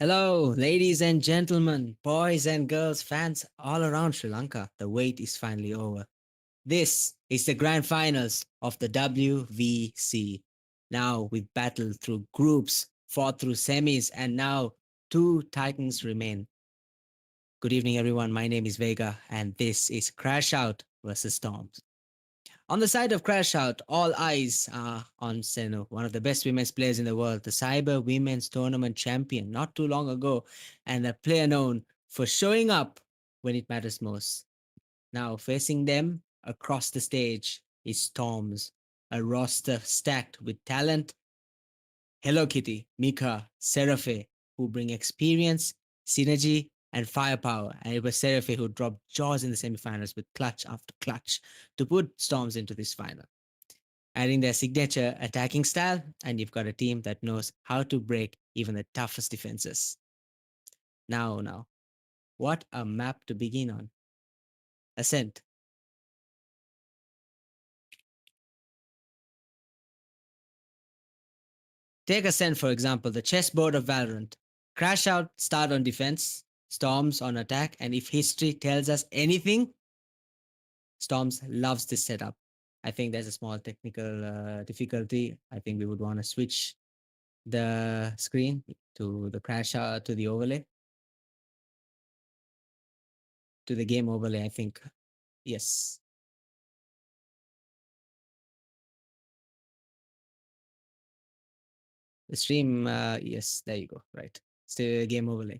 Hello, ladies and gentlemen, boys and girls, fans all around Sri Lanka. The wait is finally over. This is the grand finals of the WVC. Now we've battled through groups, fought through semis, and now two titans remain. Good evening, everyone. My name is Vega, and this is Crashout versus Storms. On the side of Crashout, all eyes are on Senu, one of the best women's players in the world, the Cyber Women's Tournament champion not too long ago, and a player known for showing up when it matters most. Now, facing them across the stage is Storms, a roster stacked with talent, Hello Kitty, Mika, Seraphe, who bring experience, synergy, and firepower. And it was Seraphe who dropped jaws in the semifinals with clutch after clutch to put Storms into this final. Adding their signature attacking style, and you've got a team that knows how to break even the toughest defenses. Now, what a map to begin on. Ascent. Take Ascent, for example, the chessboard of Valorant. Crashout, start on defense, Storms on attack, and if history tells us anything, Storms loves this setup. I think there's a small technical difficulty. I think we would want to switch the screen to the crash to the overlay, to the game overlay. I think yes, the stream. Yes, there you go. Right, it's the game overlay.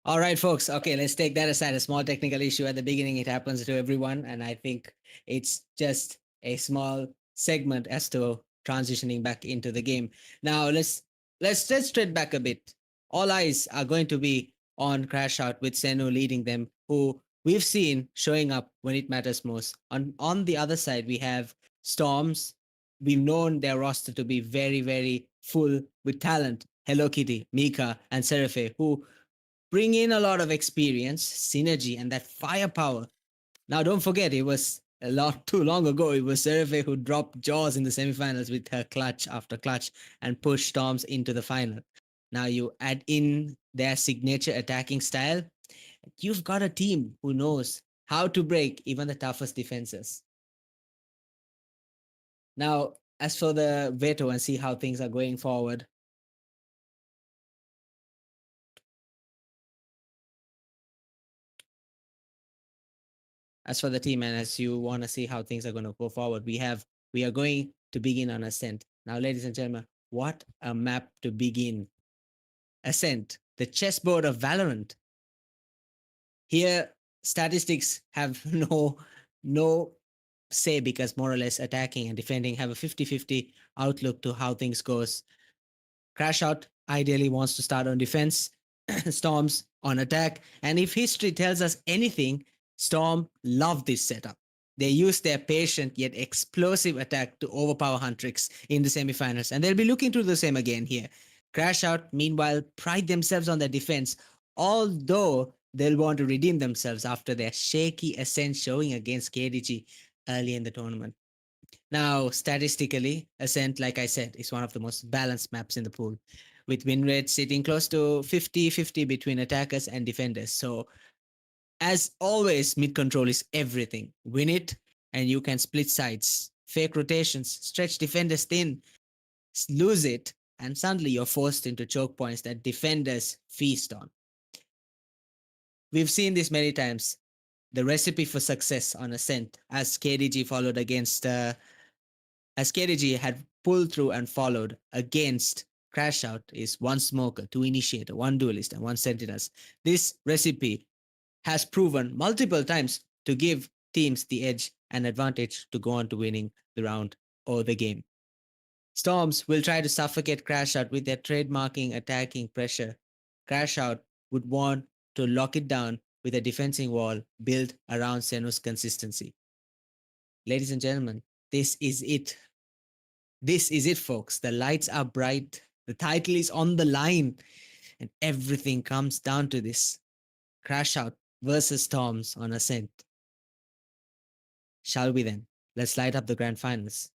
All right, folks. Okay, let's take that aside. A small technical issue at the beginning. It happens to everyone, and I think it's just a small segment as to transitioning back into the game. Now let's straight back a bit. All eyes are going to be on Crashout with Senu leading them, who we've seen showing up when it matters most. On the other side, we have Storms. We've known their roster to be very full with talent. Hello Kitty, Mika, and Seraphe, who bring in a lot of experience, synergy, and that firepower. Now, don't forget, it was a lot too long ago. It was Seraphe who dropped Jaws in the semifinals with her clutch after clutch and pushed Storms into the final. Now, you add in their signature attacking style. You've got a team who knows how to break even the toughest defenses. Now, as for the veto and see how things are going forward, as for the team and as you want to see how things are going to go forward, we are going to begin on Ascent. Now, ladies and gentlemen, what a map to begin. Ascent, the chessboard of Valorant. Here, statistics have no say because more or less attacking and defending have a 50-50 outlook to how things goes. Crashout ideally wants to start on defense, Storms on attack, and if history tells us anything, Storm love this setup. They use their patient yet explosive attack to overpower Huntrix in the semifinals, and they'll be looking to do the same again here. Crashout, meanwhile, pride themselves on their defense, although they'll want to redeem themselves after their shaky Ascent showing against KDG early in the tournament. Now, statistically, Ascent, like I said, is one of the most balanced maps in the pool, with win rates sitting close to 50-50 between attackers and defenders. So, as always, mid control is everything. Win it, and you can split sides, fake rotations, stretch defenders thin, lose it, and suddenly you're forced into choke points that defenders feast on. We've seen this many times. The recipe for success on Ascent, as KDG followed against as KDG had pulled through and followed against Crashout, is one smoker, two initiator, one duelist, and one sentinels. This recipe has proven multiple times to give teams the edge and advantage to go on to winning the round or the game. Storms will try to suffocate Crashout with their trademarking attacking pressure. Crashout would want to lock it down with a defending wall built around Senu's consistency. Ladies and gentlemen, this is it. This is it, folks. The lights are bright, the title is on the line, and everything comes down to this. Crashout versus Storms on Ascent. Shall we then? Let's light up the grand finals.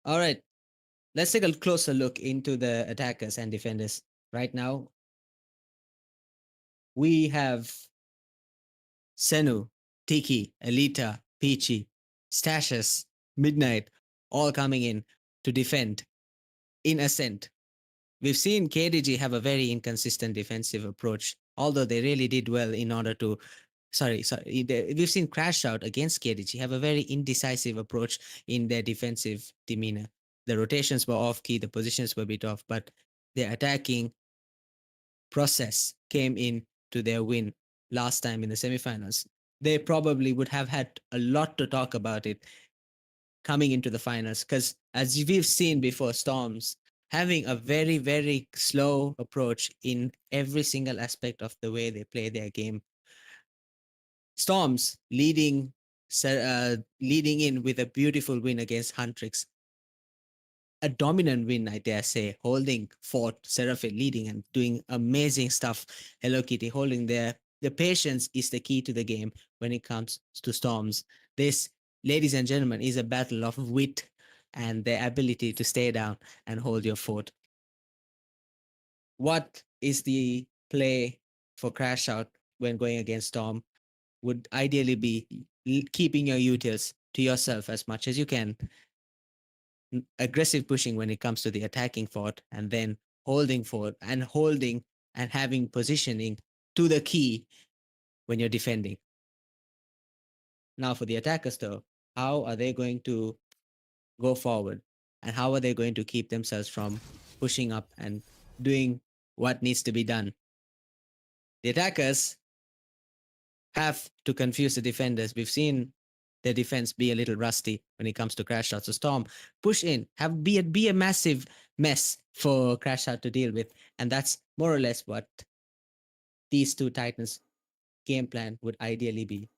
All right, let's take a closer look into the attackers and defenders. Right now, we have Senu, Tiki, Elita, Peachy, Stashes, Midnight, all coming in to defend in Ascent. We've seen KDG have a very inconsistent defensive approach, although they really did well in order to. Sorry. We've seen Crashout against KDG have a very indecisive approach in their defensive demeanor. The rotations were off key, the positions were a bit off, but their attacking process came in to their win last time in the semifinals. They probably would have had a lot to talk about it coming into the finals because, as we've seen before, Storms having a very, very slow approach in every single aspect of the way they play their game. Storms leading in with a beautiful win against Huntrix, a dominant win, I dare say, holding fort, Seraphim leading and doing amazing stuff. Hello Kitty holding there. The patience is the key to the game when it comes to Storms. This, ladies and gentlemen, is a battle of wit and the ability to stay down and hold your fort. What is the play for Crashout when going against Storm? Would ideally be keeping your utils to yourself as much as you can, aggressive pushing when it comes to the attacking fort, and then holding fort and holding and having positioning to the key when you're defending. Now for the attackers though, how are they going to go forward and how are they going to keep themselves from pushing up and doing what needs to be done? The attackers have to confuse the defenders. We've seen their defense be a little rusty when it comes to Crashout. So Storm, push in, be a massive mess for Crashout to deal with, and that's more or less what these two Titans' game plan would ideally be.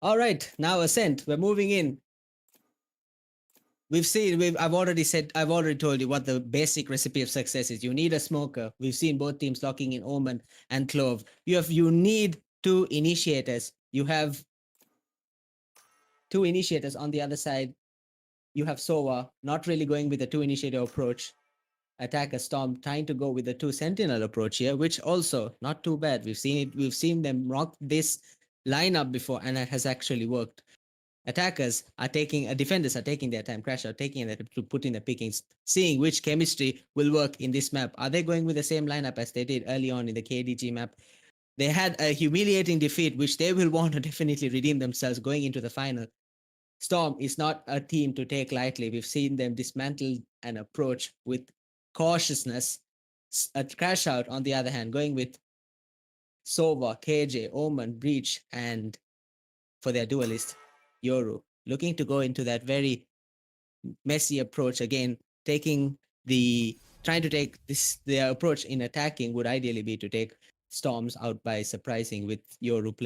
All right, now Ascent, we're moving in. I've already told you what the basic recipe of success is. You need a smoker. We've seen both teams locking in Omen and Clove. You need two initiators. You have two initiators on the other side. You have Sova not really going with the two initiator approach. Attacker Storm trying to go with the two sentinel approach here, which also not too bad. We've seen them rock this lineup before, and it has actually worked. Defenders are taking their time, Crashout taking their time to put in the pickings, seeing which chemistry will work in this map. Are they going with the same lineup as they did early on in the KDG map? They had a humiliating defeat, which they will want to definitely redeem themselves going into the final. Storm is not a team to take lightly. We've seen them dismantle an approach with cautiousness. A Crashout, on the other hand, going with Sova, KJ, Omen, Breach, and for their duelist, Yoru, looking to go into that very messy approach again, trying to take their approach in attacking would ideally be to take Storms out by surprising with Yoru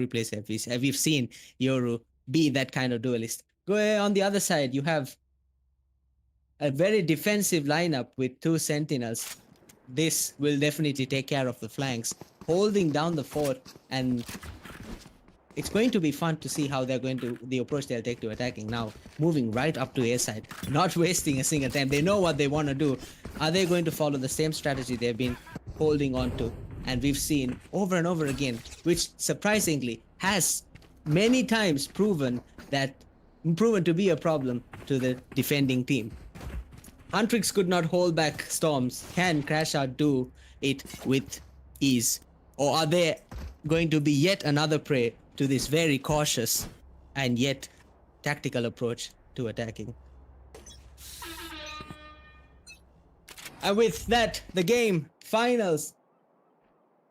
plays heavies. We've seen Yoru be that kind of duelist. Go on the other side, you have a very defensive lineup with two sentinels. This will definitely take care of the flanks, holding down the fort, and it's going to be fun to see how the approach they'll take to attacking now. Moving right up to A side, not wasting a single time. They know what they want to do. Are they going to follow the same strategy they've been holding on to? And we've seen over and over again, which surprisingly has many times proven to be a problem to the defending team. Huntrix could not hold back Storms. Can Crashout do it with ease? Or are they going to be yet another prey to this very cautious and yet tactical approach to attacking? And with that, the game finals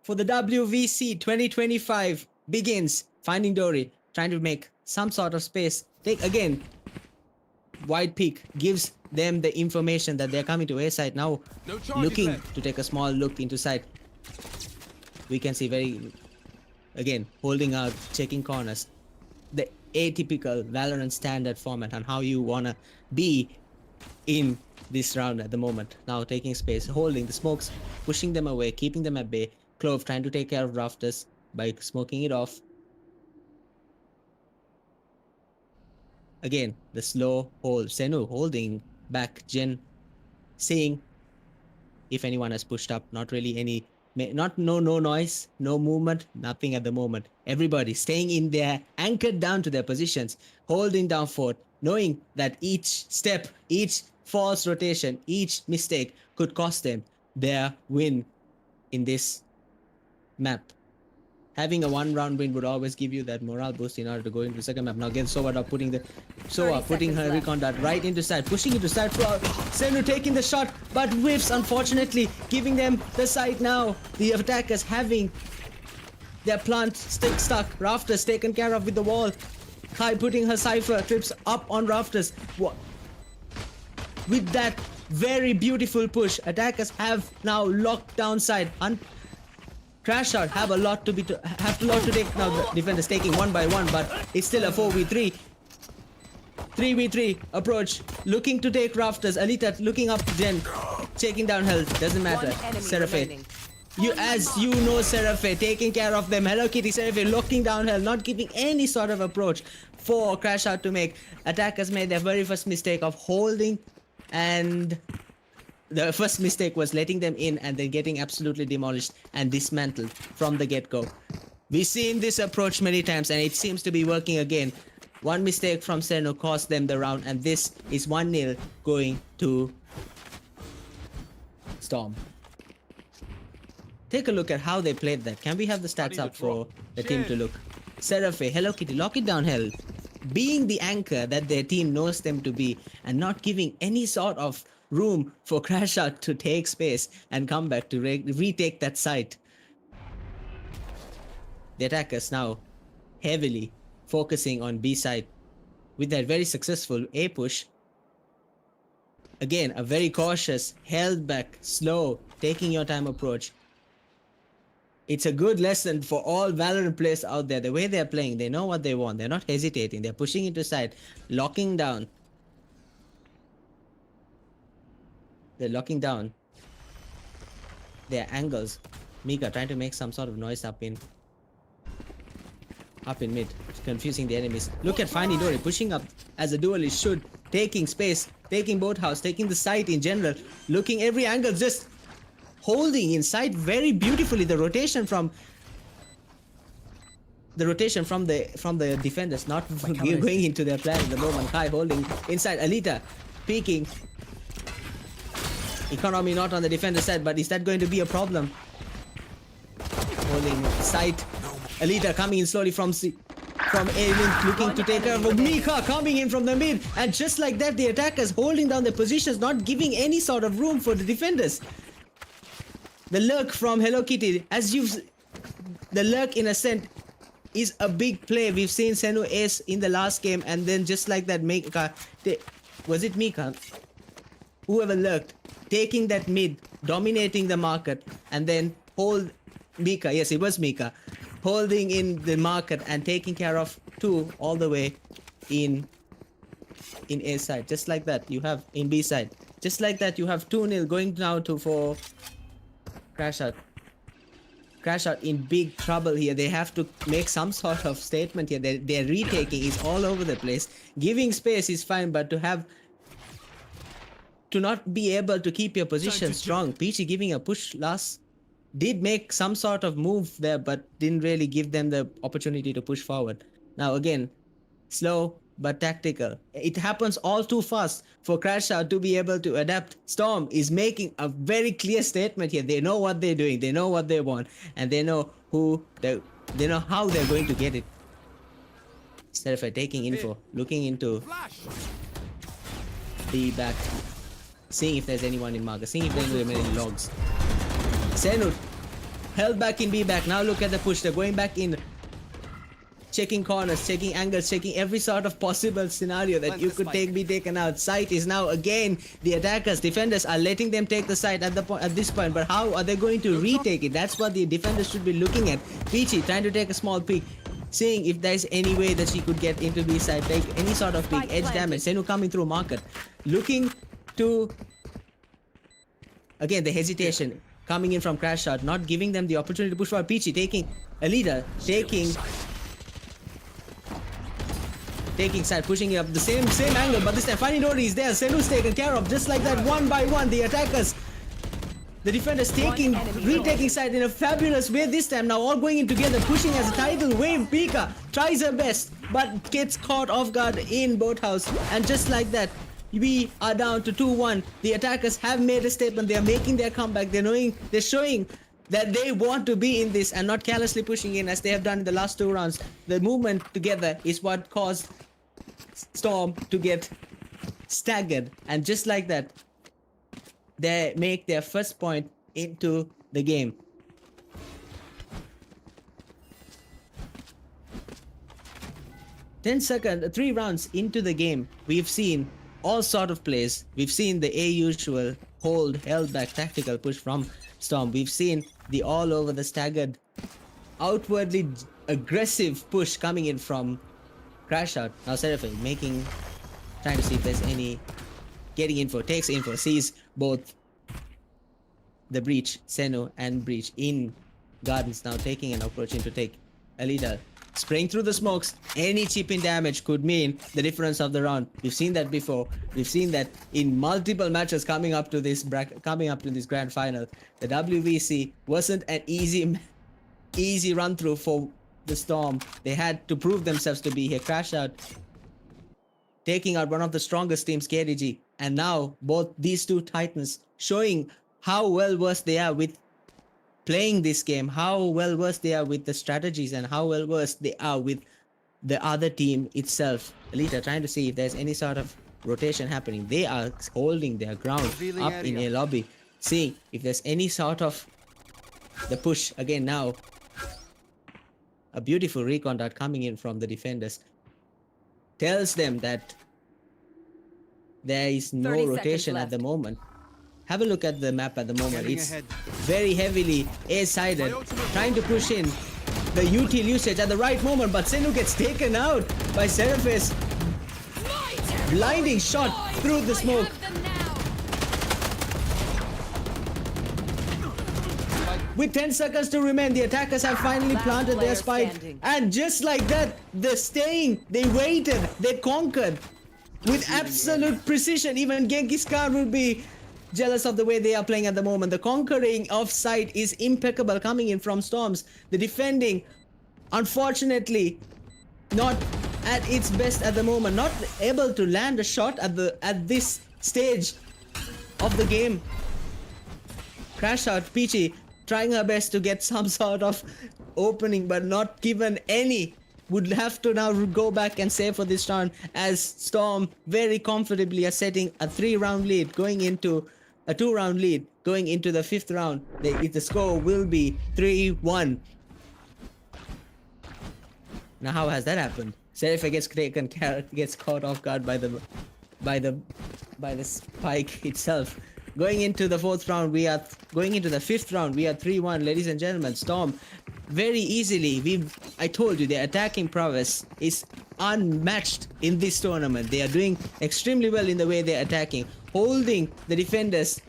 for the WVC 2025 begins. Finding Dory, trying to make some sort of space. Wide peak gives them the information that they're coming to A side now. Looking to take a small look into side. We can see holding out, checking corners. The atypical Valorant standard format on how you wanna be in this round at the moment. Now taking space, holding the smokes, pushing them away, keeping them at bay. Clove trying to take care of Rafters by smoking it off. Again, the slow hold. Senu holding back. Jen seeing if anyone has pushed up. Not really any. No noise, no movement, nothing at the moment. Everybody staying in there, anchored down to their positions, holding down fort, knowing that each step, each false rotation, each mistake could cost them their win in this map. Having a one-round win would always give you that morale boost in order to go into the second map. Now again, Sova putting her recon dart right into side, pushing into side floor. Senu taking the shot, but whiffs, unfortunately, giving them the side now. The attackers having their plant stick stuck. Rafters taken care of with the wall. Kai putting her Cypher trips up on Rafters. With that very beautiful push, attackers have now locked down side. Crashout have a lot to take now. The defenders taking one by one, but it's still a 4v3. 3v3 approach, looking to take Rafters. Alita looking up to Jen, taking down health. Doesn't matter. Seraphe, as you know, Seraphe taking care of them. Hello Kitty, Seraphe locking down health, not giving any sort of approach for Crashout to make. Attackers made their very first mistake of holding, and the first mistake was letting them in and then getting absolutely demolished and dismantled from the get-go. We've seen this approach many times and it seems to be working again. One mistake from Seno cost them the round, and this is 1-0 going to Storm. Take a look at how they played that. Can we have the stats up for the team to look? Seraphe, Hello Kitty, lock it down health. Being the anchor that their team knows them to be and not giving any sort of room for Crashout to take space and come back to retake that site. The attackers now heavily focusing on B side with that very successful A push. Again, a very cautious, held back, slow, taking your time approach. It's a good lesson for all Valorant players out there. The way they're playing, they know what they want. They're not hesitating. They're pushing into side, locking down. They're locking down their angles. Mika trying to make some sort of noise up in mid, confusing the enemies. Look at Finding Dory pushing up as a duelist should, taking space, taking boathouse, taking the site in general, looking every angle, just holding inside very beautifully. The rotation from the defenders, not going into their plan at the moment. Kai holding inside, Alita peeking. Economy not on the defender side, but is that going to be a problem? Holding sight. Alita coming in slowly from A, looking to take care of Mika coming in from the mid, and just like that the attackers holding down their positions, not giving any sort of room for the defenders. The lurk from Hello Kitty, the lurk in Ascent is a big play. We've seen Senu ace in the last game, and then just like that Mika, was it Mika? Whoever lurked, taking that mid, dominating the market, and then Mika, yes it was Mika, holding in the market and taking care of 2 all the way in A side. Just like that you have in B side. Just like that you have 2-0 going now for Crashout. Crashout in big trouble here. They have to make some sort of statement here. Their retaking is all over the place. Giving space is fine, but to not be able to keep your position strong. Peachy giving a push last, did make some sort of move there, but didn't really give them the opportunity to push forward. Now again, slow but tactical. It happens all too fast for Crashout to be able to adapt. Storm is making a very clear statement here. They know what they're doing, they know what they want, and they know how they're going to get it. Instead of taking info, looking into the back, seeing if there's anyone in marker, seeing if there's any logs. Senu held back in B back. Now look at the push. They're going back in, checking corners, checking angles, checking every sort of possible scenario that you could be taken out. Site is now again the attackers. Defenders are letting them take the site at this point, but how are they going to retake it? That's what the defenders should be looking at. Peachy trying to take a small peek, seeing if there's any way that she could get into B side, take any sort of peek, edge damage. Senu coming through market, looking to... Again, the hesitation coming in from Crashout, not giving them the opportunity to push forward. Peachy taking a leader, taking side, pushing it up the same angle, but this time Fanidori is there. Senu's taken care of just like that, one by one. The attackers, the defenders retaking side in a fabulous way this time. Now all going in together, pushing as a tidal wave. Pika tries her best, but gets caught off guard in Boathouse, and just like that, we are down to 2-1. The attackers have made a statement. They are making their comeback. They're showing that they want to be in this and not carelessly pushing in as they have done in the last 2 rounds. The movement together is what caused Storm to get staggered, and just like that, they make their first point into the game. Three rounds into the game, we've seen all sort of plays. We've seen the usual held back tactical push from Storm. We've seen the all over the staggered, outwardly aggressive push coming in from Crashout. Now Seraphim trying to see if there's any, getting info, takes info, sees both the Breach, Senu and Breach in Gardens, now taking an approach in to take a leader. Spraying through the smokes, any chip in damage could mean the difference of the round. We've seen that before. We've seen that in multiple matches coming up to this grand final. The WVC wasn't an easy run through for the Storm. They had to prove themselves to be here. Crashout taking out one of the strongest teams, KDG, and now both these two titans showing how well versed they are with playing this game, how well versed they are with the strategies, and how well versed they are with the other team itself. Elite are trying to see if there's any sort of rotation happening. They are holding their ground up in a lobby, seeing if there's any sort of the push. Again now, a beautiful recon dart coming in from the defenders tells them that there is no rotation at the moment. Have a look at the map at the moment. It's very heavily A-sided, trying to push in the util usage at the right moment, but Senu gets taken out by Seraphis. Blinding shot through the smoke. With 10 seconds to remain, the attackers have finally planted their spike. And just like that, they waited, they conquered with absolute precision. Even Genghis Khan would be jealous of the way they are playing at the moment. The conquering of site is impeccable coming in from Storms. The defending, unfortunately, not at its best at the moment. Not able to land a shot at this stage of the game. Crashout, Peachy trying her best to get some sort of opening, but not given any. Would have to now go back and save for this round, as Storm very comfortably are setting a 3-round lead, going into a 2-round lead, going into the 5th round. The score will be 3-1. Now how has that happened? Seraph gets caught off guard by the spike itself. Going into the 4th round, going into the 5th round, we are 3-1, ladies and gentlemen. Storm very easily, I told you, their attacking prowess is unmatched in this tournament. They are doing extremely well in the way they're attacking, holding the defenders.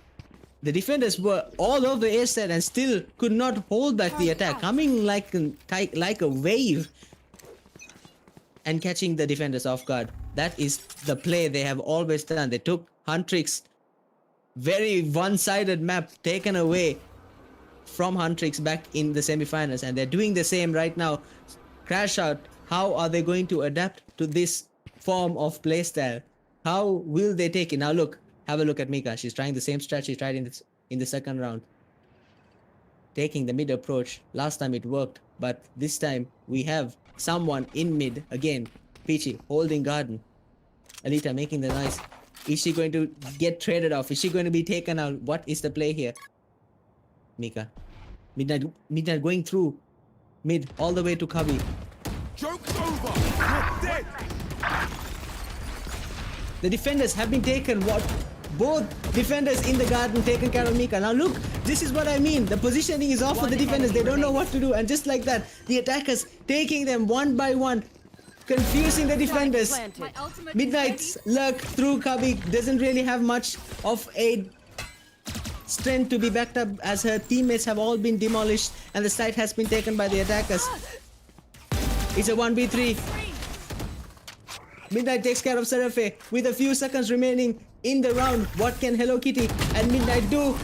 The defenders were all over the A side and still could not hold back the attack, coming like a wave and catching the defenders off guard. That is the play they have always done. They took Huntrix, very one-sided map taken away from Huntrix back in the semifinals, and they're doing the same right now. Crashout, how are they going to adapt to this form of playstyle? How will they take it? Now look, have a look at Mika. She's trying the same strat she tried in the 2nd round, taking the mid approach. Last time it worked, but this time we have someone in mid again. Peachy holding garden. Alita making the noise. Is she going to get traded off? Is she going to be taken out? What is the play here? Mika. Midnight going through mid all the way to Kavi. Joke's over! You're dead! The defenders have been taken. Both defenders in the garden taken care of Mika. Now look, this is what I mean. The positioning is off for the defenders. They don't know what to do. And just like that, the attackers taking them one by one. confusing the defenders. Planted. Midnight's luck through Kabi doesn't really have much of a strength to be backed up as her teammates have all been demolished and the site has been taken by the attackers. It's a 1v3. Midnight takes care of Seraphe with a few seconds remaining in the round. What can Hello Kitty and Midnight do?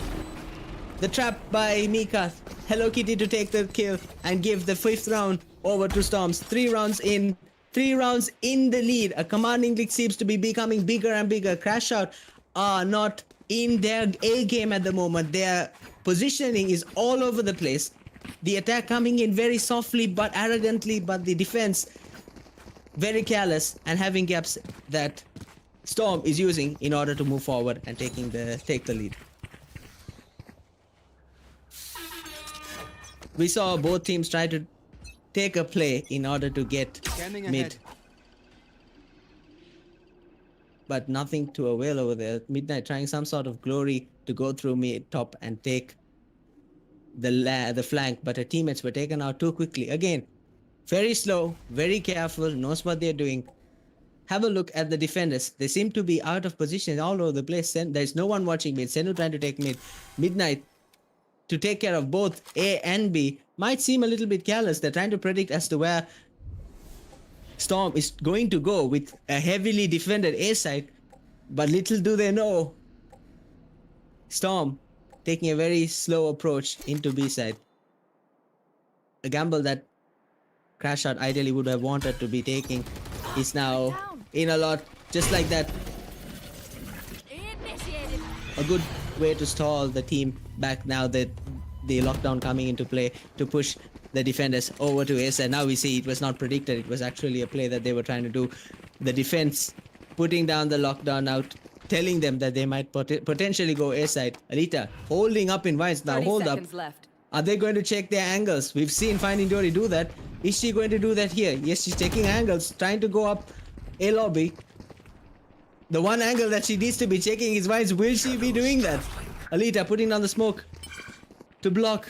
The trap by Mika. Hello Kitty to take the kill and give the 5th round over to Storms. 3 rounds in. 3 rounds in the lead. A commanding lead seems to be becoming bigger and bigger. Crashout are not in their A game at the moment. Their positioning is all over the place. The attack coming in very softly but arrogantly, but the defense very careless and having gaps that Storm is using in order to move forward and take the lead. We saw both teams try to take a play in order to get Scanning mid. ahead. But nothing to avail over there. Midnight trying some sort of glory to go through mid top and take the flank, but her teammates were taken out too quickly. Again, very slow, very careful, knows what they're doing. Have a look at the defenders. They seem to be out of position all over the place. There's no one watching mid. Senu trying to take mid. Midnight to take care of both A and B might seem a little bit careless. They're trying to predict as to where Storm is going to go with a heavily defended A side, but little do they know Storm taking a very slow approach into B side. A gamble that Crashout ideally would have wanted to be taking is now in a lot, just like that. Initiated. A good way to stall the team back now that the lockdown coming into play to push the defenders over to A side. Now we see it was not predicted. It was actually a play that they were trying to do. The defense putting down the lockdown out, telling them that they might potentially go A side. Alita holding up in vines now. 30 Hold up. seconds left. Are they going to check their angles? We've seen Finding Dory do that. Is she going to do that here? Yes, she's taking angles, trying to go up A lobby. The one angle that she needs to be checking is vines. Will she be doing that? Alita putting down the smoke to block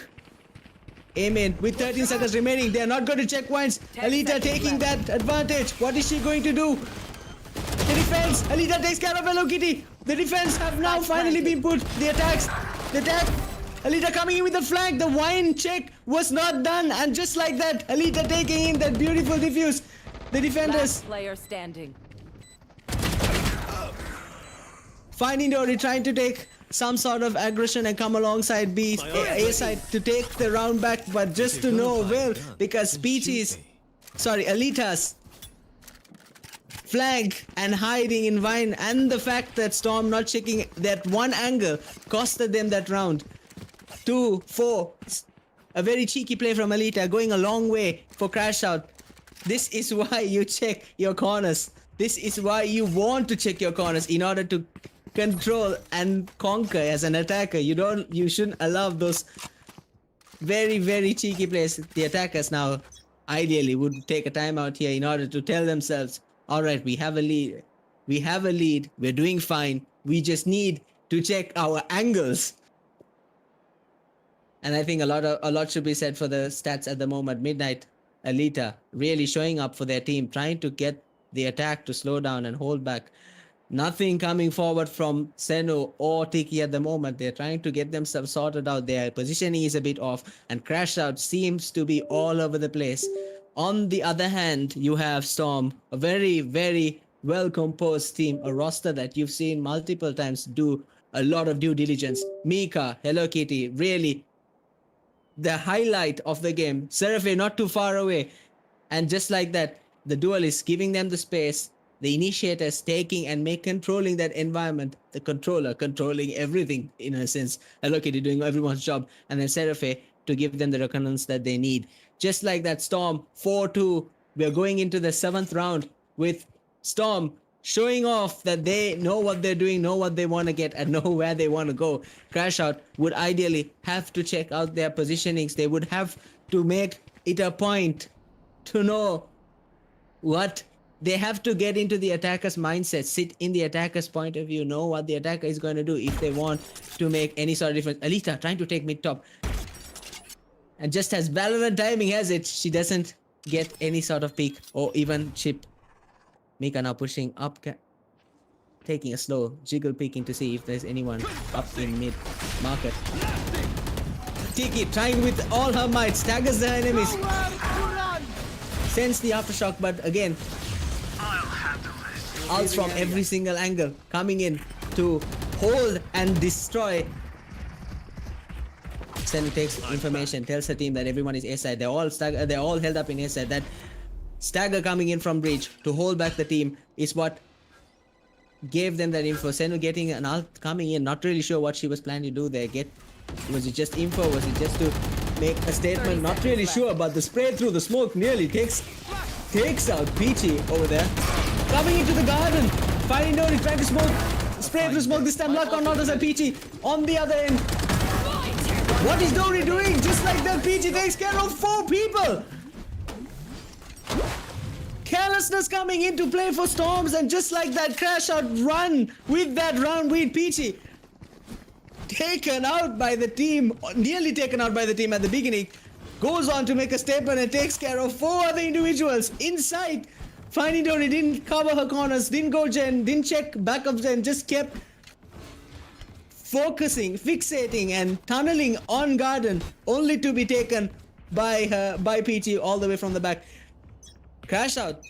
Amen with 13 seconds remaining. They are not going to check vines. 10 Alita seconds taking left. that advantage. What is she going to do? The defense. Alita takes care of Hello Kitty. The defense have now finally been put. The attacks. The attack. Alita coming in with the flank. The wine check was not done. And just like that, Alita taking in that beautiful defuse. The defenders Last player standing. Finding Dory trying to take some sort of aggression and come alongside A side to take the round back, but just to no avail because Alita's flank and hiding in vine and the fact that Storm not checking that one angle costed them that round. 2-4. A very cheeky play from Alita, going a long way for Crashout. This is why you check your corners. This is why you want to check your corners in order to control and conquer as an attacker. You shouldn't allow those very, very cheeky plays. The attackers now ideally would take a timeout here in order to tell themselves, all right, we have a lead. We're doing fine. We just need to check our angles. And I think a lot should be said for the stats at the moment. Midnight, Alita really showing up for their team, trying to get the attack to slow down and hold back. Nothing coming forward from Senu or Tiki at the moment. They're trying to get themselves sorted out. Their positioning is a bit off, and Crashout seems to be all over the place. On the other hand, you have Storm, a very, very well-composed team, a roster that you've seen multiple times do a lot of due diligence. Mika, Hello Kitty, really the highlight of the game. Seraphe not too far away. And just like that, the duelist giving them the space, the initiators taking and controlling that environment, the controller controlling everything in a sense. Hello Kitty doing everyone's job, and then Seraphe to give them the recompense that they need. Just like that, Storm 4-2. We're going into the 7th round with Storm showing off that they know what they're doing, know what they want to get, and know where they want to go. Crashout would ideally have to check out their positionings. They would have to make it a point to know what they have to get into the attacker's mindset, sit in the attacker's point of view, know what the attacker is going to do if they want to make any sort of difference. Alita trying to take mid top. And just as Valorant timing has it, she doesn't get any sort of peek or even chip. Mika now pushing up, taking a slow jiggle peeking to see if there's anyone up in mid market. Tiki trying with all her might, staggers the enemies. Sends the aftershock, but again, ults from every single angle coming in to hold and destroy. Sen takes information, tells her team that everyone is A side. They're all held up in A side. That stagger coming in from breach to hold back the team is what gave them that info. Senu getting an ult coming in, not really sure what she was planning to do there. Was it just info? Was it just to make a statement? Not really sure, but the spray through the smoke nearly takes out Peachy over there. Coming into the garden, finding Dory, trying to spray through smoke. This time luck on not as a Peachy on the other end. What is Dory doing? Just like that, Peachy takes care of 4 people. Carelessness coming into play for Storms, and just like that, Crashout run with that round with Peachy. Taken out by the team, nearly taken out by the team at the beginning. Goes on to make a statement and takes care of 4 other individuals inside. Finding Dory didn't cover her corners, didn't go gen, didn't check backup gen, just kept focusing, fixating and tunneling on garden, only to be taken by PT all the way from the back. Crashout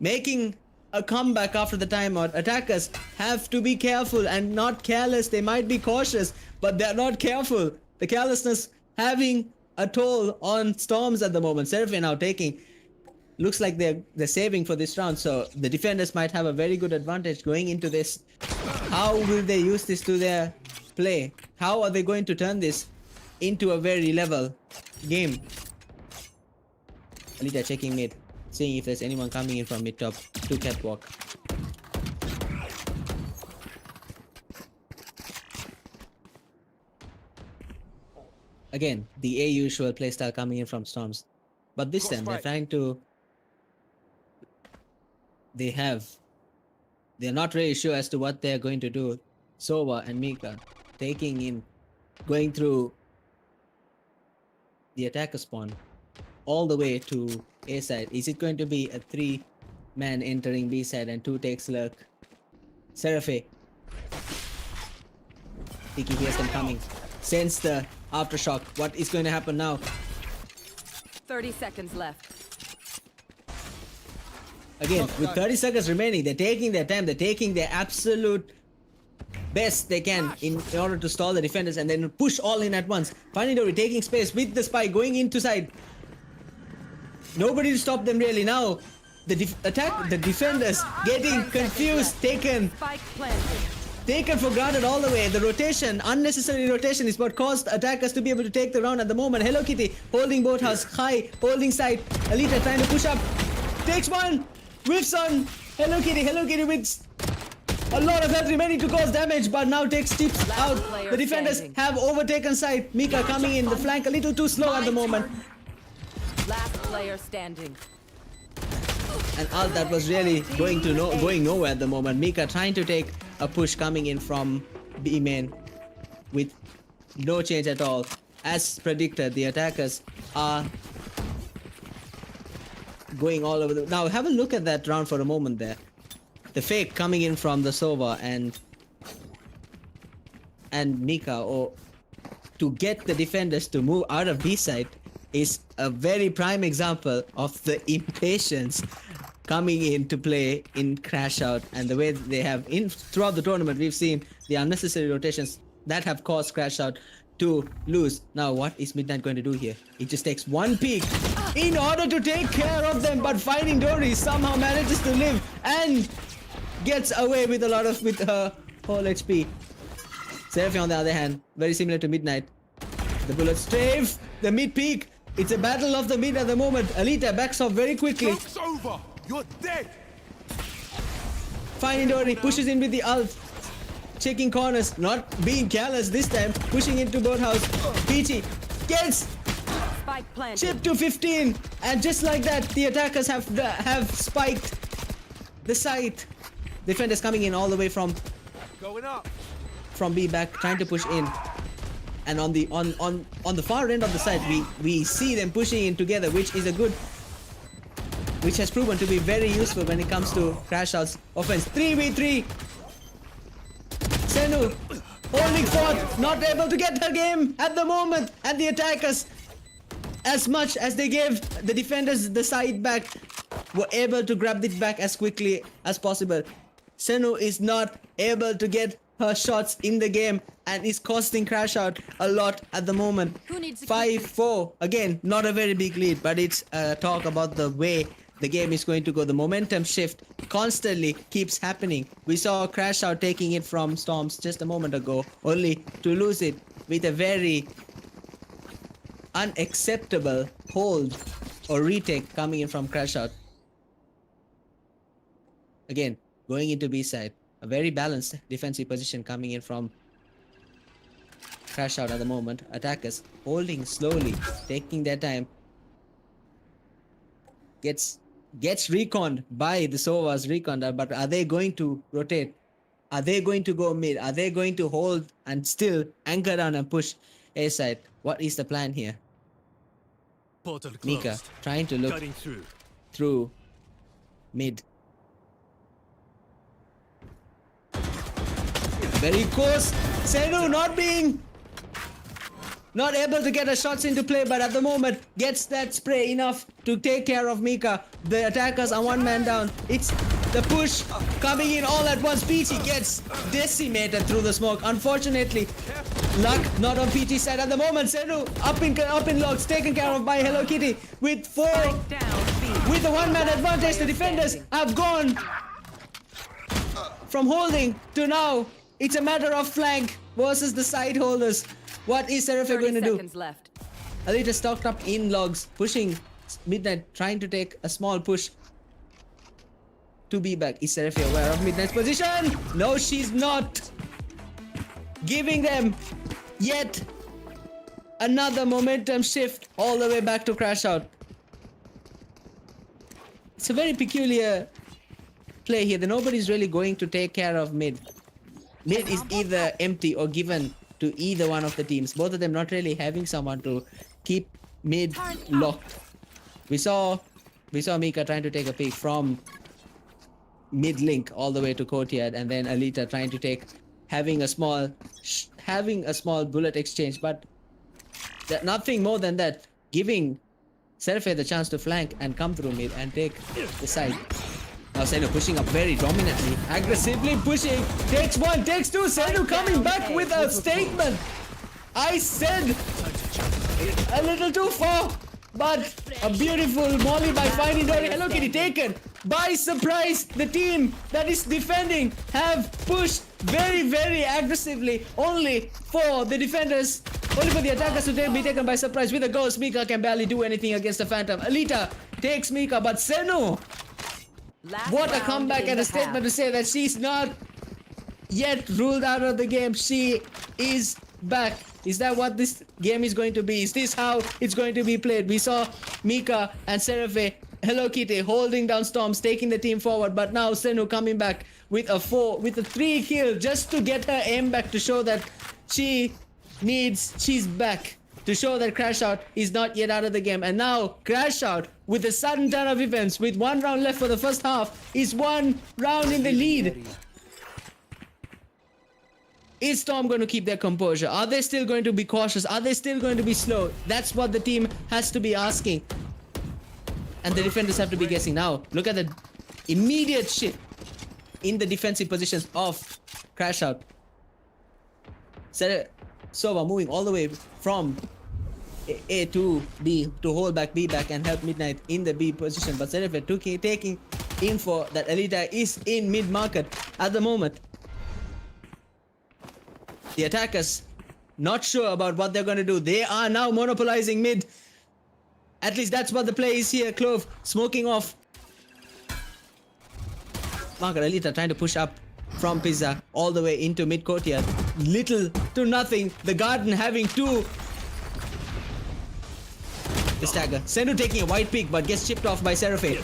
making a comeback after the timeout. Attackers have to be careful and not careless. They might be cautious, but they're not careful. The carelessness having a toll on Storms at the moment. Seraphine now taking, looks like they're saving for this round, so the defenders might have a very good advantage going into this. How will they use this to their play? How are they going to turn this into a very level game? Alita checking mid, seeing if there's anyone coming in from mid top to catwalk. Again, the A usual playstyle coming in from Storms, but this time they're trying to. They're not really sure as to what they're going to do. Sova and Mika going through the attacker spawn all the way to A side. Is it going to be a 3-man entering B side and 2 takes lurk? Seraphe. Tiki hears them coming. Sends the aftershock. What is going to happen now? 30 seconds left. Again, with 30 seconds remaining, they're taking their time. They're taking their absolute best they can in order to stall the defenders and then push all in at once. Finding Dory taking space with the spy going into side. Nobody to stop them really now. The defenders getting confused, taken for granted all the way. The rotation, unnecessary rotation is what caused attackers to be able to take the round at the moment. Hello Kitty holding boathouse high, holding side. Alita trying to push up. Takes one. Whiffs on Hello Kitty with a lot of health remaining to cause damage, but now takes tips out. The defenders have overtaken side. Mika coming in, the flank a little too slow at the moment. Last player standing. And ult that was really going nowhere at the moment. Mika trying to take a push coming in from B main with no change at all. As predicted, the attackers are going all over now have a look at that round for a moment there. The fake coming in from the Sova and Mika, or to get the defenders to move out of B side, is a very prime example of the impatience coming into play in Crashout, and the way they have throughout the tournament we've seen the unnecessary rotations that have caused Crashout to lose. Now what is Midnight going to do here? It just takes one peek in order to take care of them, but Finding Dory somehow manages to live and gets away with her whole HP. Seraphine on the other hand, very similar to Midnight. The bullet strafe, the mid peak. It's a battle of the mid at the moment. Alita backs off very quickly. Joke's over. You're dead. Finding Dory pushes in with the ult. Checking corners, not being careless this time. Pushing into boathouse. Peachy gets chipped to 15, and just like that, the attackers have spiked the site. Defenders coming in all the way from B back, trying to push in. And on the far end of the site, we see them pushing in together, which is a good which has proven to be very useful when it comes to Crashout's offense. 3v3. Senu holding forth, not able to get her game at the moment, and the attackers, as much as they gave the defenders the side back, were able to grab it back as quickly as possible. Senu is not able to get her shots in the game and is costing Crashout a lot at the moment. 5-4. Again, not a very big lead, but it's a talk about the way the game is going to go. The momentum shift constantly keeps happening. We saw Crashout taking it from Storms just a moment ago, only to lose it with a very unacceptable hold or retake coming in from Crashout. Again, going into B side, a very balanced defensive position coming in from Crashout at the moment. Attackers holding slowly, taking their time. Gets reconned by the Sova's recon, but are they going to rotate? Are they going to go mid? Are they going to hold and still anchor down and push A side? What is the plan here? Portal closed. Mika trying to look Cutting through mid. Very close. Senu not able to get her shots into play, but at the moment gets that spray enough to take care of Mika. The attackers are one man down. It's the push coming in all at once. PT gets decimated through the smoke. Unfortunately, luck not on PT side at the moment. Senu up in logs, taken care of by Hello Kitty with 4. With the one-man advantage, the defenders have gone from holding to now. It's a matter of flank versus the side holders. What is Seraphe going to do? Left. Alita stocked up in logs, pushing Midnight, trying to take a small push to be back. Is Seraphe aware of Midnight's position? No, she's not. Giving them yet another momentum shift all the way back to Crashout. It's a very peculiar play here. Nobody's really going to take care of mid. Mid is either empty or given to either one of the teams. Both of them not really having someone to keep mid locked. We saw Mika trying to take a peek from mid link all the way to courtyard, and then Alita trying to take having a small bullet exchange, but nothing more than that, giving Seraphe the chance to flank and come through mid and take the side. Now Senu pushing up very dominantly, aggressively pushing, takes 1, takes 2, Senu coming back with a statement. I said a little too far, but a beautiful molly by Finding Dory. Hello Kitty taken by surprise. The team that is defending have pushed very, very aggressively, only for the defenders, only for the attackers to be taken by surprise. With a ghost, Mika can barely do anything against the Phantom. Alita takes Mika, but Senu, what a comeback and a statement to say that she's not yet ruled out of the game. She is back. Is that what this game is going to be? Is this how it's going to be played? We saw Mika and Seraphe, Hello Kitty holding down Storms, taking the team forward, but now Senu coming back with a 3 kill just to get her aim back, to show that she's back, to show that Crashout is not yet out of the game. And now Crashout, with a sudden turn of events, with 1 round left for the first half, is 1 round in the lead. Is Storm going to keep their composure? Are they still going to be cautious? Are they still going to be slow? That's what the team has to be asking. And the defenders have to be guessing. Now, look at the immediate shift in the defensive positions of Crashout. Sova moving all the way from A to B to hold back B back and help Midnight in the B position. But Seraphe taking info that Alita is in mid market at the moment. The attackers not sure about what they're going to do. They are now monopolizing mid. At least that's what the play is here. Clove smoking off. Margaret Alita trying to push up from Pizza all the way into mid courtyard. Little to nothing. The Garden having 2. The stagger. Senu taking a wide pick but gets chipped off by Seraphe.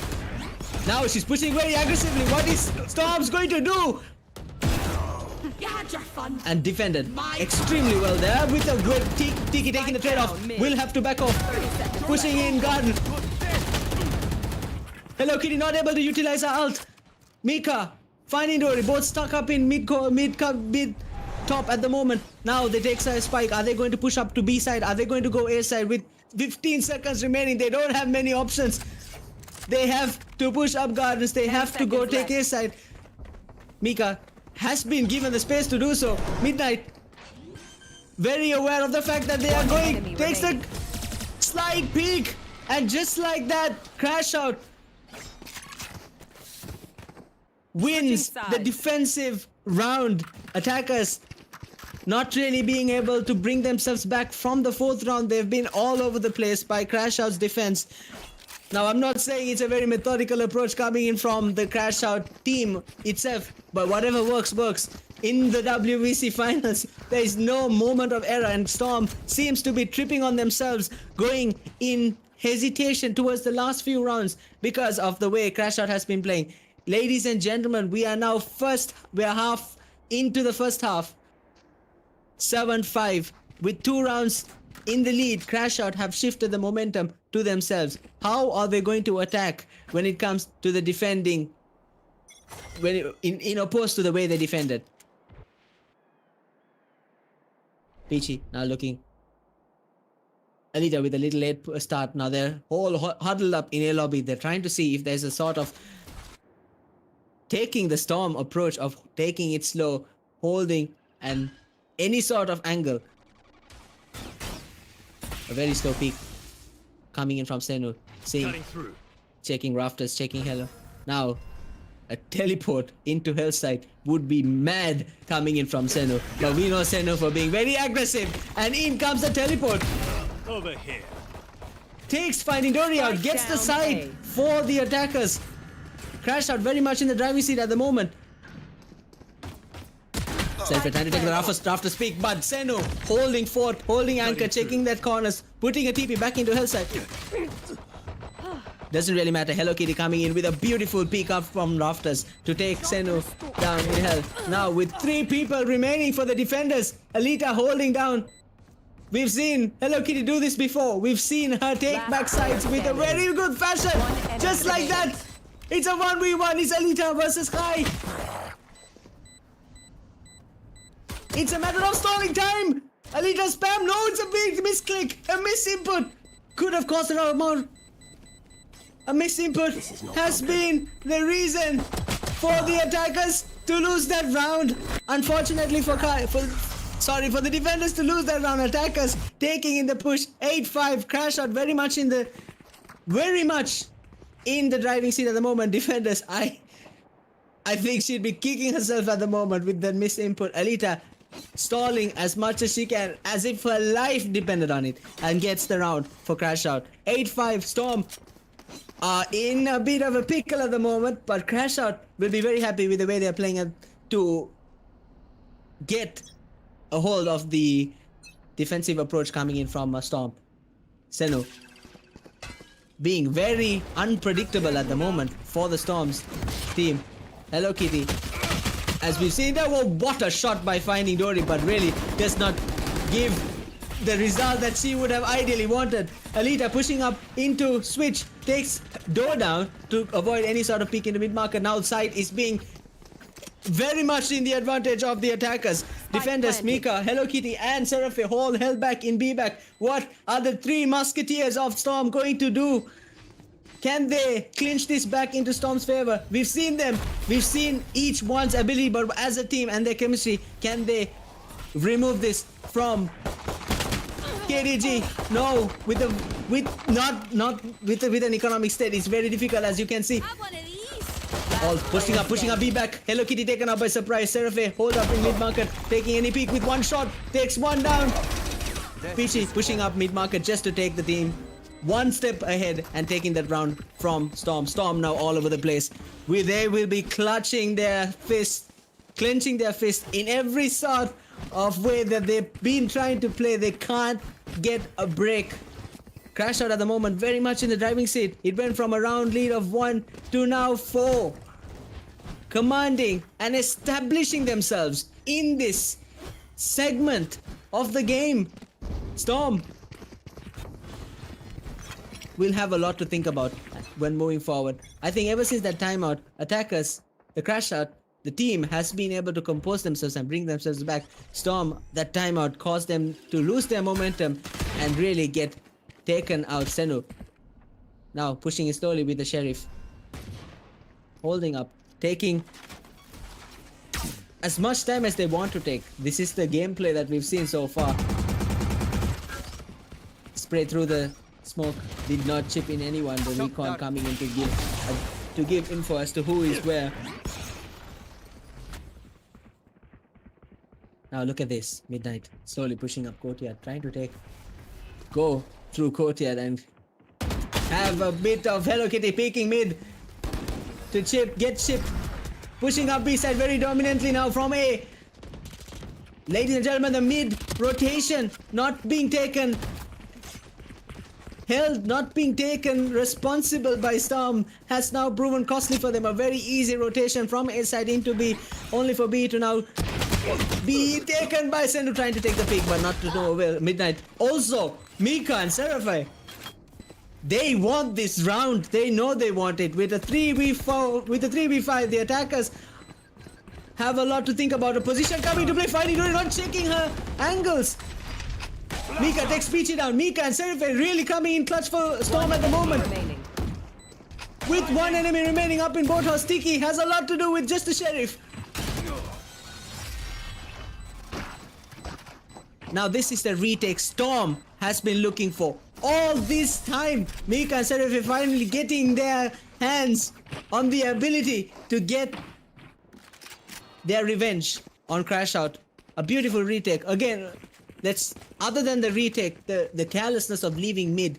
Now she's pushing very aggressively. What is Storms going to do? And defended extremely well there with a good Tiki taking the trade off. Will have to back off. Pushing in Garden. Hello Kitty not able to utilize her ult. Mika, finding Dory, both stuck up in mid top at the moment. Now they take a spike. Are they going to push up to B side? Are they going to go A side? With 15 seconds remaining, they don't have many options. They have to push up gardens. They have to go take A side. Mika has been given the space to do so. Midnight, very aware of the fact that they are going, takes a slight peek, and just like that, Crashout wins the defensive round. Attackers not really being able to bring themselves back from the 4th round. They've been all over the place by Crashout's defense. Now, I'm not saying it's a very methodical approach coming in from the Crashout team itself, but whatever works, works. In the WVC finals, there is no moment of error, and Storm seems to be tripping on themselves, going in hesitation towards the last few rounds because of the way Crashout has been playing. Ladies and gentlemen, we are now half into the first half. 7-5 with 2 rounds in the lead. Crashout have shifted the momentum to themselves. How are they going to attack when it comes to the defending, in opposed to the way they defended? Peachy now looking. Alita with a little late start. Now they're all huddled up in A lobby. They're trying to see if there's a sort of taking the Storm approach of taking it slow, holding, and any sort of angle. A very slow peek coming in from Senu. Seeing, checking rafters, checking Hello. Now, a teleport into Hellside would be mad coming in from Senu. But we know Senu for being very aggressive. And in comes the teleport. Over here. Takes Finding Dory out, gets the side for the attackers. Crashout very much in the driving seat at the moment. Selfie trying to take the after speak, but Senu holding fort, holding anchor, checking that corners, putting a TP back into Hellside. Doesn't really matter. Hello Kitty coming in with a beautiful peek up from rafters to take Senu down in hell. Now with 3 people remaining for the defenders, Alita holding down. We've seen Hello Kitty do this before. We've seen her take back sides with a very good fashion. Just like that. It's a 1v1. It's Alita versus Kai. It's a matter of stalling time. Alita spam. No, it's a big misclick. A misinput. Could have caused an amount. A misinput has been the reason for the attackers to lose that round. Unfortunately for the defenders to lose that round. Attackers taking in the push. 8-5. Crashout very much in the driving seat at the moment. Defenders, I think she'd be kicking herself at the moment with that misinput. Alita stalling as much as she can, as if her life depended on it, and gets the round for Crashout. 8-5. Storm are in a bit of a pickle at the moment, but Crashout will be very happy with the way they're playing to get a hold of the defensive approach coming in from Storm. Senu being very unpredictable at the moment for the Storm's team. Hello Kitty, as we've seen that, what a shot by Finding Dory, but really does not give the result that she would have ideally wanted. Alita pushing up into switch, takes door down to avoid any sort of peek into mid-market. Now side is being very much in the advantage of the attackers. Defenders, Mika, Hello Kitty and Seraphi all held back in B-back. What are the 3 musketeers of Storm going to do? Can they clinch this back into Storm's favor? We've seen them. We've seen each one's ability, but as a team and their chemistry, can they remove this from KDG? No, with an economic state, it's very difficult, as you can see. All pushing up B back. Hello Kitty taken out by surprise. Seraphi hold up in mid market, taking any peek with 1 shot, takes 1 down. Peachy pushing up mid market just to take the team 1 step ahead and taking that round from Storm. Storm now all over the place. They will be clutching their fist, clenching their fist in every sort of way that they've been trying to play. They can't get a break. Crashout at the moment very much in the driving seat. It went from a round lead of 1 to now 4. Commanding and establishing themselves in this segment of the game. Storm will have a lot to think about when moving forward. I think ever since that timeout, attackers, the Crashout, the team has been able to compose themselves and bring themselves back. Storm, that timeout caused them to lose their momentum and really get taken out. Senu now pushing it slowly with the Sheriff. Holding up, taking as much time as they want to take. This is the gameplay that we've seen so far. Spray through the smoke, did not chip in anyone. The recon coming in to give info as to who is where. Now look at this, Midnight slowly pushing up courtyard, trying to go through courtyard and have a bit of Hello Kitty peeking mid to get chip, pushing up B side very dominantly now from A. Ladies and gentlemen, the mid rotation not being taken, held, not being taken responsible by Storm has now proven costly for them. A very easy rotation from A side into B, only for B to now be taken by Senu, trying to take the pick, but not to no avail. Midnight also, Mika and Seraphi, they want this round. They know they want it. With a 3v4, with a 3v5, the attackers have a lot to think about. A position coming to play. Finally, not checking her angles. Mika takes Peachy down. Mika and Seraphi really coming in clutch for Storm at the moment. With one enemy remaining up in boathouse, Sticky has a lot to do with just the Sheriff. Now this is the retake Storm has been looking for all this time. Mika and Seraphi finally getting their hands on the ability to get their revenge on Crashout. A beautiful retake. Again, that's other than the retake, the carelessness of leaving mid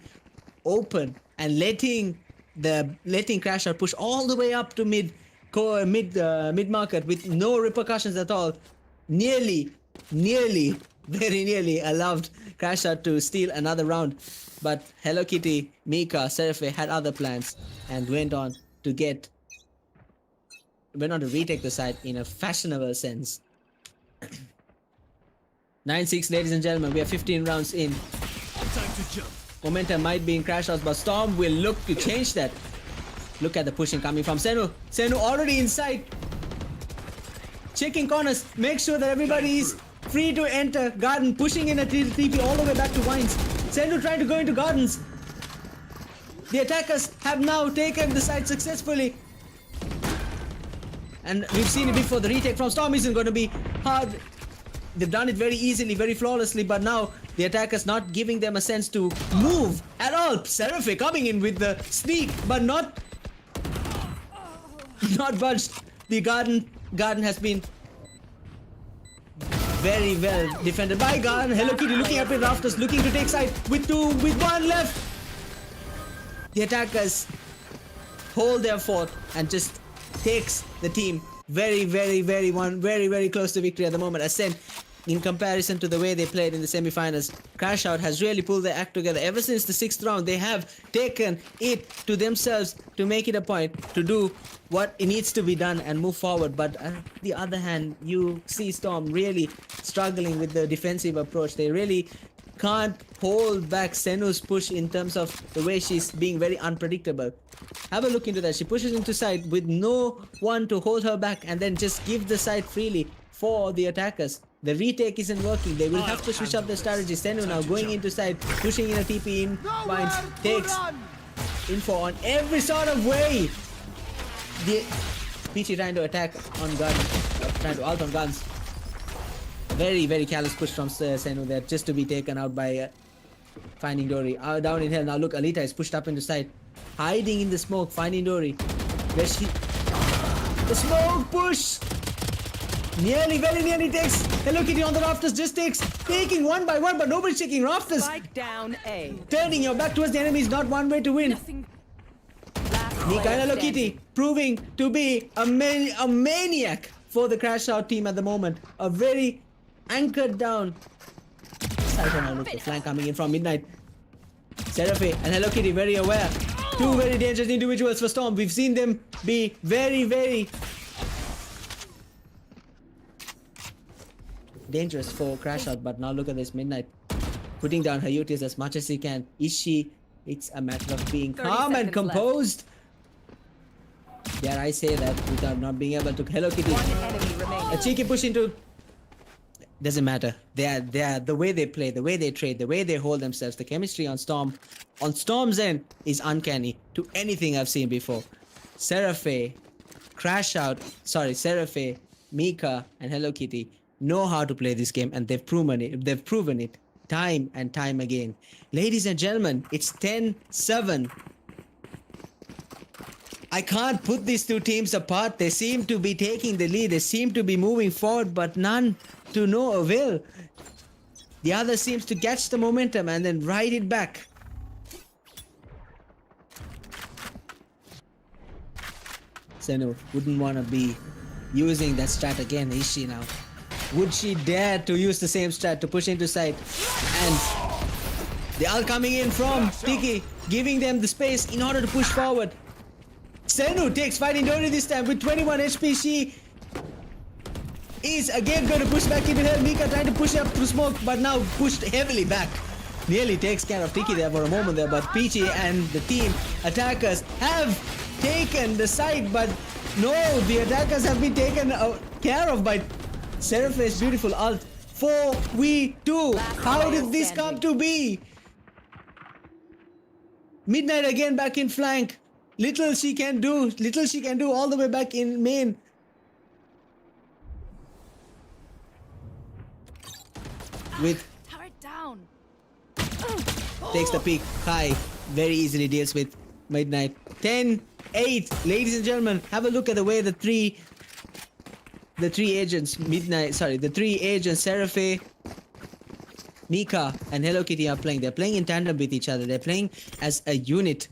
open and letting Crashout push all the way up to mid market with no repercussions at all. Very nearly allowed Crashout to steal another round, but Hello Kitty, Mika, Seraphi had other plans and went on to retake the side in a fashionable sense. 9-6, ladies and gentlemen, we are 15 rounds in. Time to jump. Momentum might be in Crashout, but Storm will look to change that. Look at the pushing coming from Senu. Senu already inside. Checking corners, make sure that everybody is free to enter. Garden pushing in a TP all the way back to Vines. Senu trying to go into Gardens. The attackers have now taken the side successfully. And we've seen it before, the retake from Storm isn't going to be hard. They've done it very easily, very flawlessly, but now the attackers not giving them a sense to move at all. Seraphi coming in with the sneak, but not budged. The garden has been very well defended by Garden. Hello Kitty looking up in rafters, looking to take side with one left. The attackers hold their fort and just takes the team very close to victory at the moment. Ascent, in comparison to the way they played in the semi-finals, Crashout has really pulled their act together. Ever since the 6th round, they have taken it to themselves to make it a point to do what it needs to be done and move forward. But on the other hand, you see Storm really struggling with the defensive approach. They really can't hold back Senu's push in terms of the way she's being very unpredictable. Have a look into that. She pushes into side with no one to hold her back and then just give the side freely for the attackers. The retake isn't working. They will have to switch up their strategy. Senu now going into side, pushing in a TP in, finds, takes info on every sort of way. The Peachy trying to attack on gun, trying to ult on guns. Very careless push from Senu there, just to be taken out by Finding Dory. Down in hell. Now look, Alita is pushed up into side, hiding in the smoke. Finding Dory. Where she... The smoke push! Very nearly takes Hello Kitty on the rafters, just taking one by one, but nobody's checking rafters. Spike down A. Turning your back towards the enemy is not one way to win. Nika and Hello Kitty proving to be a maniac for the Crashout team at the moment. A very anchored down. Cypher look, the flank coming in from Midnight. Seraphi and Hello Kitty very aware. Two very dangerous individuals for Storm. We've seen them be very dangerous for Crashout, but now look at this. Midnight putting down her UTs as much as he can. Is she It's a matter of being 30 calm and seconds left. composed. Dare I say that without not being able to. Hello Kitty. One enemy remaining. A cheeky push into. Doesn't matter. They are the way they play, the way they trade, the way they hold themselves. The chemistry on Storm's end is uncanny to anything I've seen before. Seraphe, Seraphe, Mika, and Hello Kitty know how to play this game, and they've proven it. They've proven it time and time again. Ladies and gentlemen, it's 10-7. I can't put these two teams apart. They seem to be taking the lead. They seem to be moving forward, but none to no avail. The other seems to catch the momentum and then ride it back. Senu wouldn't want to be using that strat again, is she now? Would she dare to use the same strat to push into side? And they are coming in from Tiki, giving them the space in order to push forward. Senu takes Fighting Dory this time with 21 HP. She is again going to push back into her. Mika trying to push up through smoke, but now pushed heavily back. Nearly takes care of Tiki there for a moment there, but Peachy and the team attackers have taken the side, but no, the attackers have been taken care of by Seraphe's beautiful ult. 4v2. How did this come to be? Midnight again back in flank. Little she can do all the way back in main. With Turret down. takes the peak. Kai very easily deals with Midnight. 10-8. Ladies and gentlemen, have a look at the way the three agents, the three agents, Seraphe, Mika, and Hello Kitty are playing. They're playing in tandem with each other. They're playing as a unit.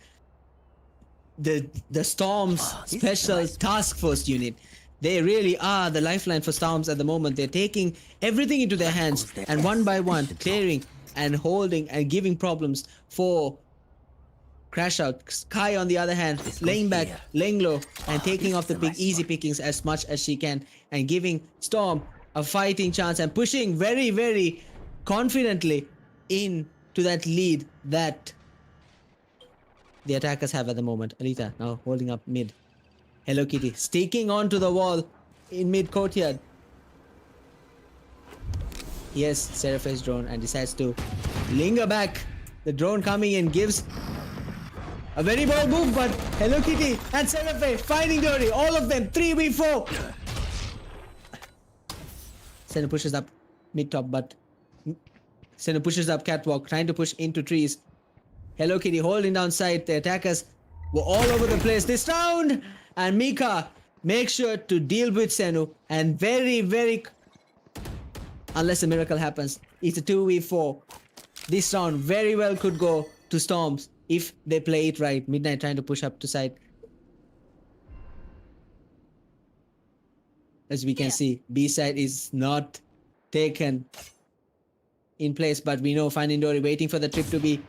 The Storm's special task force unit. They really are the lifeline for Storms at the moment. They're taking everything into their hands and one by one clearing and holding and giving problems for Crashout. Kai on the other hand, laying back, laying low, and taking off the big easy pickings as much as she can and giving Storm a fighting chance and pushing very, very confidently into that lead that the attackers have at the moment. Alita now holding up mid. Hello Kitty sticking onto the wall in mid courtyard. Yes, Seraphe's drone and decides to linger back. The drone coming in gives a very bold move, but Hello Kitty and Seraphe finding Dory. All of them 3v4. Senu pushes up mid top, but Senu pushes up catwalk, trying to push into trees. Hello Kitty holding down side. The attackers were all over the place this round. And Mika makes sure to deal with Senu. And very, very... unless a miracle happens, it's a 2v4. This round very well could go to Storms if they play it right. Midnight trying to push up to side. As we can see, B side is not taken in place. But we know Finding Dory waiting for the trip to be...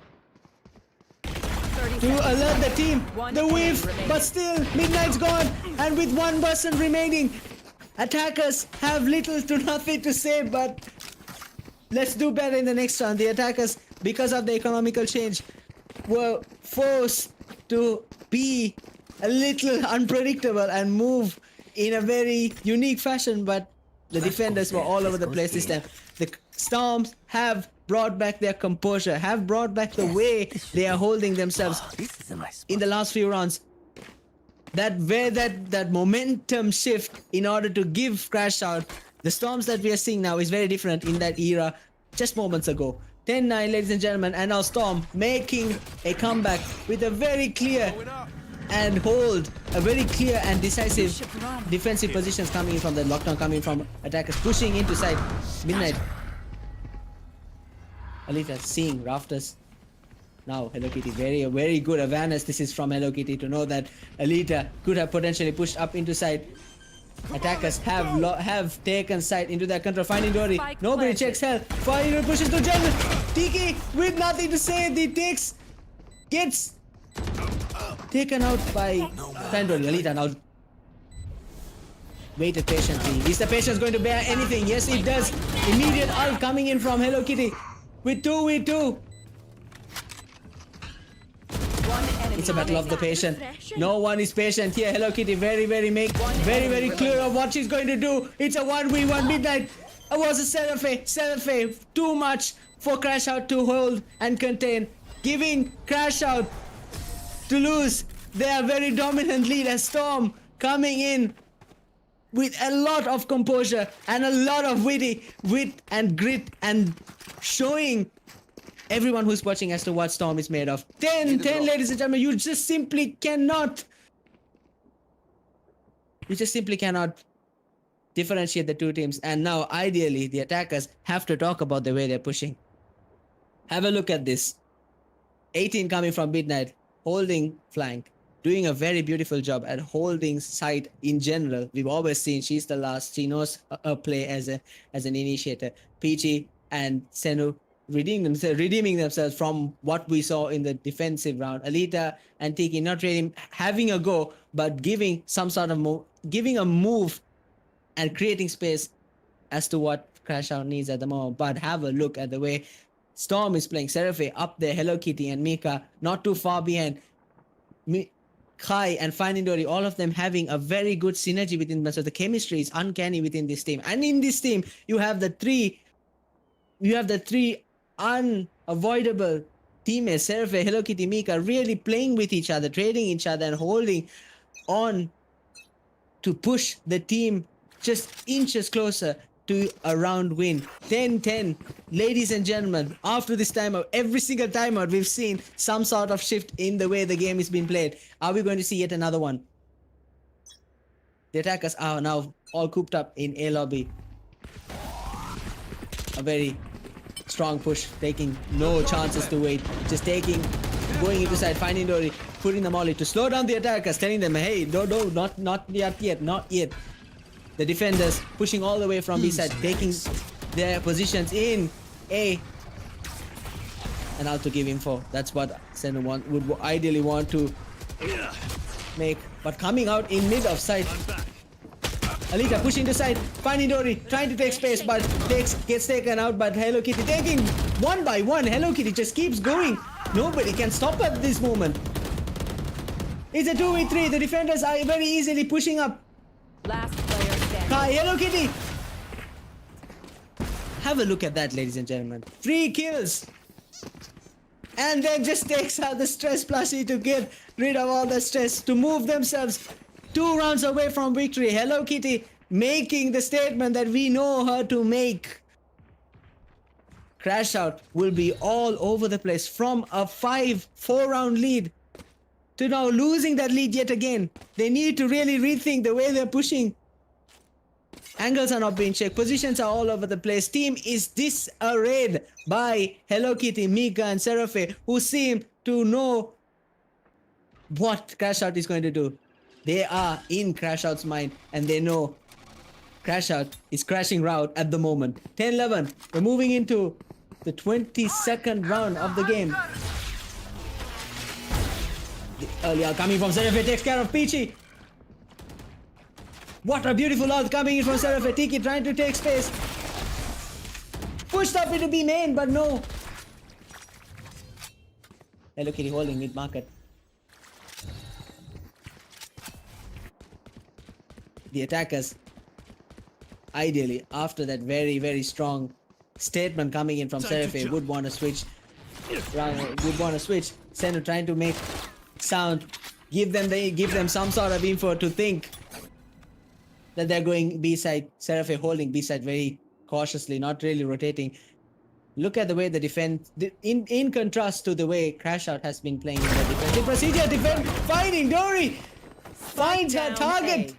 to alert the team. The whiff, but still Midnight's gone, and with 1 person remaining, attackers have little to nothing to say. But let's do better in the next round. The attackers, because of the economical change, were forced to be a little unpredictable and move in a very unique fashion, but the defenders were all over the place this time. The Storms have brought back their composure, have brought back the way they are holding themselves in the last few rounds. That momentum shift in order to give Crashout the Storms that we are seeing now is very different in that era just moments ago. 10-9, ladies and gentlemen, and now Storm making a comeback with a very clear and decisive defensive positions coming in from the lockdown, coming from attackers pushing into side. Midnight. Alita seeing rafters. Now Hello Kitty, very good awareness this is from Hello Kitty to know that Alita could have potentially pushed up into side. Attackers have taken side into their control. Finding Dory. Nobody checks hell. Finding Dory pushes to jungle. Tiki with nothing to say. Gets taken out by Finding Dory. Alita now waited patiently. Is the patience going to bear anything? Yes, it does. Immediate ult coming in from Hello Kitty with 2v2. It's a battle of the patient. No one is patient here. Hello Kitty very very clear of what she's going to do. It's a 1v1 midnight. It was a Seraphe. Too much for Crashout to hold and contain. Giving Crashout to lose their very dominant lead as Storm coming in with a lot of composure and a lot of wit and grit and showing everyone who's watching as to what Storm is made of. 10, ladies and gentlemen, you just simply cannot differentiate the two teams. And now ideally the attackers have to talk about the way they're pushing. Have a look at this. 18 coming from Midnight, holding flank, doing a very beautiful job at holding side in general. We've always seen she's the last. She knows her play as an initiator. Peachy and Senu redeeming themselves from what we saw in the defensive round. Alita and Tiki not really having a go, but giving some sort of giving a move and creating space as to what Crashout needs at the moment. But have a look at the way Storm is playing. Seraphe up there, Hello Kitty and Mika not too far behind. Kai and Finding Dory, all of them having a very good synergy within them. So the chemistry is uncanny within this team. And in this team, you have the three unavoidable teammates, Seraphe, Hello Kitty, Mika, really playing with each other, trading each other and holding on to push the team just inches closer to a round win. 10-10. Ladies and gentlemen, after this timeout, every single timeout, we've seen some sort of shift in the way the game is being played. Are we going to see yet another one? The attackers are now all cooped up in A lobby. A very strong push, taking no chances to wait. Just going into side, Finding Dory, putting the molly to slow down the attackers, telling them, hey, no, not yet. The defenders pushing all the way from B side, taking their positions in A. And out to give info. That's what Senu would ideally want to make. But coming out in mid of side. Alita pushing the side. Finding Dory, trying to take space, but gets taken out. But Hello Kitty taking one by one. Hello Kitty just keeps going. Nobody can stop at this moment. It's a 2v3. The defenders are very easily pushing up. Last player standing. Hi, Hello Kitty. Have a look at that, ladies and gentlemen. 3 kills. And then just takes out the stress plushie to get rid of all the stress, to move themselves 2 rounds away from victory. Hello Kitty making the statement that we know her to make. Crashout will be all over the place from a 4 round lead to now losing that lead yet again. They need to really rethink the way they're pushing. Angles are not being checked. Positions are all over the place. Team is disarrayed by Hello Kitty, Mika and Seraphe, who seem to know what Crashout is going to do. They are in Crashout's mind and they know Crashout is crashing route at the moment. 10-11. We're moving into the 22nd round of the game. The early out coming from Seraphe takes care of Peachy. What a beautiful ult coming in from Seraphe. Tiki trying to take space. Pushed up into B main, but no. Hello Kitty holding mid market. The attackers, ideally, after that very, very strong statement coming in from Seraphe, would want to switch. Senu trying to make sound, give them some sort of info to think that they're going B side. Seraphe holding B side very cautiously, not really rotating. Look at the way the defense, in contrast to the way Crashout has been playing in the defensive procedure. Finding Dory finds her target.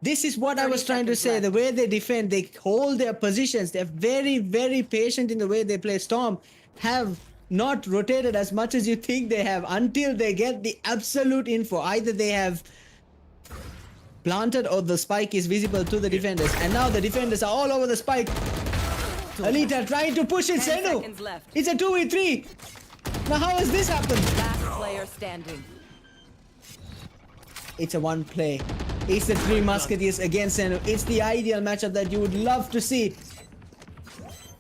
This is what I was trying to say. The way they defend, they hold their positions. They're very, very patient in the way they play. Storm have not rotated as much as you think they have until they get the absolute info. Either they have planted or the spike is visible to the defenders. And now the defenders are all over the spike. Alita trying to push it. Senu. It's a 2v3. Now how has this happened? Last player standing. It's a 1 play. It's the 3 Musketeers against Senu. It's the ideal matchup that you would love to see.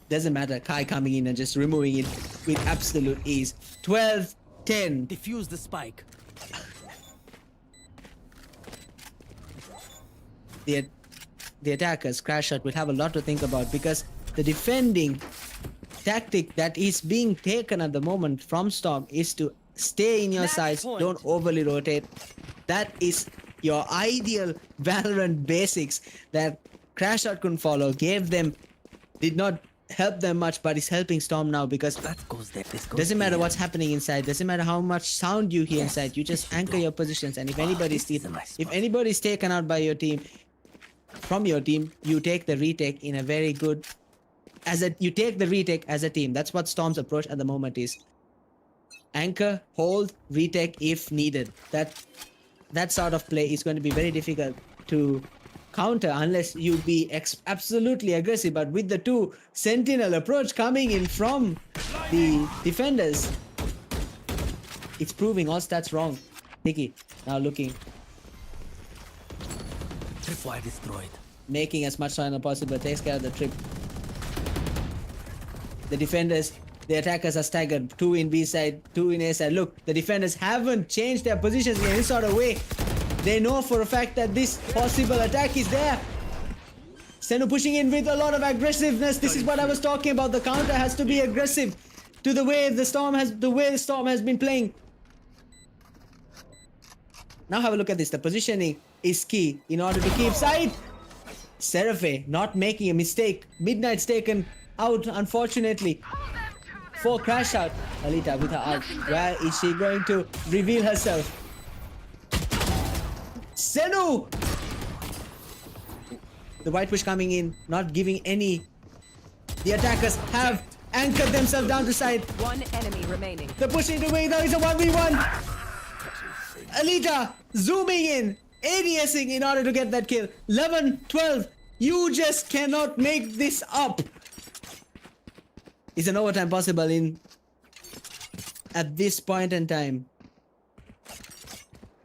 Doesn't matter. Kai coming in and just removing it with absolute ease. 12-10. Defuse the spike. The attackers, Crashout, will have a lot to think about because the defending tactic that is being taken at the moment from Storm is to stay in your Match sides, point. don't overly rotate. That is your ideal Valorant basics that Crashout couldn't follow, did not help them much, but is helping Storm now because That goes there. This goes doesn't matter there. what's happening inside, doesn't matter how much sound you hear inside, you just anchor your positions, and if anybody's taken out by your team, from your team, you take the retake in a very good you take the retake as a team. That's what Storm's approach at the moment is. Anchor, hold, retake if needed. That sort of play is going to be very difficult to counter unless you be absolutely aggressive. But with the two sentinel approach coming in from the defenders, it's proving all stats wrong. Nikki now looking, Tripwire destroyed. making as much time as possible, takes care of the trip. The defenders, the attackers are staggered. 2 in B side, 2 in A side. Look, the defenders haven't changed their positions in any sort of way. They know for a fact that this possible attack is there. Senu pushing in with a lot of aggressiveness. This is what I was talking about. The counter has to be aggressive to the way the Storm has been playing. Now have a look at this. The positioning is key in order to keep sight. Seraphe not making a mistake. Midnight's taken out, unfortunately, for Crashout. Alita with her ult. Where is she going to reveal herself? Senu! The white push coming in, not giving any. The attackers have anchored themselves down to side. One enemy remaining. They're pushing it away. Now it's a 1v1. Alita zooming in, ADSing in order to get that kill. 11-12. You just cannot make this up. Is an overtime possible at this point in time?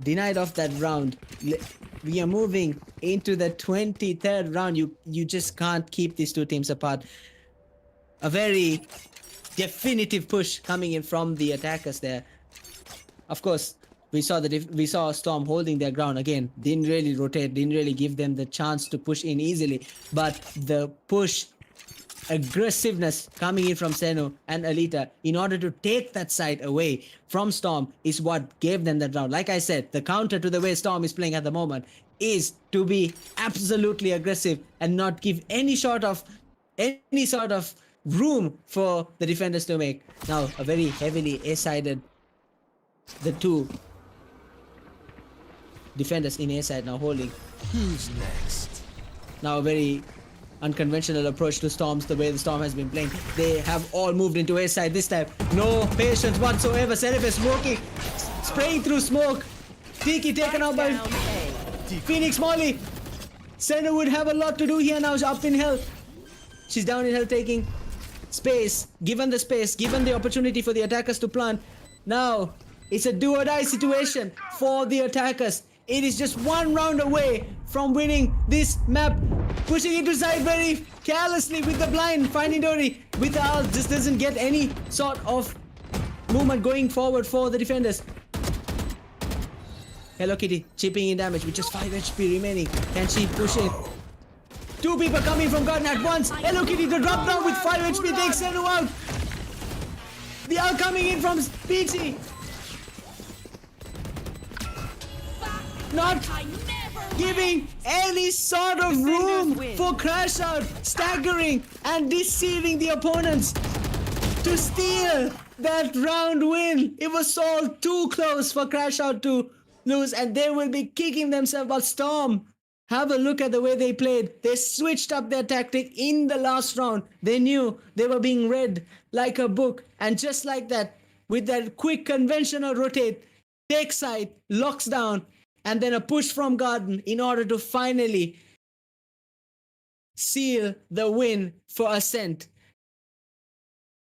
Denied off that round. We are moving into the 23rd round. You just can't keep these two teams apart. A very definitive push coming in from the attackers there. Of course, we saw Storm holding their ground again. Didn't really rotate. Didn't really give them the chance to push in easily. But the push, aggressiveness coming in from Senu and Alita in order to take that side away from Storm is what gave them that round. Like I said, the counter to the way Storm is playing at the moment is to be absolutely aggressive and not give any sort of room for the defenders to make. Now a very heavily A-sided, the two defenders in A side now holding. Who's next? Now a very unconventional approach to Storms, the way the Storm has been playing. They have all moved into A side this time. No patience whatsoever. Seraph is smoking, spraying through smoke. Tiki taken out by Down A. Phoenix Molly. Senu would have a lot to do here now. She's up in health. She's down in health, taking space. Given the space, given the opportunity for the attackers to plant. Now it's a do or die situation for the attackers. It is just one round away from winning this map. Pushing into side very carelessly with the blind. Finding Dory with the ult. Just doesn't get any sort of movement going forward for the defenders. Hello Kitty chipping in damage with just 5 HP remaining. Can she push it? Two people coming from garden at once. Hello Kitty, the drop down with 5 HP takes Senu out. The ult coming in from Peachy. Not giving any sort of room for Crashout, staggering and deceiving the opponents to steal that round win. It was all too close for Crashout to lose, and they will be kicking themselves. But Storm, have a look at the way they played. They switched up their tactic in the last round. They knew they were being read like a book, and just like that, with that quick conventional rotate, take side, locks down, and then a push from Garden in order to finally seal the win for Ascent.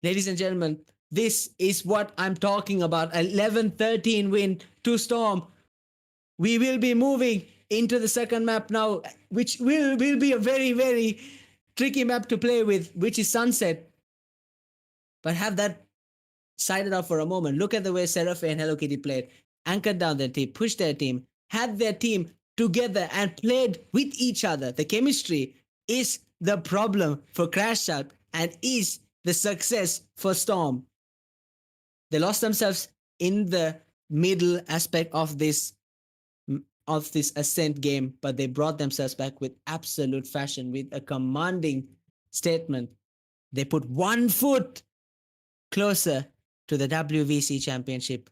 Ladies and gentlemen, this is what I'm talking about. 11-13 win to Storm. We will be moving into the second map now, which will be a very, very tricky map to play with, which is Sunset. But have that sided out for a moment. Look at the way Seraph and Hello Kitty played, anchored down their team, pushed their team, had their team together and played with each other. The chemistry is the problem for Crashout and is the success for Storm. They lost themselves in the middle aspect of this Ascent game, but they brought themselves back with absolute fashion, with a commanding statement. They put 1 foot closer to the WVC championship.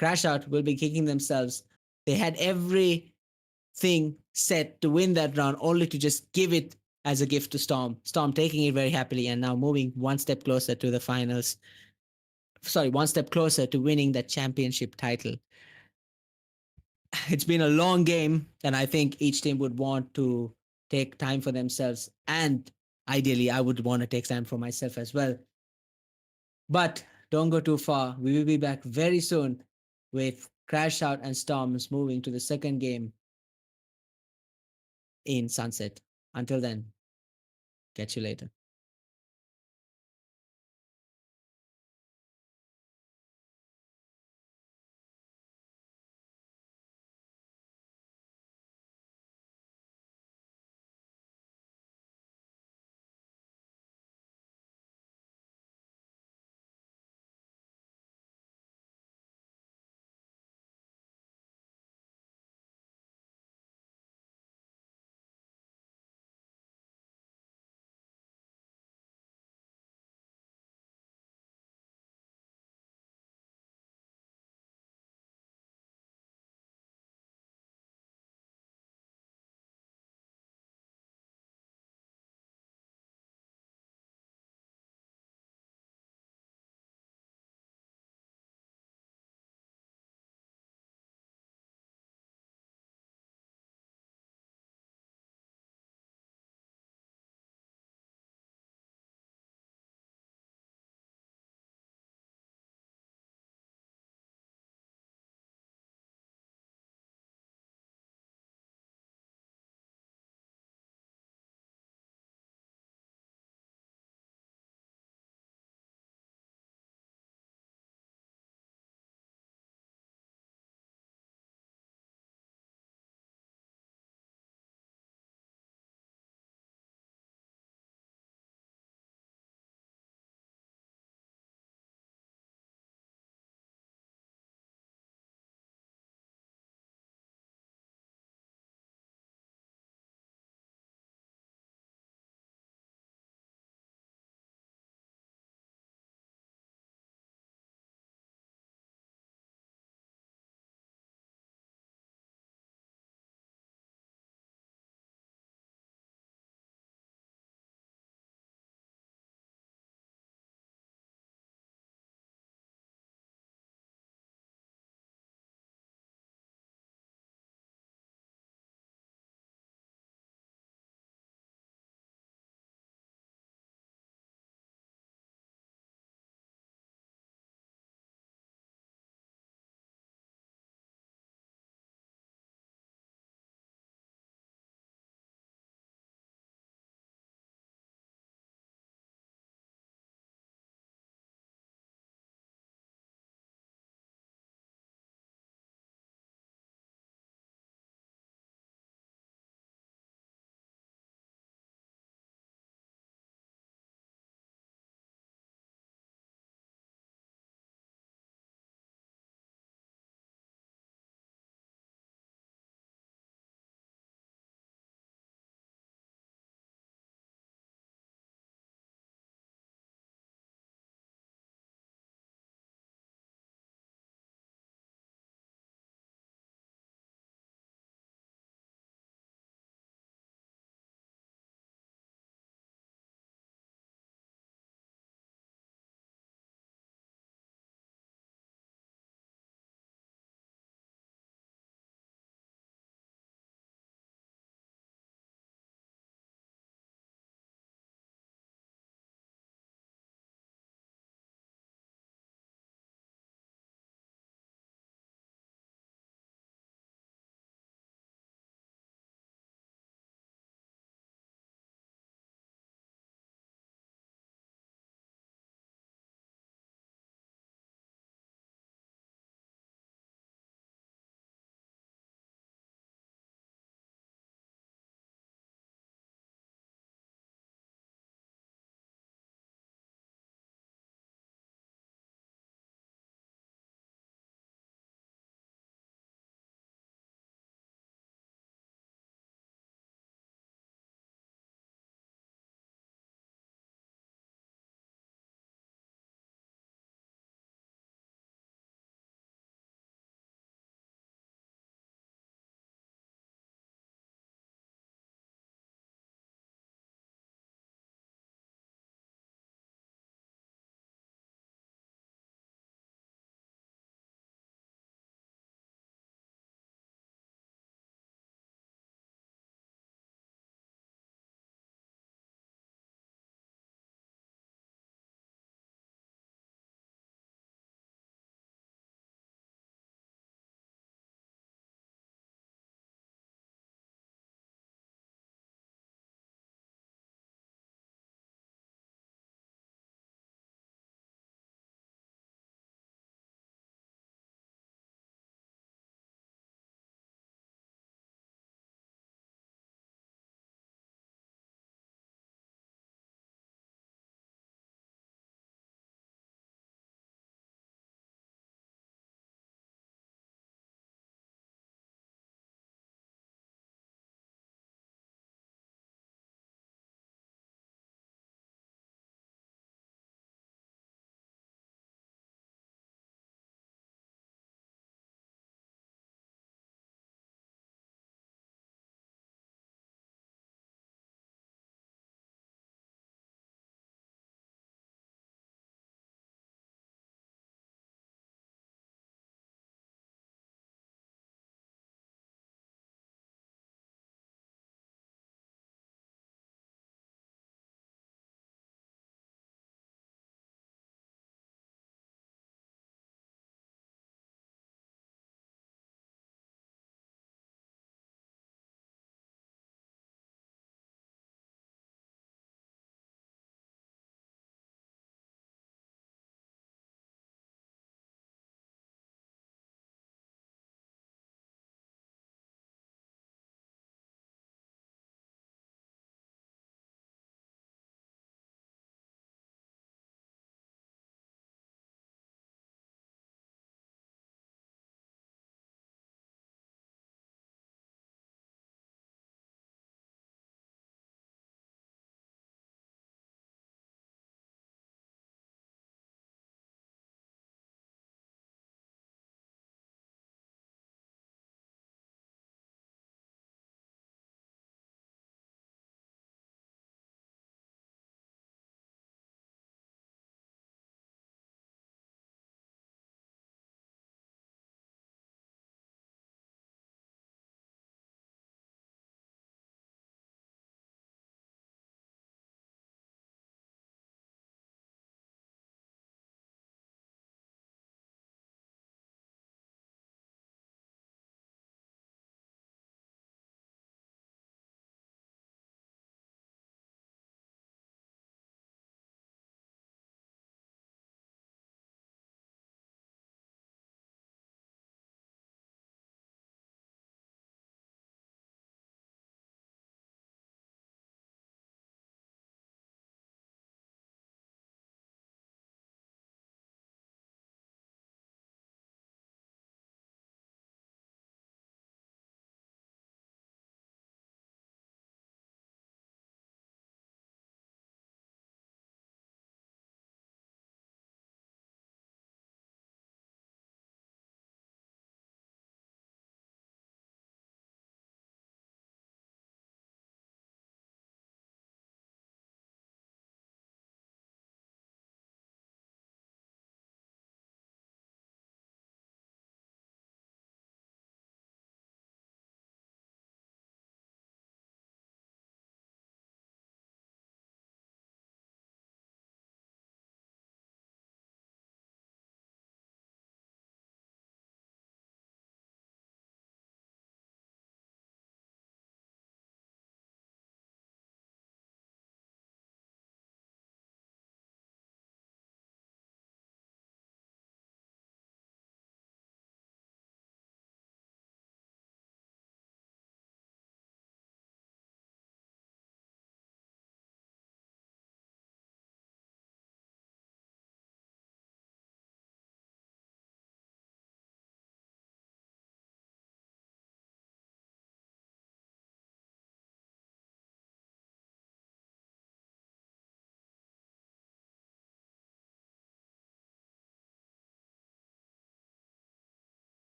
Crashout will be kicking themselves. They had everything set to win that round, only to just give it as a gift to Storm. Storm taking it very happily and now moving 1 step closer to the finals. Sorry, 1 step closer to winning that championship title. It's been a long game, and I think each team would want to take time for themselves. And ideally, I would want to take time for myself as well. But don't go too far. We will be back very soon with Crashout and Storms moving to the second game in Sunset. Until then, catch you later.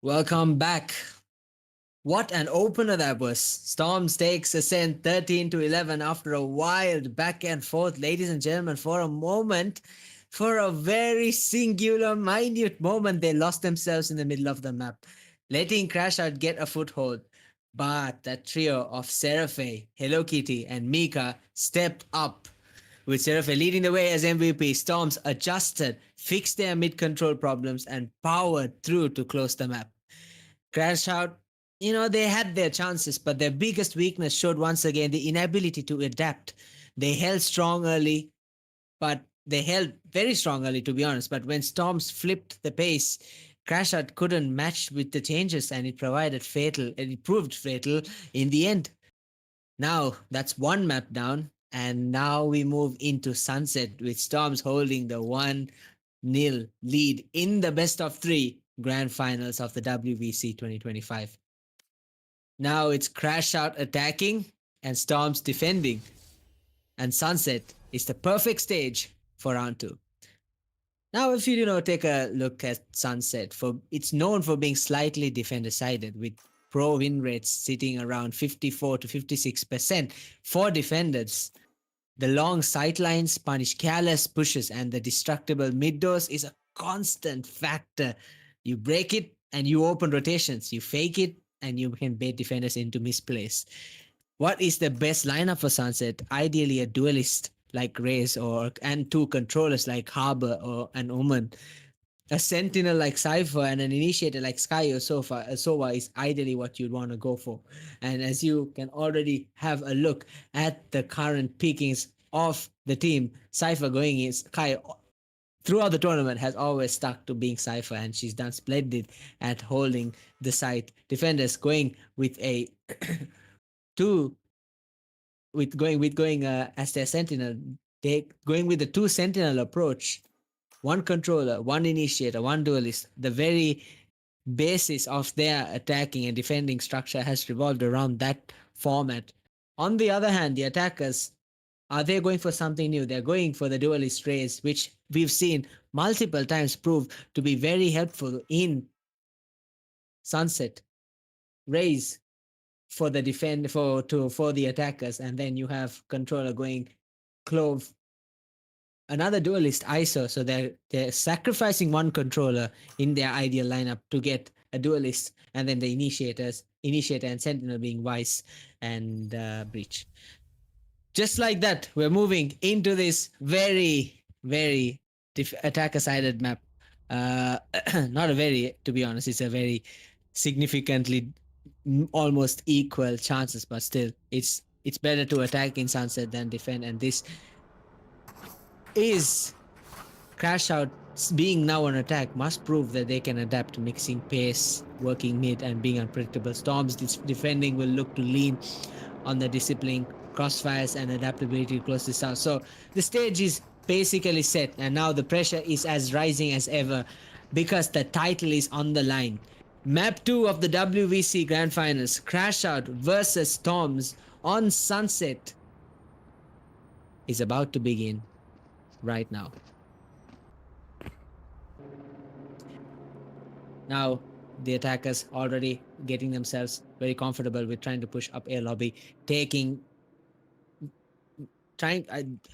Welcome back. What an opener that was. Storms takes Ascent 13 to 11 after a wild back and forth. Ladies and gentlemen, for a moment, for a very singular, minute moment, they lost themselves in the middle of the map, letting Crashout get a foothold. But that trio of Seraphe, Hello Kitty, and Mika stepped up. With Seraphe leading the way as MVP, Storms adjusted, fixed their mid-control problems, and powered through to close the map. Crashout, they had their chances, but their biggest weakness showed once again the inability to adapt. They held strong early, but they held very strong early, to be honest. But when Storms flipped the pace, Crashout couldn't match with the changes, and it proved fatal in the end. Now that's one map down, and now we move into Sunset with Storms holding the 1-0 lead in the best of 3 grand finals of the WVC 2025. Now it's Crashout attacking and Storms defending, and Sunset is the perfect stage for round 2. Now, if you take a look at Sunset, it's known for being slightly defender-sided, with pro win rates sitting around 54 to 56% for defenders. The long sightlines punish careless pushes, and the destructible mid doors is a constant factor. You break it and you open rotations. You fake it and you can bait defenders into misplays. What is the best lineup for Sunset? Ideally a duelist like Raze and 2 controllers like Harbor or an Omen. A sentinel like Cypher and an initiator like Sky or Sova is ideally what you'd want to go for. And as you can already have a look at the current pickings of the team, Cypher going in, Sky throughout the tournament has always stuck to being Cypher, and she's done splendid at holding the site. Defenders going with a as their sentinel, they going with the 2 sentinel approach. 1 controller, 1 initiator, 1 duelist. The very basis of their attacking and defending structure has revolved around that format. On the other hand, the attackers, are they going for something new? They're going for the duelist Raze, which we've seen multiple times prove to be very helpful in Sunset. Raze for the for the attackers, and then you have controller going Clove, another duelist ISO. So they're sacrificing 1 controller in their ideal lineup to get a duelist, and then the initiator and sentinel being Vice and Breach. Just like that, we're moving into this very, very attacker-sided map. Not a very, to be honest, it's a very significantly almost equal chances, but still, it's better to attack in Sunset than defend. And this is Crashout being now on attack must prove that they can adapt to mixing pace, working mid, and being unpredictable. Storms defending will look to lean on the discipline, crossfires, and adaptability to close this out. So the stage is basically set, and now the pressure is as rising as ever because the title is on the line. Map 2 of the WVC Grand Finals, Crashout versus Storms on Sunset, is about to begin right now. Now, the attackers already getting themselves very comfortable with trying to push up A lobby,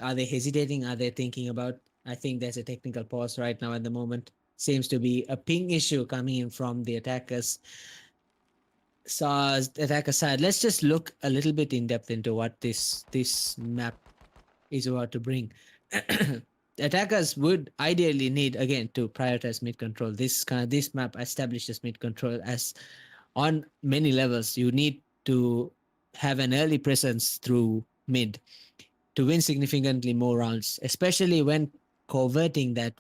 are they hesitating? Are they thinking about? I think there's a technical pause right now at the moment. Seems to be a ping issue coming in from the attackers. So attacker side, let's just look a little bit in depth into what this map is about to bring. Attackers would ideally need again to prioritize mid control. This map establishes mid control as on many levels. You need to have an early presence through mid to win significantly more rounds, especially when converting that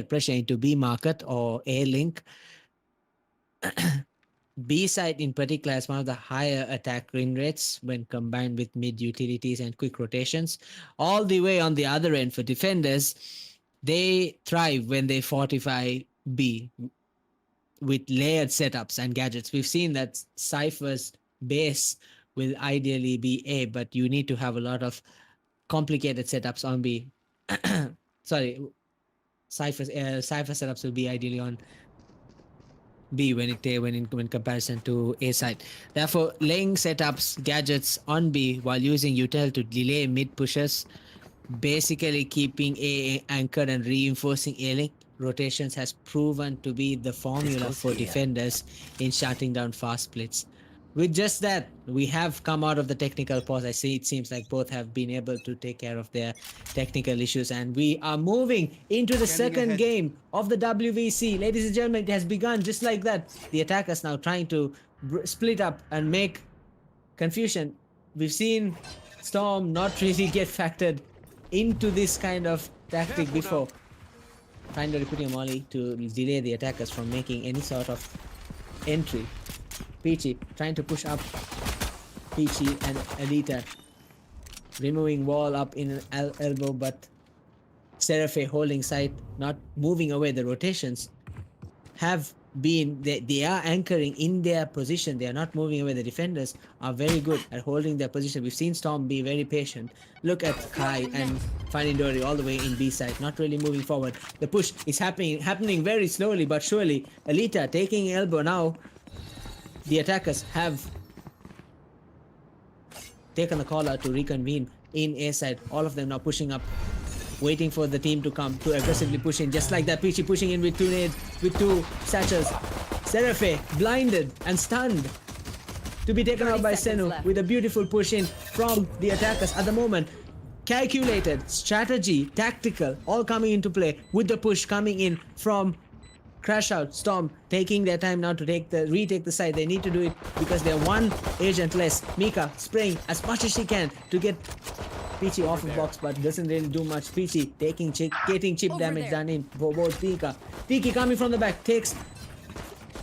pressure into B market or A link. B side in particular has one of the higher attack win rates when combined with mid utilities and quick rotations. All the way on the other end for defenders, they thrive when they fortify B with layered setups and gadgets. We've seen that Cypher's base will ideally be A, but you need to have a lot of complicated setups on B. Sorry, Cypher setups will be ideally on B when comparison to A side. Therefore, laying setups, gadgets on B while using util to delay mid pushes, basically keeping A anchored and reinforcing A link rotations has proven to be the formula goes for here. defenders in shutting down fast splits. With just that, we have come out of the technical pause. I see it seems like both have been able to take care of their technical issues, and we are moving into the second game of the WVC. Ladies and gentlemen, it has begun just like that. The attackers now trying to split up and make confusion. We've seen Storm not really get factored into this kind of tactic before. Finally putting a molly to delay the attackers from making any sort of entry. Peachy trying to push up. Peachy and Alita removing wall up in an elbow, but Seraphe holding side, not moving away. The rotations have been, they are anchoring in their position. They are not moving away. The defenders are very good at holding their position. We've seen Storm be very patient. Look at Kai and finding Dory all the way in B side, not really moving forward. The push is happening very slowly but surely. Alita taking elbow now. The attackers have taken the call out to reconvene in A side. All of them now pushing up, waiting for the team to come to aggressively push in. Just like that, Peachy pushing in with two nades, with two satchels. Seraphe blinded and stunned to be taken out by 30 seconds Senu left. with a beautiful push in from the attackers at the moment. Calculated, strategy, tactical, all coming into play with the push coming in from Crashout. Storm taking their time now to retake the side. They need to do it because they're one agent less. Mika spraying as much as she can to get Peachy off the box, but doesn't really do much. Peachy getting chip damage done in for both Pika. Tiki coming from the back, takes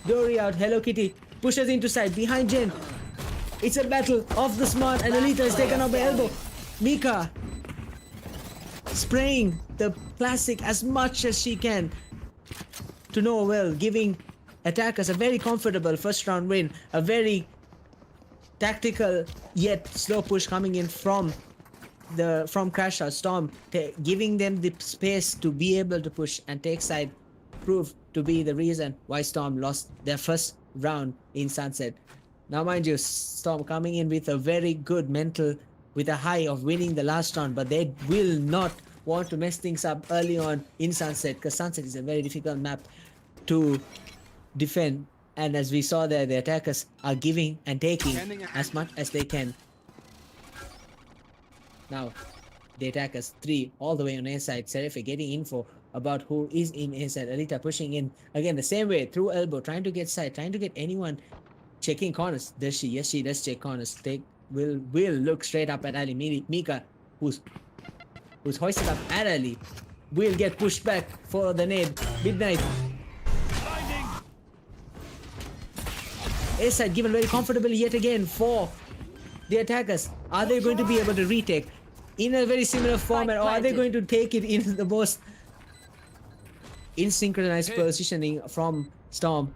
Dory out. Hello Kitty pushes into side behind Jen. It's a battle of the smart, and Alita is taken out by elbow. Mika spraying the classic as much as she can to no avail, giving attackers a very comfortable first round win. A very tactical yet slow push coming in from Crashout. Storm giving them the space to be able to push and take side proved to be the reason why Storm lost their first round in Sunset. Now mind you, Storm coming in with a very good mental, with a high of winning the last round, but they will not want to mess things up early on in Sunset, because Sunset is a very difficult map to defend, and as we saw there, the attackers are giving and taking as much as they can. Now the attackers 3 all the way on A side. Seraphe getting info about who is in A side. Alita pushing in again the same way through elbow, trying to get side, trying to get anyone. Checking corners. Does she? Yes, she does check corners. Will look straight up at Ali. Mika, who's hoisted up at Ali, will get pushed back for the nade. Midnight. A side given very comfortably yet again for the attackers. Are they going to be able to retake in a very similar format, or are they going to take it in the most insynchronized positioning from Storm?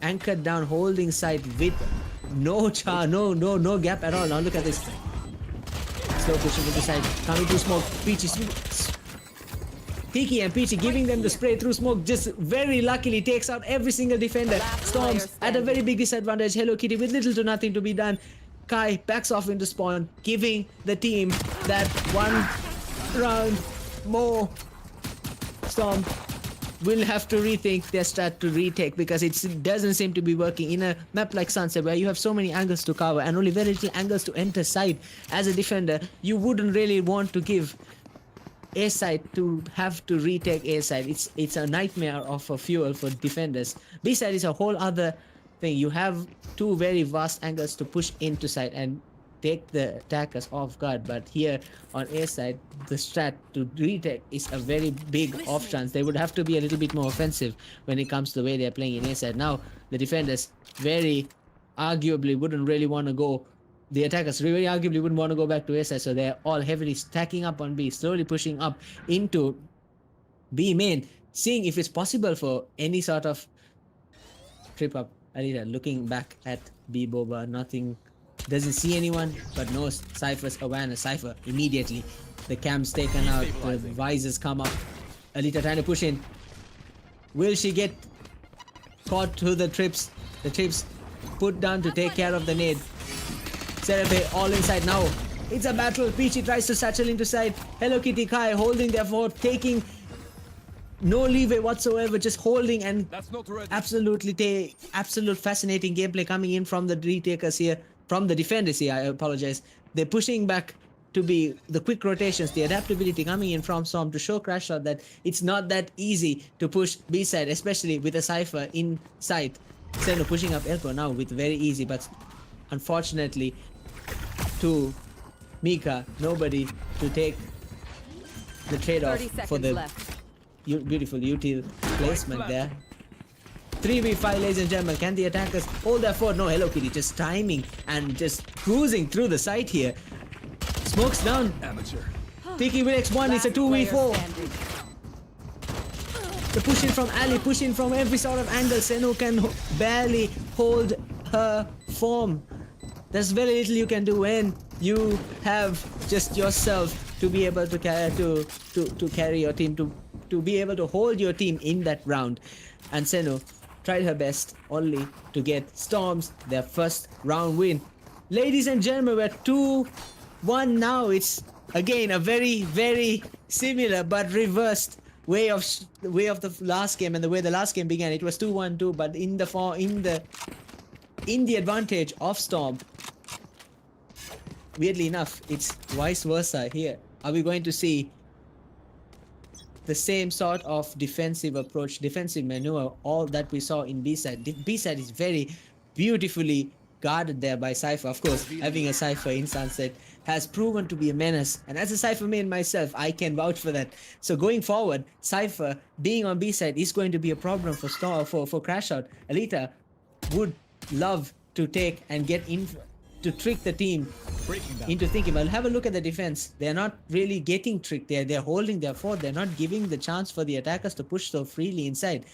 Anchored down, holding side with no gap at all. Now look at this. Slow pushing to the side, coming through smoke. Peachy, Tiki and Peachy giving them the spray through smoke. Just very luckily takes out every single defender. Storms at a very big disadvantage. Hello Kitty with little to nothing to be done. Kai backs off into spawn, giving the team that one round more. Storm will have to rethink their strat to retake, because it doesn't seem to be working in a map like Sunset, where you have so many angles to cover and only very little angles to enter side. As a defender, you wouldn't really want to give A side to have to retake A side. It's a nightmare of a fuel for defenders. B side is a whole other thing. You have two very vast angles to push into side and take the attackers off guard, but here on A side, the strat to retake is a very big off chance. They would have to be a little bit more offensive when it comes to the way they're playing in A side. Now the defenders very arguably wouldn't really want to go, the attackers very arguably wouldn't want to go back to A side, so they're all heavily stacking up on B, slowly pushing up into B main, seeing if it's possible for any sort of trip up. Alita looking back at B Boba, nothing. Doesn't see anyone, but knows Cypher's awareness. Cypher immediately. The cam's taken out. The visors come up. Alita trying to push in. Will she get caught to the trips. The trips put down to take care of the nade. Seraphe all inside now. It's a battle. Peachy tries to satchel into side. Hello Kitty Kai holding their fort, taking no leeway whatsoever, just holding, and absolute fascinating gameplay coming in from the retakers here, from the defenders here. I apologize. They're pushing back to be the quick rotations, the adaptability coming in from Storm to show Crashout that it's not that easy to push B side, especially with a Cypher in sight. Seno pushing up Elpo now with very easy, but unfortunately to Mika, nobody to take the trade-off 30 for seconds the left. beautiful util placement there. 3v5, ladies and gentlemen. Can the attackers hold their fort? No, Hello Kitty just timing and just cruising through the site here. Smokes down. Amateur. Tiki with X1, it's a Last player 2v4. standing. The push in from Ali, push in from every sort of angle. Seno can barely hold her form. There's very little you can do when you have just yourself to be able to carry your team, to be able to hold your team in that round. And Seno tried her best only to get Storms their first round win. Ladies and gentlemen, we're 2-1 now. It's again a very, very similar but reversed way of the last game, and the way the last game began. It was 2-1-2, but in the advantage of Storm. Weirdly enough, it's vice versa here. Are we going to see the same sort of defensive approach, defensive maneuver, all that we saw in B-side? B-side is very beautifully guarded there by Cypher. Of course, having a Cypher in Sunset has proven to be a menace, and as a Cypher main myself, I can vouch for that. So going forward, Cypher being on B-side is going to be a problem for Crashout. Alita would love to take and get in to trick the team into thinking, well, have a look at the defense. They're not really getting tricked. They're holding their fort. They're not giving the chance for the attackers to push so freely inside.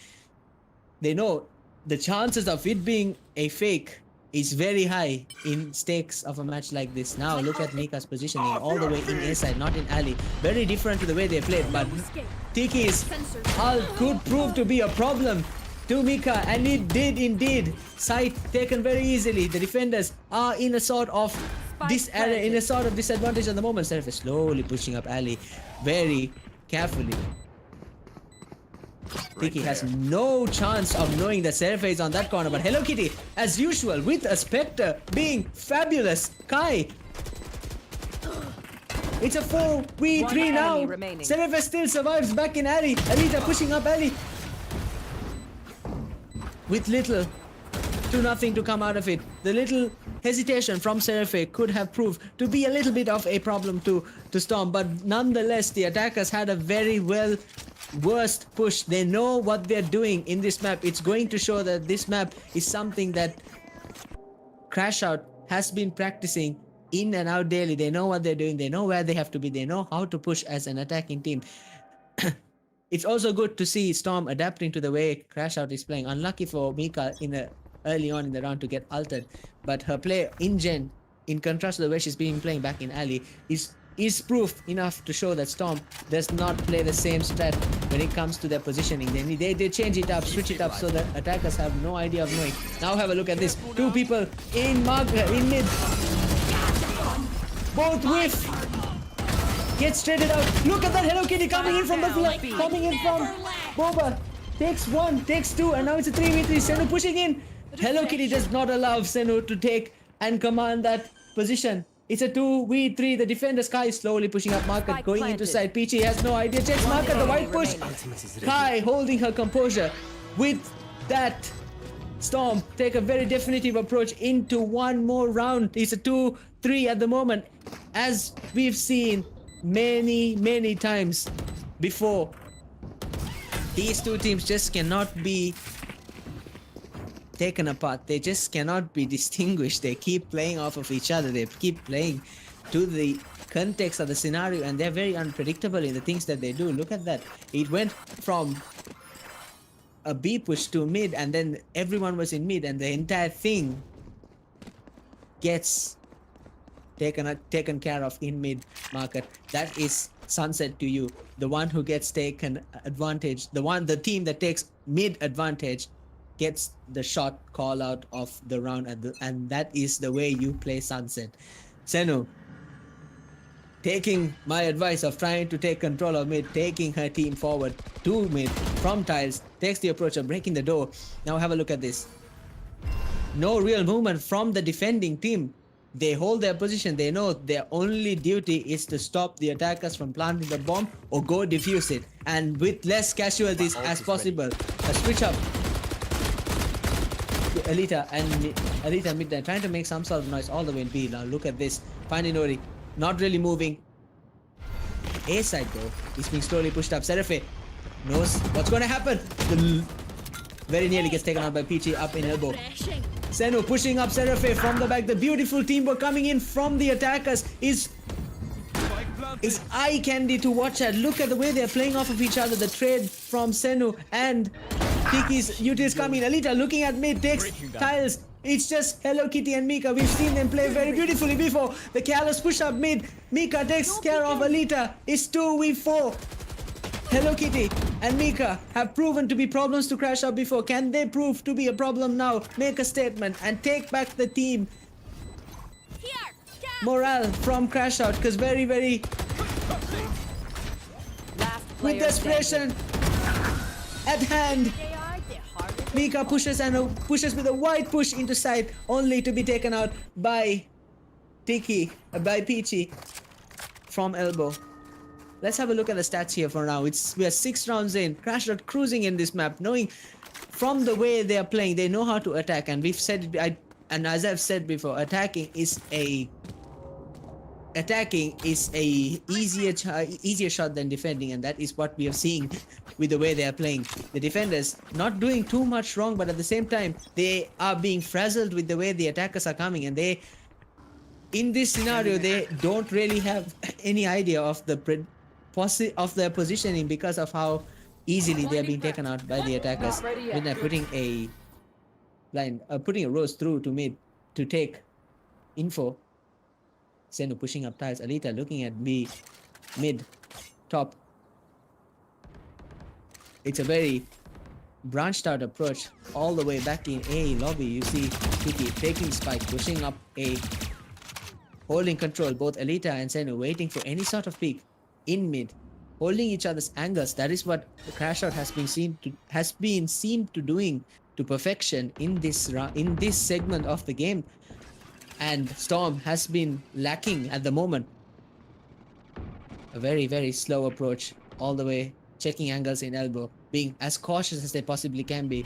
They know the chances of it being a fake is very high in stakes of a match like this. Now look at Mika's positioning all the way in A side, not in alley. Very different to the way they played, but Tiki's ult could prove to be a problem to Mika, and it did indeed. Site taken very easily. The defenders are in a sort of disadvantage at the moment. Seraph is slowly pushing up alley very carefully. Tiki has no chance of knowing that Seraph is on that corner, but Hello Kitty, as usual, with a Spectre being fabulous. Kai, it's a 4v3 now. Seraph still survives back in alley. Alita pushing up alley with little to nothing to come out of it. The little hesitation from Seraph could have proved to be a little bit of a problem to Storm, but nonetheless, the attackers had a very worst push. They know what they're doing in this map. It's going to show that this map is something that Crashout has been practicing in and out daily. They know what they're doing. They know where they have to be. They know how to push as an attacking team. It's also good to see Storm adapting to the way Crashout is playing. Unlucky for Mika early on in the round to get ulted, but her play in Gen, in contrast to the way she's been playing back in alley, is proof enough to show that Storm does not play the same strat when it comes to their positioning. They change it up, switch it up, so that attackers have no idea of knowing. Now have a look at this. Two people in mid. Both whiff. Gets traded out. Look at that Hello Kitty coming in from Boba. Takes one, takes two, and now it's a 3v3. Senu pushing in. Hello Kitty does not allow Senu to take and command that position. It's a 2v3. The defender Sky is slowly pushing up market, Spike going planted. into side. Peachy has no idea. Checks market, the white push. Kai holding her composure. With that, Storm take a very definitive approach into one more round. It's a 2-3 at the moment, as we've seen many times before. These two teams just cannot be taken apart. They just cannot be distinguished. They keep playing off of each other. They keep playing to the context of the scenario, and they're very unpredictable in the things that they do. Look at that. It went from a B push to mid, and then everyone was in mid, and the entire thing gets taken care of in mid market. That is Sunset to you. The one who gets taken advantage, the team that takes mid advantage gets the shot call out of the round, and that is the way you play Sunset. Senu, taking my advice of trying to take control of mid, taking her team forward to mid from tiles, takes the approach of breaking the door. Now have a look at this. No real movement from the defending team. They hold their position. They know their only duty is to stop the attackers from planting the bomb or go defuse it. And with less casualties as possible. A switch up. Alita and Midnight trying to make some sort of noise all the way in B. Now look at this. Finally Nori not really moving. A side though is being slowly pushed up. Seraphe knows what's going to happen. Very nearly gets taken out by Peachy up in elbow. Senu pushing up Seraphe from the back. The beautiful teamwork coming in from the attackers is eye candy to watch at. Look at the way they're playing off of each other. The trade from Senu and Tiki's Utis coming. Alita looking at mid, takes tiles. It's just Hello Kitty and Mika. We've seen them play very beautifully before. The careless push up mid. Mika takes care of Alita. It's 2v4. Hello Kitty and Mika have proven to be problems to Crashout before. Can they prove to be a problem now? Make a statement and take back the team morale from Crashout, because very with desperation at hand, Mika pushes with a wide push into side, only to be taken out by by Peachy from elbow. Let's have a look at the stats here for now. We are 6 rounds in. Crashout cruising in this map, knowing from the way they are playing, they know how to attack. And we've said it, and as I've said before, attacking is a easier shot than defending, and that is what we are seeing with the way they are playing. The defenders not doing too much wrong, but at the same time they are being frazzled with the way the attackers are coming, and they, in this scenario, they don't really have any idea of their positioning because of how easily they are being taken out by the attackers. Midnight putting a rose through to mid to take info. Senu pushing up tiles. Alita looking at B, mid, top. It's a very branched out approach all the way back in A lobby. You see Tiki taking spike, pushing up A, holding control. Both Alita and Senu waiting for any sort of peek in mid, holding each other's angles. That is what the Crashout has been seen to doing to perfection in this segment of the game. And Storm has been lacking at the moment. A very slow approach all the way, checking angles in elbow, being as cautious as they possibly can be.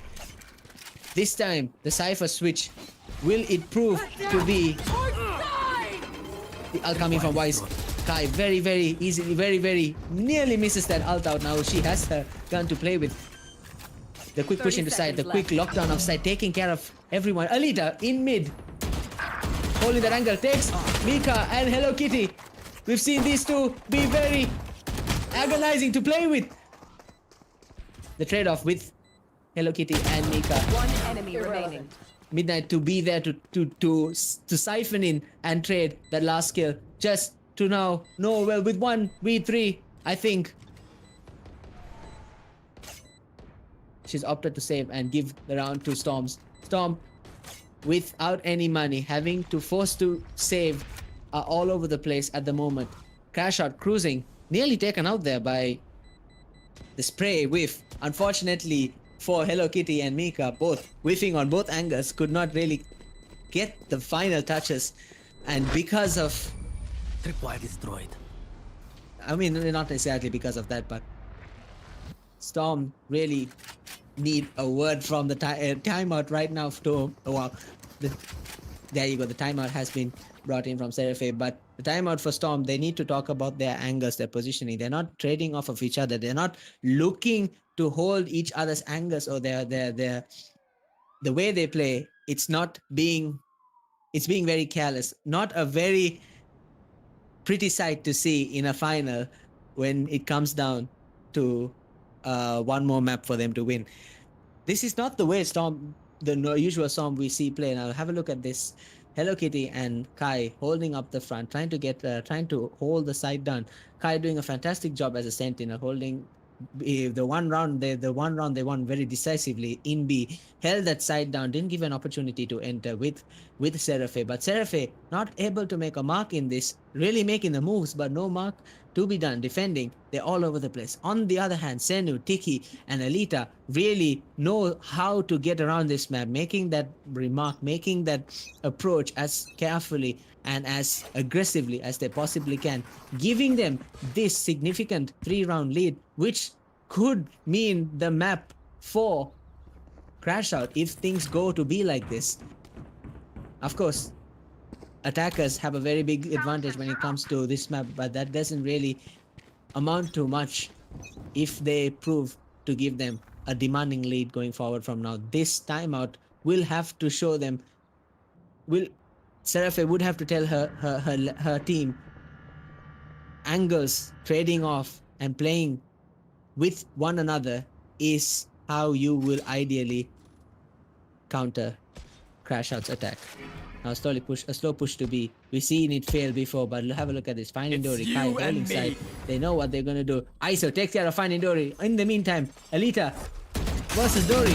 This time, the Cypher switch, will it prove to be the ult coming from Wise? Kai very easily, very nearly misses that ult out. Now she has her gun to play with. The quick push into side, the quick lockdown of side, taking care of everyone. Alita in mid, holding that angle, takes Mika and Hello Kitty. We've seen these two be very agonizing to play with. The trade-off with Hello Kitty and Mika. One enemy remaining. Midnight to be there to siphon in and trade that last kill. Just to now know, well, with 1v3, I think she's opted to save and give the round to Storms. Storm, without any money, having to force to save, are all over the place at the moment. Crashout cruising, nearly taken out there by the spray whiff. Unfortunately for Hello Kitty and Mika, both whiffing on both angles, could not really get the final touches. And because of... Tripwire destroyed. I mean, not exactly because of that, but Storm really need a word from the timeout right now to... Oh, wow. There you go. The timeout has been brought in from Seraphe, but the timeout for Storm, they need to talk about their angles, their positioning. They're not trading off of each other. They're not looking to hold each other's angles or the way they play. It's being very careless. Not a very pretty sight to see in a final when it comes down to one more map for them to win. This is not the way Storm, the usual Storm we see play. Now have a look at this. Hello Kitty and Kai holding up the front, trying to hold the side down. Kai doing a fantastic job as a sentinel, holding the one round they won very decisively in B. held that side down, didn't give an opportunity to enter with Seraphe. But Seraphe not able to make a mark in this, really making the moves, but no mark to be done. Defending, they're all over the place. On the other hand, Senu, Tiki, and Alita really know how to get around this map, making that remark, making that approach as carefully and as aggressively as they possibly can, giving them this significant 3-round lead, which could mean the map for Crashout if things go to be like this. Of course, attackers have a very big advantage when it comes to this map, but that doesn't really amount to much if they prove to give them a demanding lead going forward from now. This timeout will have to show them, Seraphe would have to tell her team, angles, trading off and playing with one another is how you will ideally counter Crashout's attack. Now a slow push to B. We've seen it fail before, but have a look at this. Finding Dory, Kai holding side. They know what they're gonna do. ISO takes care of Finding Dory. In the meantime, Alita versus Dory.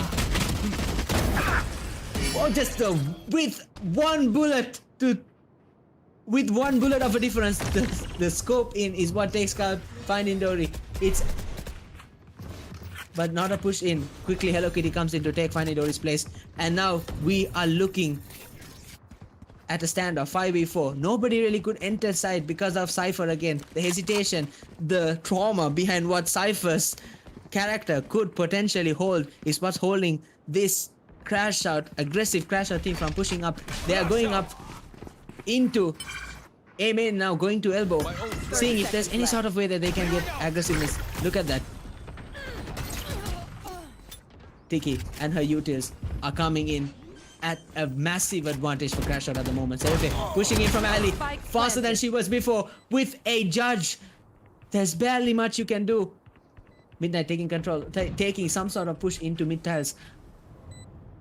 Oh, just with one bullet of a difference, the scope in is what takes out Finding Dory. But not a push in. Quickly Hello Kitty comes in to take Finding Dory's place, and now we are looking at a standoff 5v4. Nobody really could enter side because of Cypher again. The hesitation, the trauma behind what Cypher's character could potentially hold is what's holding this aggressive Crashout team from pushing up. They are going up into A main now, going to elbow, seeing if there's any sort of way that they can get aggressiveness. Look at that. Tiki and her utils are coming in at a massive advantage for Crashout at the moment. Seraphe pushing in from alley faster than she was before with a judge. There's barely much you can do. Midnight taking control, taking some sort of push into mid tiles.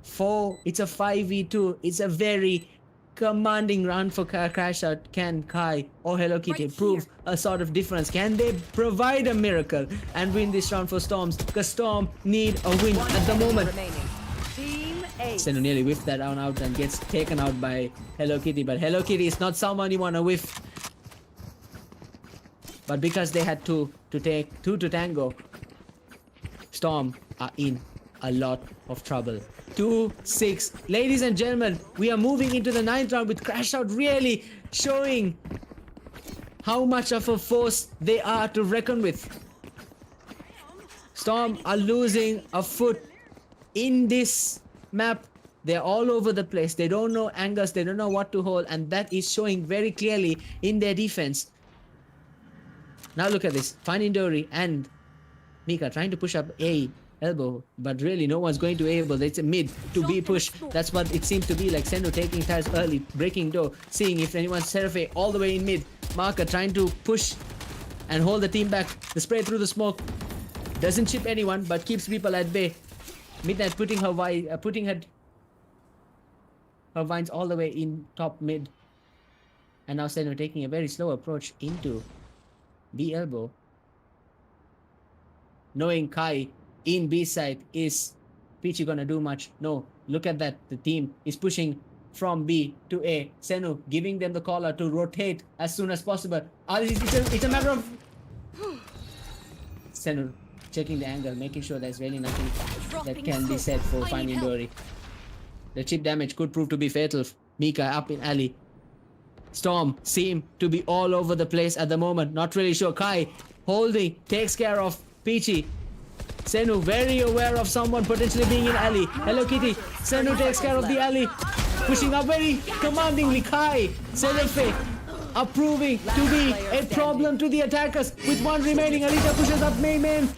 It's a 5v2. It's a very commanding round for Crashout. Can Kai or Hello Kitty prove a sort of difference? Can they provide a miracle and win this round for Storms? Because Storm need a win at the moment. Senu nearly whiffed that round out and gets taken out by Hello Kitty, but Hello Kitty is not someone you want to whiff. But because they had two to tango, Storm are in a lot of trouble. 2-6. Ladies and gentlemen, we are moving into the 9th round with Crashout really showing how much of a force they are to reckon with. Storm are losing a foot in this map. They're all over the place. They don't know angles. They don't know what to hold, and that is showing very clearly in their defense. Now look at this. Finding Dory and Mika trying to push up A elbow, but really no one's going to A elbow. It's a mid to B push. That's what it seems to be like. Senu taking tiles early, breaking door, seeing if anyone's Seraphe all the way in mid. Marker trying to push and hold the team back. The spray through the smoke doesn't chip anyone, but keeps people at bay. Midnight putting her vines all the way in top mid, and now Senu taking a very slow approach into B elbow, knowing Kai in B side. Is Peachy gonna do much? No. Look at that. The team is pushing from B to A. Senu giving them the caller to rotate as soon as possible. It's a matter of Senu checking the angle, making sure there's really nothing that can be said for Finding Dory. The chip damage could prove to be fatal. Mika up in alley. Storm seem to be all over the place at the moment. Not really sure. Kai holding, takes care of Peachy. Senu very aware of someone potentially being in alley. Hello Kitty. Senu takes care of the alley. Pushing up very commandingly. Kai, Seraphe are proving to be a problem to the attackers. With one remaining, Alita pushes up main.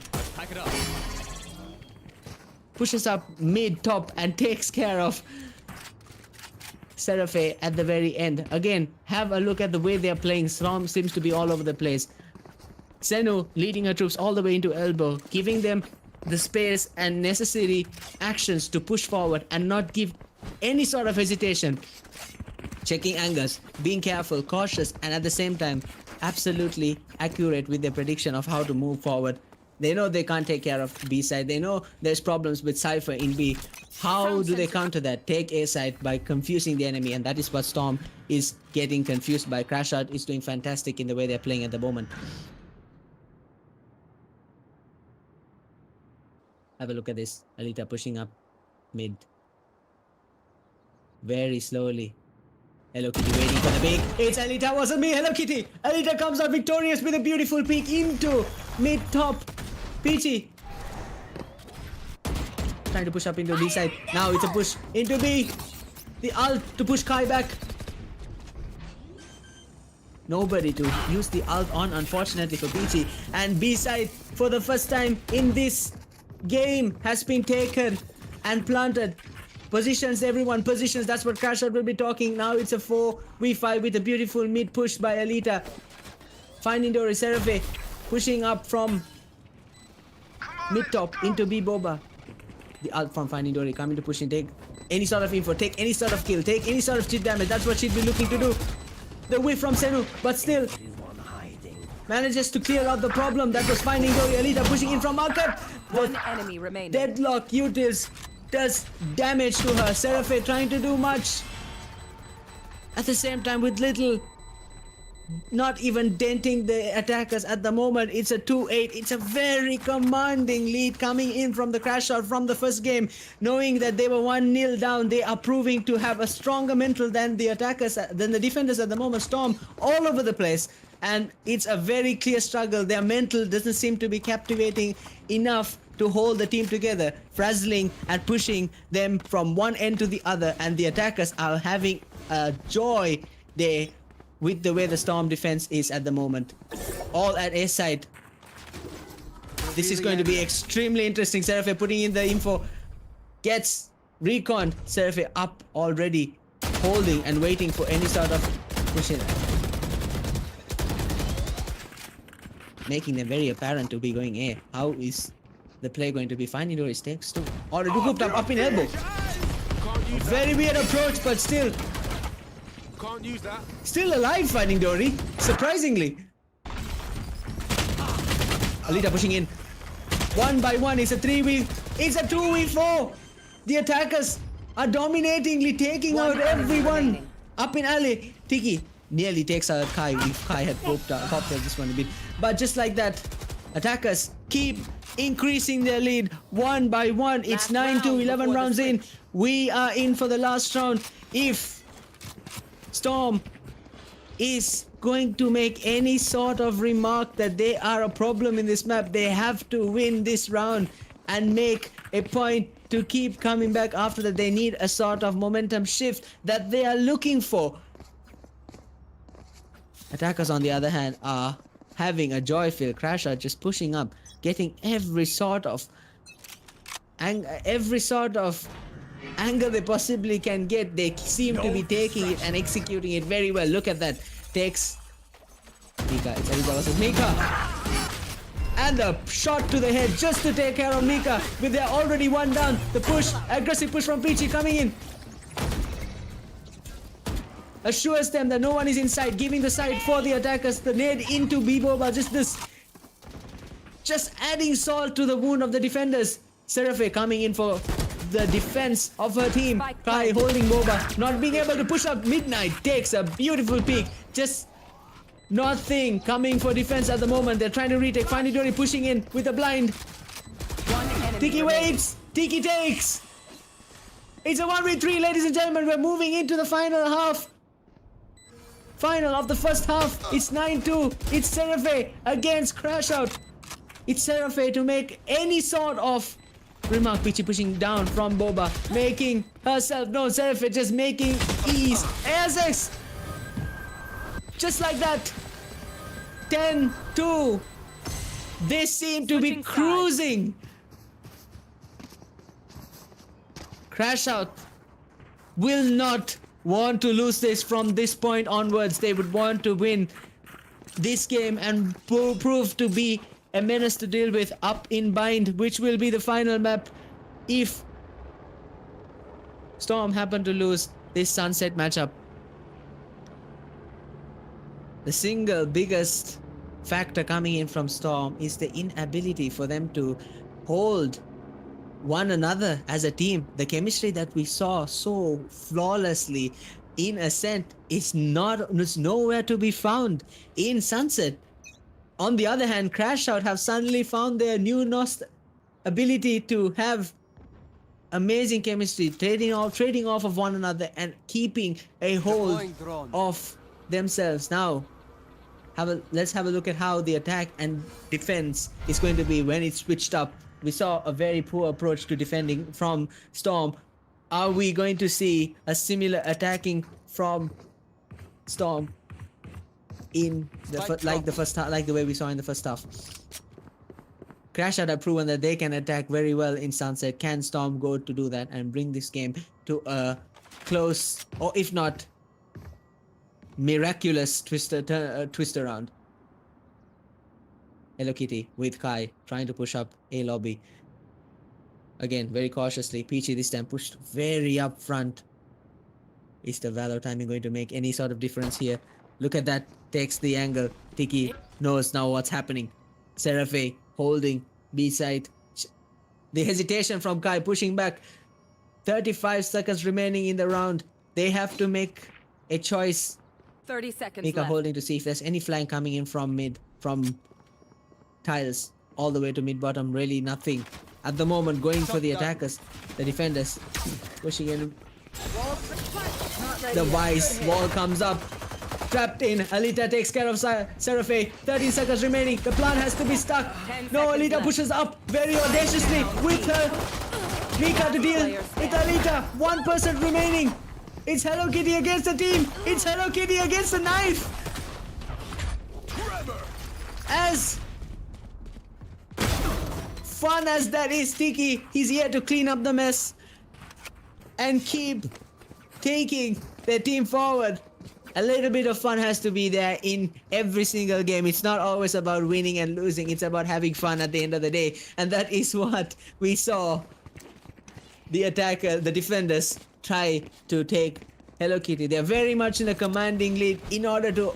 Pushes up mid top and takes care of Seraphe at the very end. Again, have a look at the way they are playing. Storm seems to be all over the place. Senu leading her troops all the way into elbow, giving them the space and necessary actions to push forward and not give any sort of hesitation. Checking angles, being careful, cautious, and at the same time absolutely accurate with their prediction of how to move forward. They know they can't take care of B side. They know there's problems with Cypher in B. How do they counter that? Take A side by confusing the enemy, and that is what Storm is getting confused by. Crashout is doing fantastic in the way they're playing at the moment. Have a look at this. Alita pushing up mid. Very slowly. Hello Kitty waiting for the peek. It's Alita, wasn't me. Hello Kitty. Alita comes out victorious with a beautiful peek into mid top. Peachy trying to push up into B side. Now it's a push into B. The ult to push Kai back. Nobody to use the ult on, unfortunately, for Peachy. And B side, for the first time in this game, has been taken and planted. Positions, everyone, positions. That's what Crashout will be talking. Now it's a 4v5 with a beautiful mid push by Alita. Finding Dory Seraphe pushing up from mid top into B Boba. The ult from Finding Dory coming to push and take any sort of info, take any sort of kill, take any sort of chip damage. That's what she'd be looking to do. The whiff from Senu, but still manages to clear out the problem that was Finding Dory. Alita pushing in from market. One enemy remaining. Deadlock Utils does damage to her. Seraphe trying to do much. At the same time with little, not even denting the attackers at the moment. It's a 2-8. It's a very commanding lead coming in from the Crashout from the first game. Knowing that they were 1-0 down, they are proving to have a stronger mental than the attackers, than the defenders at the moment. Storm all over the place. And it's a very clear struggle. Their mental doesn't seem to be captivating enough to hold the team together, frazzling and pushing them from one end to the other, and the attackers are having a joy there with the way the Storm defense is at the moment. All at A side. This is going to be extremely interesting. Seraphe putting in the info, gets recon. Seraphe up already, holding and waiting for any sort of push in. Making them very apparent to be going A. How is the play going to be? Finding Dory takes two. Already hooked up in elbow. Very weird approach, but still. Can't use that. Still alive, Finding Dory. Surprisingly. Alita pushing in. 1 by 1. It's a 3v. It's a 2v4. The attackers are dominatingly taking out everyone. Up in alley. Tiki nearly takes out Kai if Kai had popped out this one a bit. But just like that, attackers keep increasing their lead 1 by 1. It's 9-2, 11 rounds in. We are in for the last round. If Storm is going to make any sort of remark that they are a problem in this map, they have to win this round and make a point to keep coming back after that. They need a sort of momentum shift that they are looking for. Attackers, on the other hand, are having a joy-filled Crashout, just pushing up, getting every sort of angle they possibly can get. They seem to be taking it and executing it very well. Look at that. Takes Mika. It's Alita versus Mika. And the shot to the head just to take care of Mika. With their already one down. The push, aggressive push from Peachy coming in. Assures them that no one is inside, giving the side for the attackers. The nade into B-Boba. Just adding salt to the wound of the defenders. Seraphe coming in for the defense of her team. Kai holding Boba, not being able to push up. Midnight takes a beautiful peek. Just nothing coming for defense at the moment. They're trying to retake. Finding Dory pushing in with a blind. Tiki waits. Tiki takes. It's a 1v3, ladies and gentlemen. We're moving into the final half. Final of the first half. It's 9-2. It's Seraphe against Crashout. It's Seraphe to make any sort of remark. Peachy pushing down from Boba, making herself known. Seraphe just making ease. ASX. Just like that. 10-2. They seem to be cruising. Crashout will not want to lose this from this point onwards. They would want to win this game and prove to be a menace to deal with up in Bind, which will be the final map if Storm happen to lose this Sunset matchup. The single biggest factor coming in from Storm is the inability for them to hold one another as a team. The chemistry that we saw so flawlessly in Ascent is nowhere to be found in Sunset. On the other hand, Crashout have suddenly found their new ability to have amazing chemistry, trading off of one another and keeping a hold Deploying drone. of themselves. Now, let's have a look at how the attack and defense is going to be when it's switched up. We saw a very poor approach to defending from Storm. Are we going to see a similar attacking from Storm in the like the way we saw in the first half? Crashout have proven that they can attack very well in Sunset. Can Storm go to do that and bring this game to a close, or if not miraculous twist around? Hello Kitty with Kai trying to push up A lobby. Again, very cautiously. Peachy this time pushed very up front. Is the Valor timing going to make any sort of difference here? Look at that. Takes the angle. Tiki knows now what's happening. Seraphe holding B side. The hesitation from Kai pushing back. 35 seconds remaining in the round. They have to make a choice. 30 seconds Mika left. holding to see if there's any flank coming in from mid, from tiles all the way to mid bottom. Really nothing at the moment. Going for the attackers, the defenders pushing in. The Vice wall comes up. Trapped in. Alita takes care of Seraphe. 13 seconds remaining. The plan has to be stuck. 10 No, seconds Alita left. pushes up very audaciously with her. Mika to deal with Alita. 1% remaining. It's Hello Kitty against the team. It's Hello Kitty against the knife. As fun as that is, Tiki, he's here to clean up the mess and keep taking their team forward. A little bit of fun has to be there in every single game. It's not always about winning and losing. It's about having fun at the end of the day. And that is what we saw the defenders try to take Hello Kitty. They're very much in a commanding lead in order to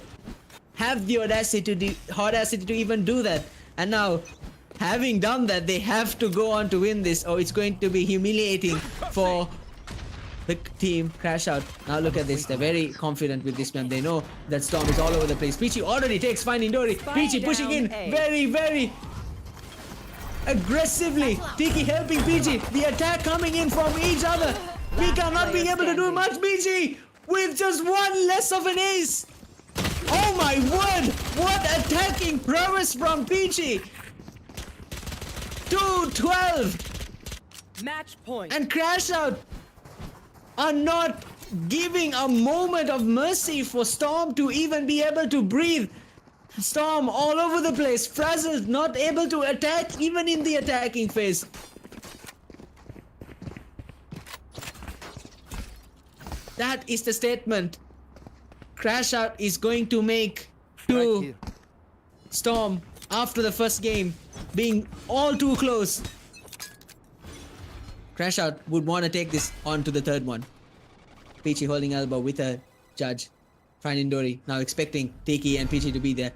have the audacity to even do that. And now, having done that, they have to go on to win this, or it's going to be humiliating for the team Crashout. Now look at this. They're very confident with this map. They know that Storm is all over the place. Peachy already takes Finding Dory. Peachy pushing in very, very aggressively. Tiki helping Peachy. The attack coming in from each other. Mika not being able to do much. Peachy with just one less of an ace. Oh my word! What attacking prowess from Peachy! 2-12! Match point. And Crashout are not giving a moment of mercy for Storm to even be able to breathe. Storm all over the place, frazzled, not able to attack even in the attacking phase. That is the statement Crashout is going to make to Storm after the first game being all too close. Crashout would want to take this on to the third one. Peachy holding elbow with a judge. Finding Dory now expecting Tiki and Peachy to be there.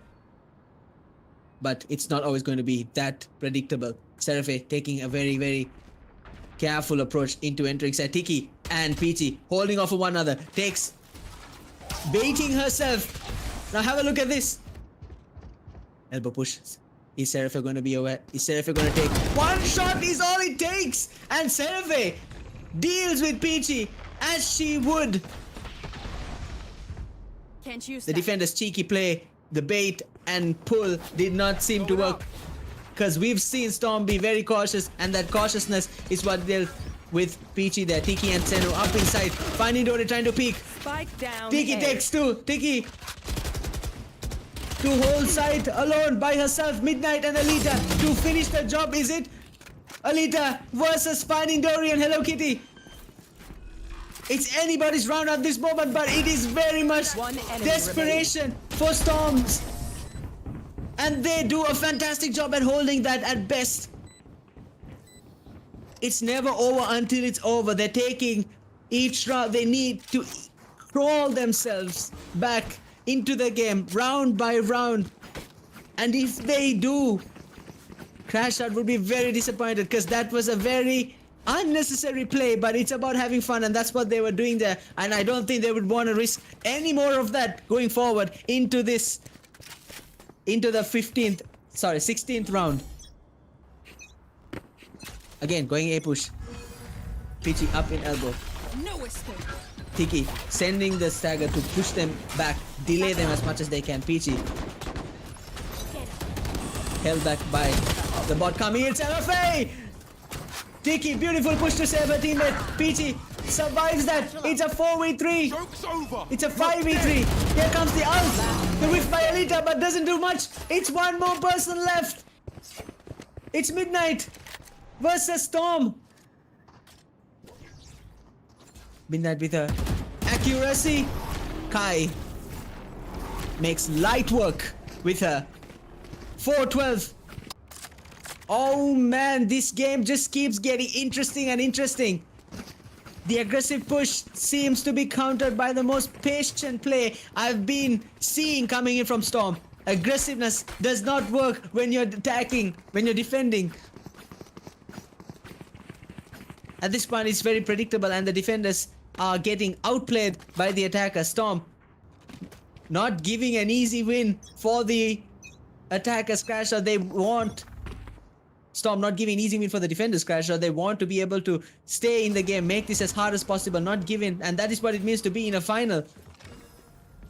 But it's not always going to be that predictable. Seraphe taking a very, very careful approach into entering set. Tiki and Peachy holding off of one another. Takes baiting herself. Now have a look at this. Elbow push. Is Seraphe going to be aware? Is Seraphe going to take one shot? Is all it takes. And Seraphe deals with Peachy as she would. Can't use The defender's cheeky play, the bait and pull did not seem to work. Because we've seen Storm be very cautious, and that cautiousness is what dealt with Peachy there. Tiki and Senu up inside. Finding Dory trying to peek. Spike down. Tiki A. takes two. Tiki to hold side alone by herself. Midnight and Alita to finish the job, is it? Alita versus Finding Dory and Hello Kitty. It's anybody's round at this moment, but it is very much One enemy desperation for Storms. And they do a fantastic job at holding that at best. It's never over until it's over. They're taking each round. They need to crawl themselves back into the game round by round. And if they do, Crashout would be very disappointed because that was a very unnecessary play, but it's about having fun, and that's what they were doing there. And I don't think they would want to risk any more of that going forward into the 16th round. Again, going A push. Peachy up in elbow. No escape. Tiki sending the stagger to push them back, delay them as much as they can. Peachy held back by the bot coming in. LFA! Tiki, beautiful push to save her teammate. Peachy survives that. It's a 4v3. Joke's over. It's a 5v3. Here comes the ult. The whiff by Alita, but doesn't do much. It's one more person left. It's Midnight versus Storm. Midnight with her accuracy. Kai makes light work with her. 4-12. Oh man, this game just keeps getting interesting and interesting. The aggressive push seems to be countered by the most patient play I've been seeing coming in from Storm. Aggressiveness does not work when you're attacking, when you're defending. At this point, it's very predictable, and the defenders are getting outplayed by the attacker. Storm not giving an easy win for the attackers. Crashout, they want Storm not giving an easy win for the defenders. Crashout, they want to be able to stay in the game, make this as hard as possible, not give in, and that is what it means to be in a final.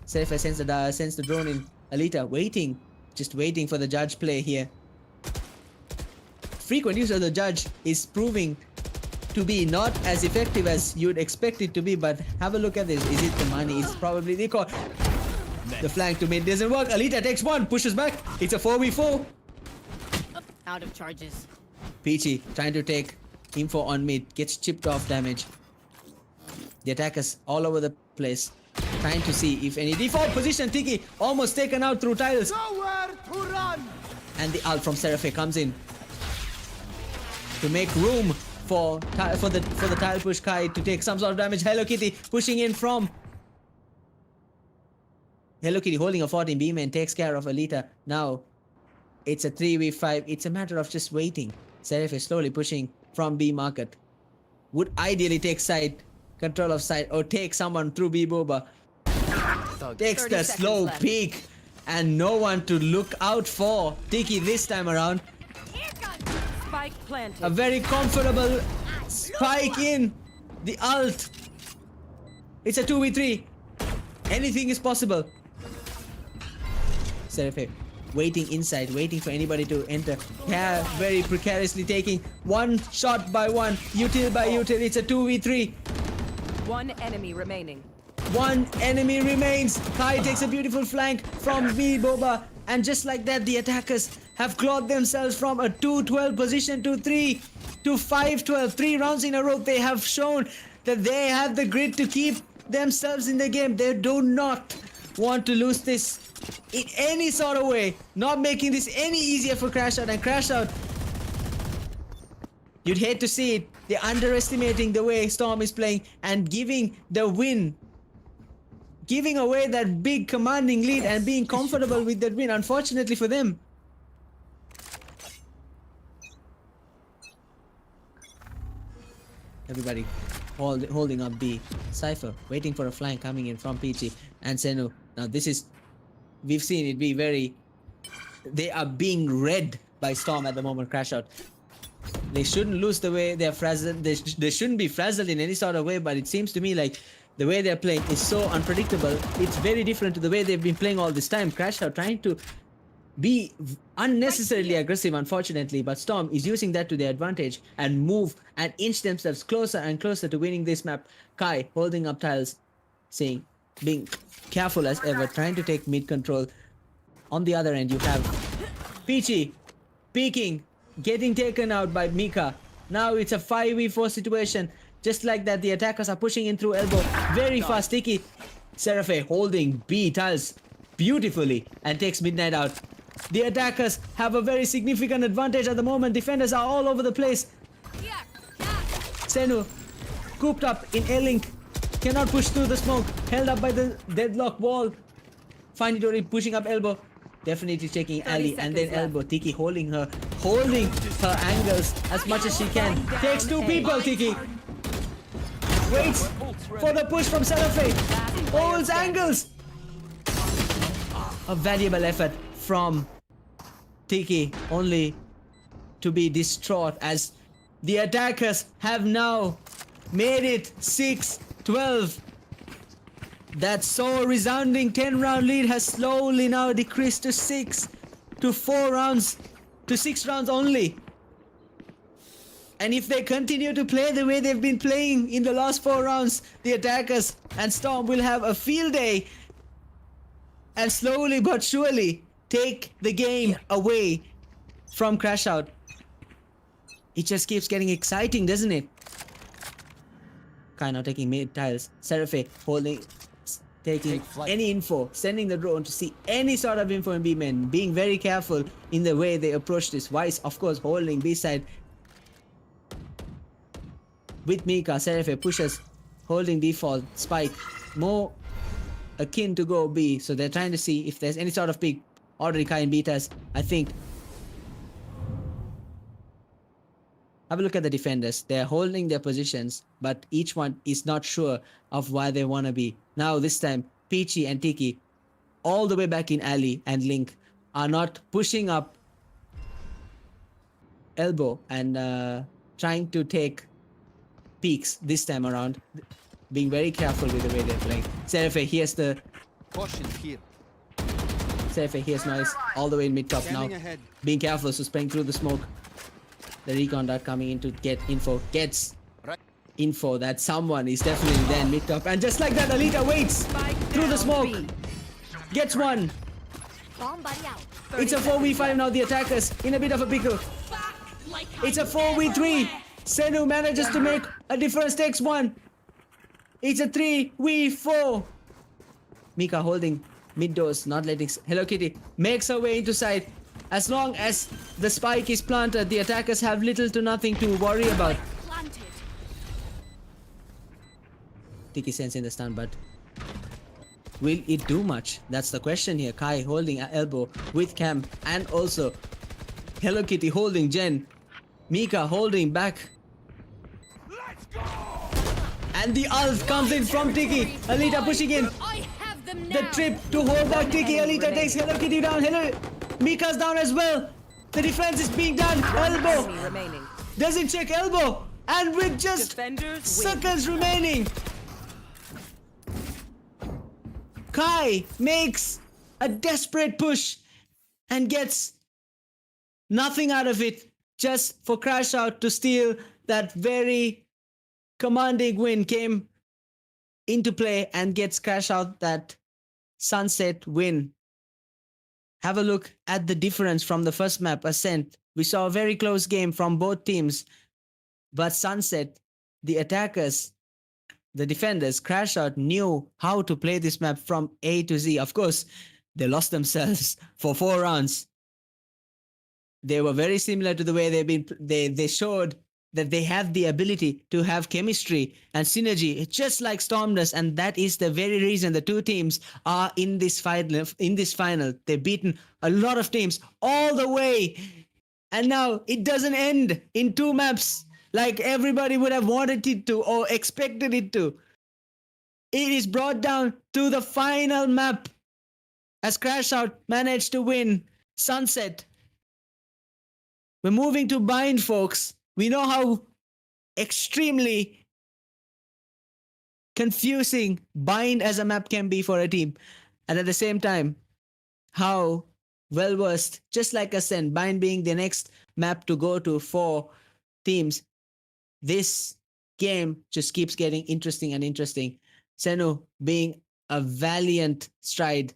Seraph sends the drone in. Alita just waiting for the judge play here. Frequent use of the judge is proving to be not as effective as you'd expect it to be, but have a look at this. Is it the money? It's probably the call. The flank to mid doesn't work. Alita takes one, pushes back. It's a 4v4. Out of charges. Peachy trying to take info on mid, gets chipped off damage. The attackers all over the place, trying to see if any default position. Tiki almost taken out through tiles. Nowhere to run. And the ult from Seraphe comes in to make room for the tile push. Kai to take some sort of damage. Hello Kitty pushing in from. Hello Kitty holding a fort in B main takes care of Alita. Now it's a 3v5. It's a matter of just waiting. Seraph slowly pushing from B market. Would ideally take side, control of side, or take someone through B boba. Takes the slow left. peek, and no one to look out for. Tiki this time around. Spike planted. A very comfortable spike in the ult. It's a 2v3. Anything is possible. Seraph waiting inside, waiting for anybody to enter. Yeah, very precariously taking one shot by one, util by util. It's a 2v3. One enemy remaining. One enemy remains. Kai takes a beautiful flank from V Boba, and just like that, the attackers have clawed themselves from a 2-12 position to 5-12. 3 rounds in a row. They have shown that they have the grit to keep themselves in the game. They do not want to lose this in any sort of way. Not making this any easier for Crashout, and Crashout, you'd hate to see it. They're underestimating the way Storm is playing and giving the win. Giving away that big commanding lead and being comfortable with that win, unfortunately for them. Everybody holding up B. Cypher waiting for a flank coming in from Peachy and Senu. Now this is, we've seen it be very, they are being read by Storm at the moment. Crashout. They shouldn't lose the way they're frazzled. They shouldn't be frazzled in any sort of way, but it seems to me like the way they're playing is so unpredictable. It's very different to the way they've been playing all this time. Crashout trying to be unnecessarily aggressive, unfortunately, but Storm is using that to their advantage and move and inch themselves closer and closer to winning this map. Kai holding up tiles, saying, being careful as ever, trying to take mid control. On the other end, you have Peachy peeking, getting taken out by Mika. Now it's a 5v4 situation. Just like that, the attackers are pushing in through elbow very fast. Tiki Seraphe holding B tiles beautifully and takes Midnight out. The attackers have a very significant advantage at the moment. Defenders are all over the place. Senu cooped up in A-Link, cannot push through the smoke, held up by the deadlock wall. Finally pushing up elbow. Definitely checking 30 Ali and then seconds left. elbow. Tiki holding her angles as much as she can. Spike Takes two down A. people, Tiki. Waits for the push from Seraphe. Holds angles. A valuable effort from Tiki, only to be distraught as the attackers have now made it 6-12. That so resounding 10-round lead has slowly now decreased to 6 rounds only. And if they continue to play the way they've been playing in the last 4 rounds, the attackers and Storm will have a field day and slowly but surely take the game away from Crashout. It just keeps getting exciting, doesn't it? Kai now taking mid tiles. Seraphe holding, taking any info, sending the drone to see any sort of info in B main, being very careful in the way they approach this. Vice, of course, holding B side. With Mika, Seraphe pushes, holding default, Spike, more akin to go B, so they're trying to see if there's any sort of pick. Already Kai in betas, I think. Have a look at the defenders. They're holding their positions, but each one is not sure of where they want to be. Now this time, Peachy and Tiki, all the way back in alley, and Link are not pushing up elbow and trying to take peaks this time around, being very careful with the way they're playing. Seraphe hears the Caution here. Seraphe hears noise all the way in mid top now. Scanning ahead. Being careful, so spraying through the smoke. The recon dart coming in to get info. Gets Right. info that someone is definitely there in mid top. And just like that, Alita waits Spike through the down smoke. B. Gets one. Bomb buddy out. It's a 4v5 now. The attackers in a bit of a pickle. It's a 4v3. Senu manages to make a difference. Takes one. It's a 3v4. Mika holding mid doors, not letting Hello Kitty makes her way into side. As long as the spike is planted, the attackers have little to nothing to worry about. Planted. Tiki sends in the stun, but will it do much? That's the question here. Kai holding elbow with Cam, and also Hello Kitty holding Jen. Mika holding back. And the ult comes in from Tiki. Alita pushing in. I have them The now. trip to hold back Tiki. Alita takes Hello Kitty down. Mika's down as well. The defense is being done. Elbow Enemy remaining. doesn't check elbow. And with just Defenders win. seconds remaining, Kai makes a desperate push and gets nothing out of it, just for Crashout to steal that very commanding win. Came into play and gets Crashout that sunset win. Have a look at the difference from the first map, Ascent. We saw a very close game from both teams, but Sunset, the attackers, the defenders, Crashout knew how to play this map from A to Z. Of course, they lost themselves for 4 rounds. They were very similar to the way they showed that they have the ability to have chemistry and synergy, just like Storm does, and that is the very reason the two teams are in this final. They've beaten a lot of teams all the way, and now it doesn't end in 2 maps like everybody would have wanted it to or expected it to. It is brought down to the final map as Crashout managed to win Sunset. We're moving to Bind, folks. We know how extremely confusing Bind as a map can be for a team. And at the same time, how well versed, just like Ascent, Bind being the next map to go to for teams. This game just keeps getting interesting and interesting. Senu being a valiant stride,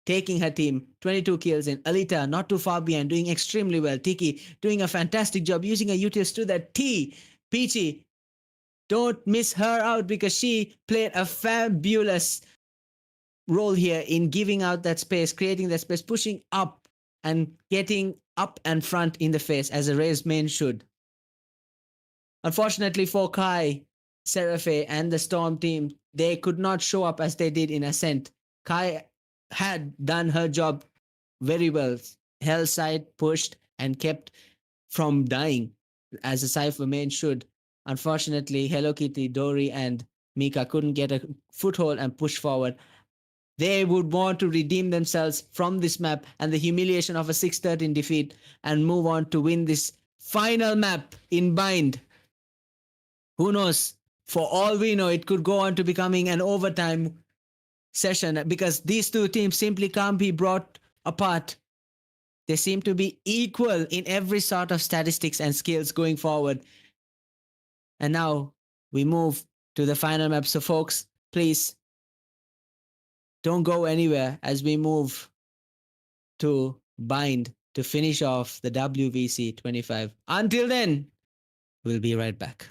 taking her team 22 kills in. Alita not too far behind, doing extremely well. Tiki doing a fantastic job, using her utils to the T. Peachy, don't miss her out because she played a fabulous role here in giving out that space, creating that space, pushing up and getting up and front in the face as a raised main should. Unfortunately for Kai, Seraphe and the Storm team, they could not show up as they did in Ascent. Kai had done her job very well. Hell side pushed and kept from dying, as a Cypher main should. Unfortunately, Hello Kitty, Dory, and Mika couldn't get a foothold and push forward. They would want to redeem themselves from this map and the humiliation of a 6-13 defeat and move on to win this final map in Bind. Who knows? For all we know, it could go on to becoming an overtime session because these two teams simply can't be brought apart. They seem to be equal in every sort of statistics and skills going forward. And now we move to the final map. So, folks, please don't go anywhere as we move to Bind to finish off the WVC 25. Until then, we'll be right back.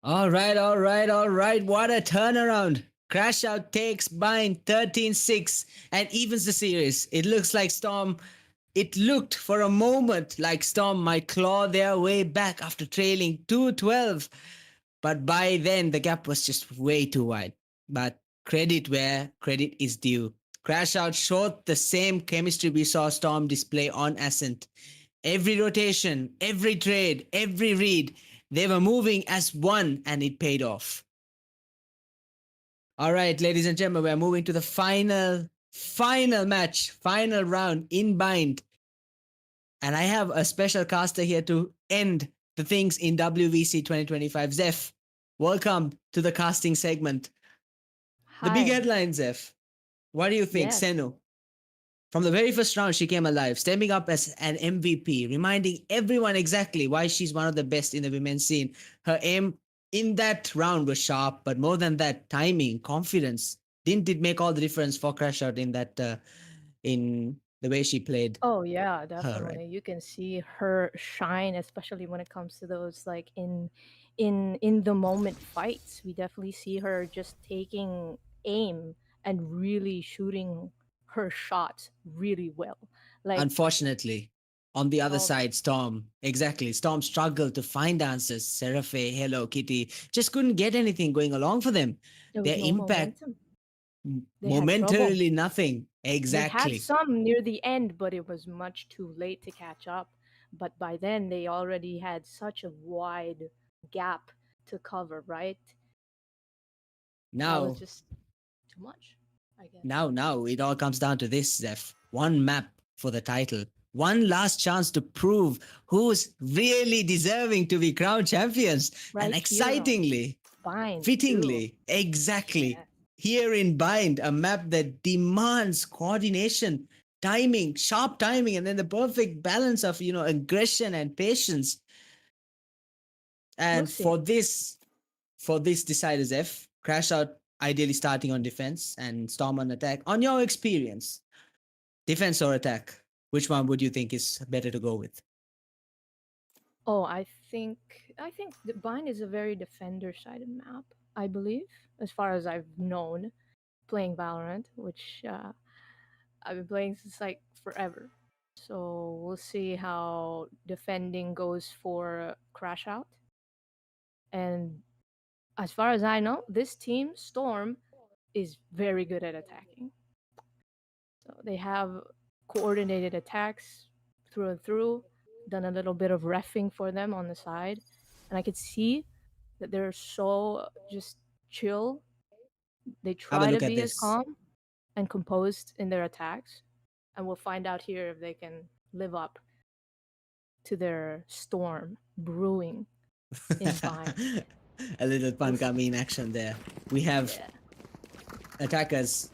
All right, all right, all right. What a turnaround. Crashout takes Bind 13-6 and evens the series. It looks like Storm. It looked for a moment like Storm might claw their way back after trailing 2-12. But by then, the gap was just way too wide. But credit where credit is due. Crashout showed the same chemistry we saw Storm display on Ascent. Every rotation, every trade, every read, they were moving as one and it paid off. All right, ladies and gentlemen, we're moving to the final match, final round in Bind. And I have a special caster here to end the things in WVC 2025. Zeph, welcome to the casting segment. The big Hi. headline, Zeph. What do you think, Yes. Senu? From the very first round, she came alive, stepping up as an MVP, reminding everyone exactly why she's one of the best in the women's scene. Her aim in that round was sharp, but more than that, timing, confidence. Didn't it make all the difference for Crashout in that, in the way she played? Oh yeah, right. definitely. You can see her shine, especially when it comes to those like in the moment fights. We definitely see her just taking aim and really shooting her shots really well. Like Unfortunately, on the other oh, side, Storm. Exactly. Storm struggled to find answers. Seraphe, Hello Kitty just couldn't get anything going along for them. there Their was no impact, momentum. They had trouble. momentarily nothing. They Exactly. had some near the end, but it was much too late to catch up. But by then, they already had such a wide gap to cover, right? That Now, was just too much, I guess. now, it all comes down to this, Zeph. One map for the title. One last chance to prove who's really deserving to be crowned champions. Right And here on excitingly, Bind, fittingly, exactly. Yeah. Here in Bind, a map that demands coordination, timing, sharp timing, and then the perfect balance of, aggression and patience. And We'll see. for this deciders F, Crashout ideally starting on defense and Storm on attack. On your experience, defense or attack, which one would you think is better to go with? Oh, I think the Bind is a very defender-sided map. I believe, as far as I've known, playing Valorant, which I've been playing since like forever. So we'll see how defending goes for Crashout. And as far as I know, this team, Storm, is very good at attacking. So they have coordinated attacks through and through, done a little bit of reffing for them on the side. And I could see that they're so just chill. They Have a try to look at be as this. calm and composed in their attacks. And we'll find out here if they can live up to their storm brewing in Bind. A little Pankami in action there. We have Yeah. attackers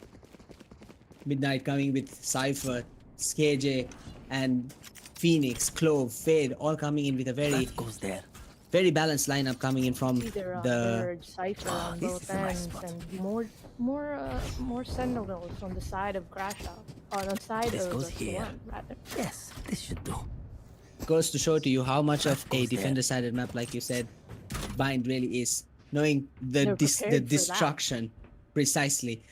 Midnight coming with Cypher, SKJ, and Phoenix, Clove, Fade, all coming in with a very, That goes there. very balanced lineup coming in from See their the. Cypher on this both is a nice ends spot. and more sentinels on the side of Crashout. On the side This of goes the here. Storm, rather. Yes, this should do. Goes to show to you how much of a goes there. defender-sided map, like you said, Bind really is. Knowing the They're the prepared for that. destruction, precisely.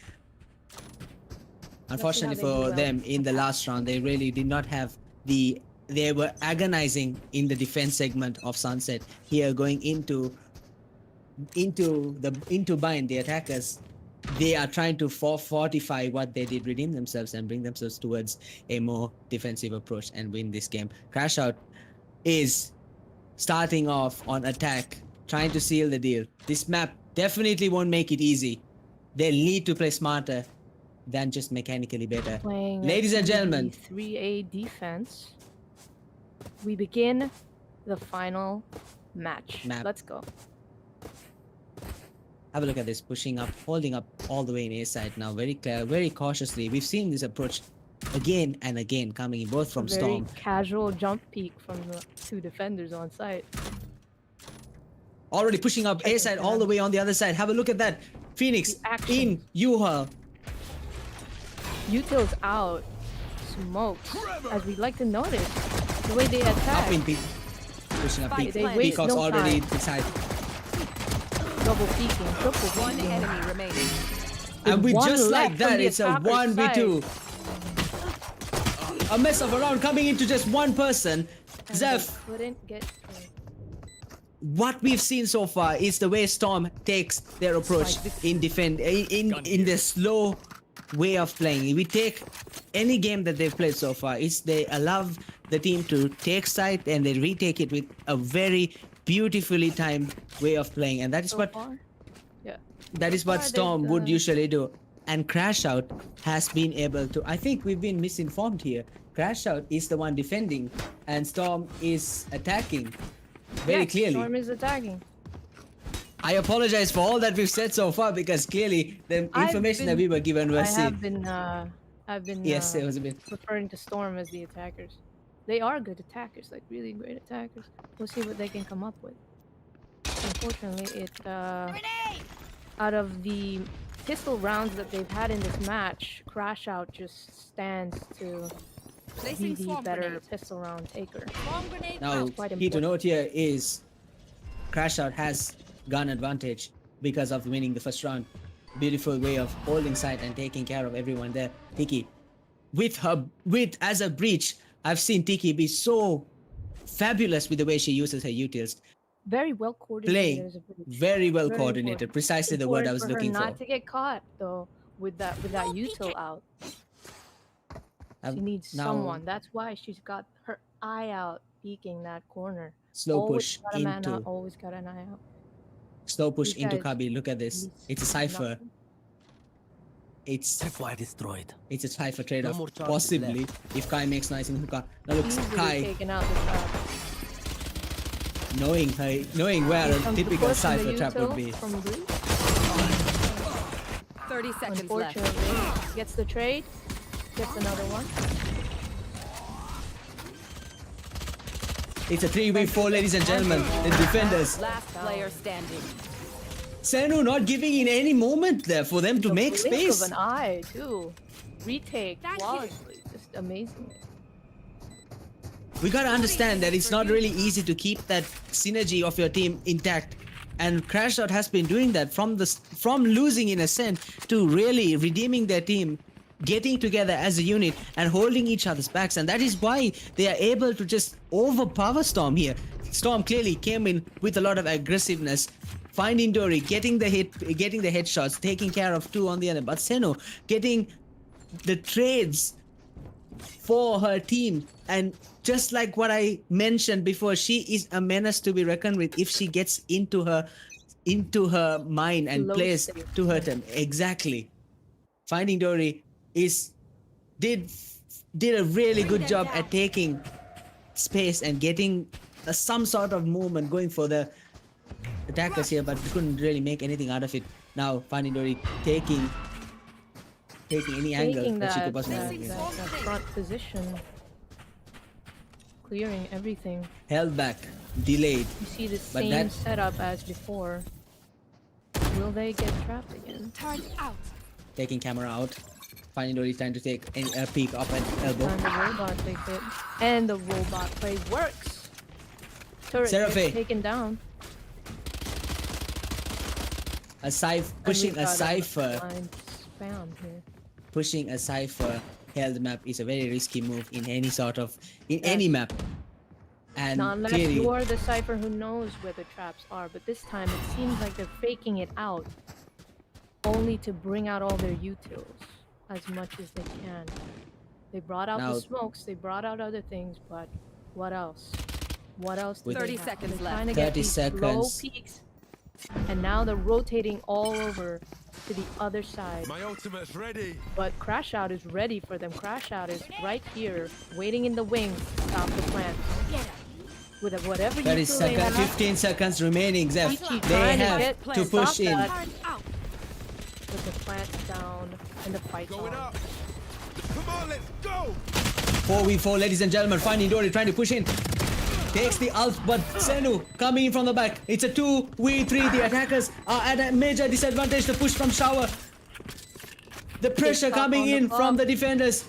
Unfortunately how they do for well. them, in the last round, they really did not have the. They were agonizing in the defense segment of Sunset. Here, going into Bind, the attackers, they are trying to fortify what they did, redeem themselves, and bring themselves towards a more defensive approach and win this game. Crashout is starting off on attack, trying to seal the deal. This map definitely won't make it easy. They'll need to play smarter than just mechanically better. Playing Ladies and gentlemen, 3A defense. We begin the final match. Map. Let's go. have a look at this, pushing up, holding up all the way in A side now, very clear, very cautiously. We've seen this approach again and again, coming in both from Very Storm. casual jump peek from the two defenders on site. Already pushing up A side all the way on the other side. Have a look at that. Phoenix The action. in U-Haul. Util's out. Smokes. As we like to notice, the way they attack. Up in Peak. Pushing up Spike Peak. They planted. waste Peacock's no already time. inside. double peeking, triple One peeking. enemy remaining. And with one just like left from that, the it's a attacker's 1v2. A mess of a round coming into just one person. And Zeph, they couldn't get through. what we've seen so far is the way Storm takes their approach in the slow way of playing. We take any game that they've played so far, it's they allow the team to take side and they retake it with a very beautifully timed way of playing, and that is So what far? Yeah. that is what far Storm they've would done- usually do. And Crashout has been able to. I think we've been misinformed here. Crashout is the one defending, and Storm is attacking. Very Yes, clearly. Storm is attacking. I apologize for all that we've said so far because clearly the I've information that been- we were given I was have been yes, it was a bit. referring to Storm as the attackers. They are good attackers, like really great attackers. We'll see what they can come up with. Unfortunately, out of the pistol rounds that they've had in this match, Crashout just stands to be Placing the swarm better grenade. pistol round taker. Bomb grenade Now, out. quite key to important. note here is Crashout has gun advantage because of winning the first round. Beautiful way of holding side and taking care of everyone there. Tiki, with as a breach, I've seen Tiki be so fabulous with the way she uses her utils. Very well coordinated. Playing as a breach. very well Very coordinated. important. Precisely the word I Important was for her looking not for. to get caught though with that util out. She needs now, someone. That's why she's got her eye out peeking that corner. slow Always push got a man into out, always got an eye out. slow push These into guys Kabi. Look at this. Needs It's a cipher. nothing. It's Tripwire destroyed. a cipher trade-off. more charges Possibly if Kai makes nice in hookah. Now look, Easily Kai taken out the trap. knowing where a Comes the typical push and the cipher trap would util be. from Breach. 30 seconds left. Unfortunately, gets the trade, gets another one. It's a 3v4, ladies and gentlemen. The defenders. Last player standing. Senu not giving in any moment there for them to The make blink space. of an eye too. Retake Thank you. flawlessly, just amazing. We gotta understand that it's not really easy to keep that synergy of your team intact. And Crashout has been doing that from losing in Ascent to really redeeming their team, getting together as a unit and holding each other's backs, and that is why they are able to just overpower Storm here. Storm clearly came in with a lot of aggressiveness, finding Dory, getting the headshots, taking care of two on the other, but Seno getting the trades for her team. And just like what I mentioned before, she is a menace to be reckoned with if she gets into her mind and Low plays state. to her turn. Exactly. Finding Dory did a really good job at taking space and getting some sort of movement going for the attackers here, but couldn't really make anything out of it. Now Finding Dory taking any angle Taking that she that, could possibly that, have. that, that front position, clearing everything. Held back, delayed. You see the But same that- setup as before. Will they get trapped again? Turn out. Taking camera out. Finding Dory trying to take a peek up at elbow. And the robot takes it. And the robot play works. Turret Seraphe. gets taken down. Pushing And a we've got cipher. blind spam here. Pushing a cipher held map is a very risky move in any Yes. any map. And Not unless clearly, you are the cipher who knows where the traps are, but this time it seems like they're faking it out, only to bring out all their utils as much as they can. They brought out Now- the smokes, they brought out other things, but what else? What else? do With- they 30 have? seconds They're left. trying to get 30 these low seconds. peaks, and now they're rotating all over to the other side. My ultimate's ready. But Crashout is ready for them. Crashout is right here, waiting in the wing to stop the plant. With whatever 30 you feel they seconds, have, 15 seconds remaining. Zeph, Ichi they trying to have get to stop push in. that. Turn out. with the plant down and the fight's Going on. up. Come on, let's go. 4v4, ladies and gentlemen. Finding Dory trying to push in. Takes the ult, but Senu coming in from the back. It's a 2v3. The attackers are at a major disadvantage. The push from Shower. The pressure top coming on the in from top. the defenders.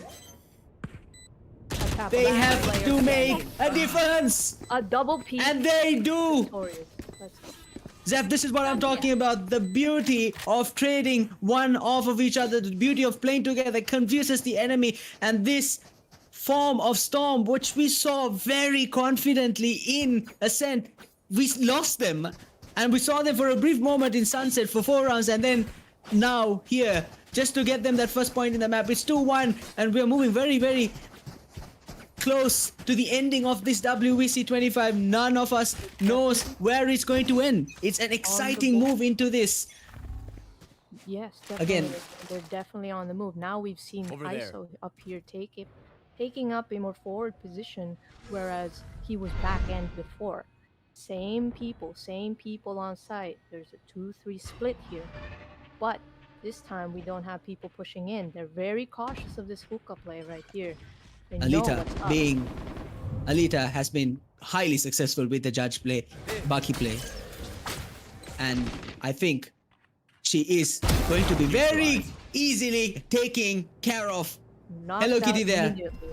Tap They back have player to again. make a difference. a double peak. And they do. Victorious. Let's go. Zeph, this is what I'm talking about. The beauty of trading one off of each other, the beauty of playing together confuses the enemy, and this form of Storm, which we saw very confidently in Ascent, we lost them. And we saw them for a brief moment in Sunset for 4 rounds, and then now here, just to get them that first point in the map. It's 2-1, and we're moving very, very close to the ending of this WWC 25. None of us knows where it's going to end. It's an exciting move into this. Yes, definitely. Again. They're definitely on the move. Now we've seen Over there. ISO up here taking up a more forward position, whereas he was back end before. Same people on site. There's a 2-3 split here. But this time we don't have people pushing in. They're very cautious of this hookah play right here. They know what's up. Alita has been highly successful with the judge play, Baki play. And I think she is going to be very easily taking care of Knocked Hello out Kitty there. immediately.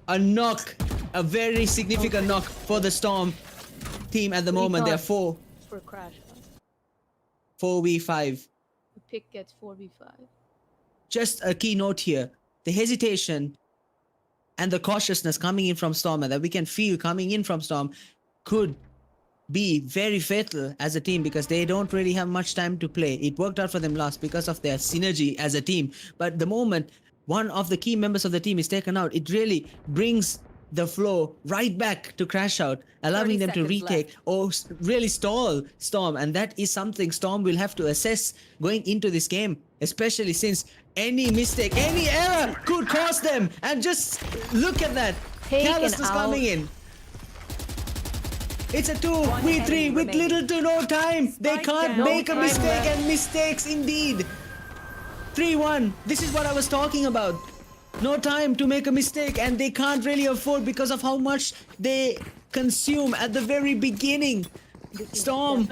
A knock, a very significant knock for the Storm team at the moment. They're For Crashout. 4v5. The pick gets 4v5. Just a key note here. The hesitation and the cautiousness coming in from Storm, and that we can feel coming in from Storm, could be very fatal as a team, because they don't really have much time to play. It worked out for them last because of their synergy as a team. But the moment one of the key members of the team is taken out, it really brings the flow right back to Crashout, allowing 30 them to seconds retake left. or really stall Storm. And that is something Storm will have to assess going into this game, especially since any mistake, any error could cost them. And just look at that. Taken Carelessness out. coming in. It's a 2v3 enemy with remaining. little to no time. They Spike can't down. make a No time mistake, left. and mistakes indeed. 3-1. This is what I was talking about. No time to make a mistake, and they can't really afford because of how much they consume at the very beginning. This is Storm.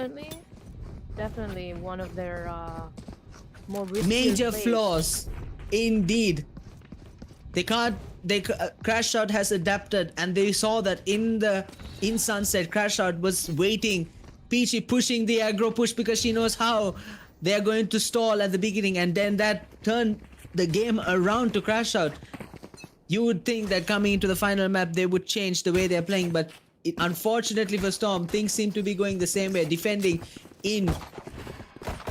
definitely one of their more risky Major plays. flaws indeed. Crashout has adapted, and they saw that in Sunset, Crashout was waiting, Peachy pushing the aggro push because she knows how they are going to stall at the beginning, and then that turned the game around to Crashout. You would think that coming into the final map they would change the way they're playing, but unfortunately for Storm, things seem to be going the same way. Defending in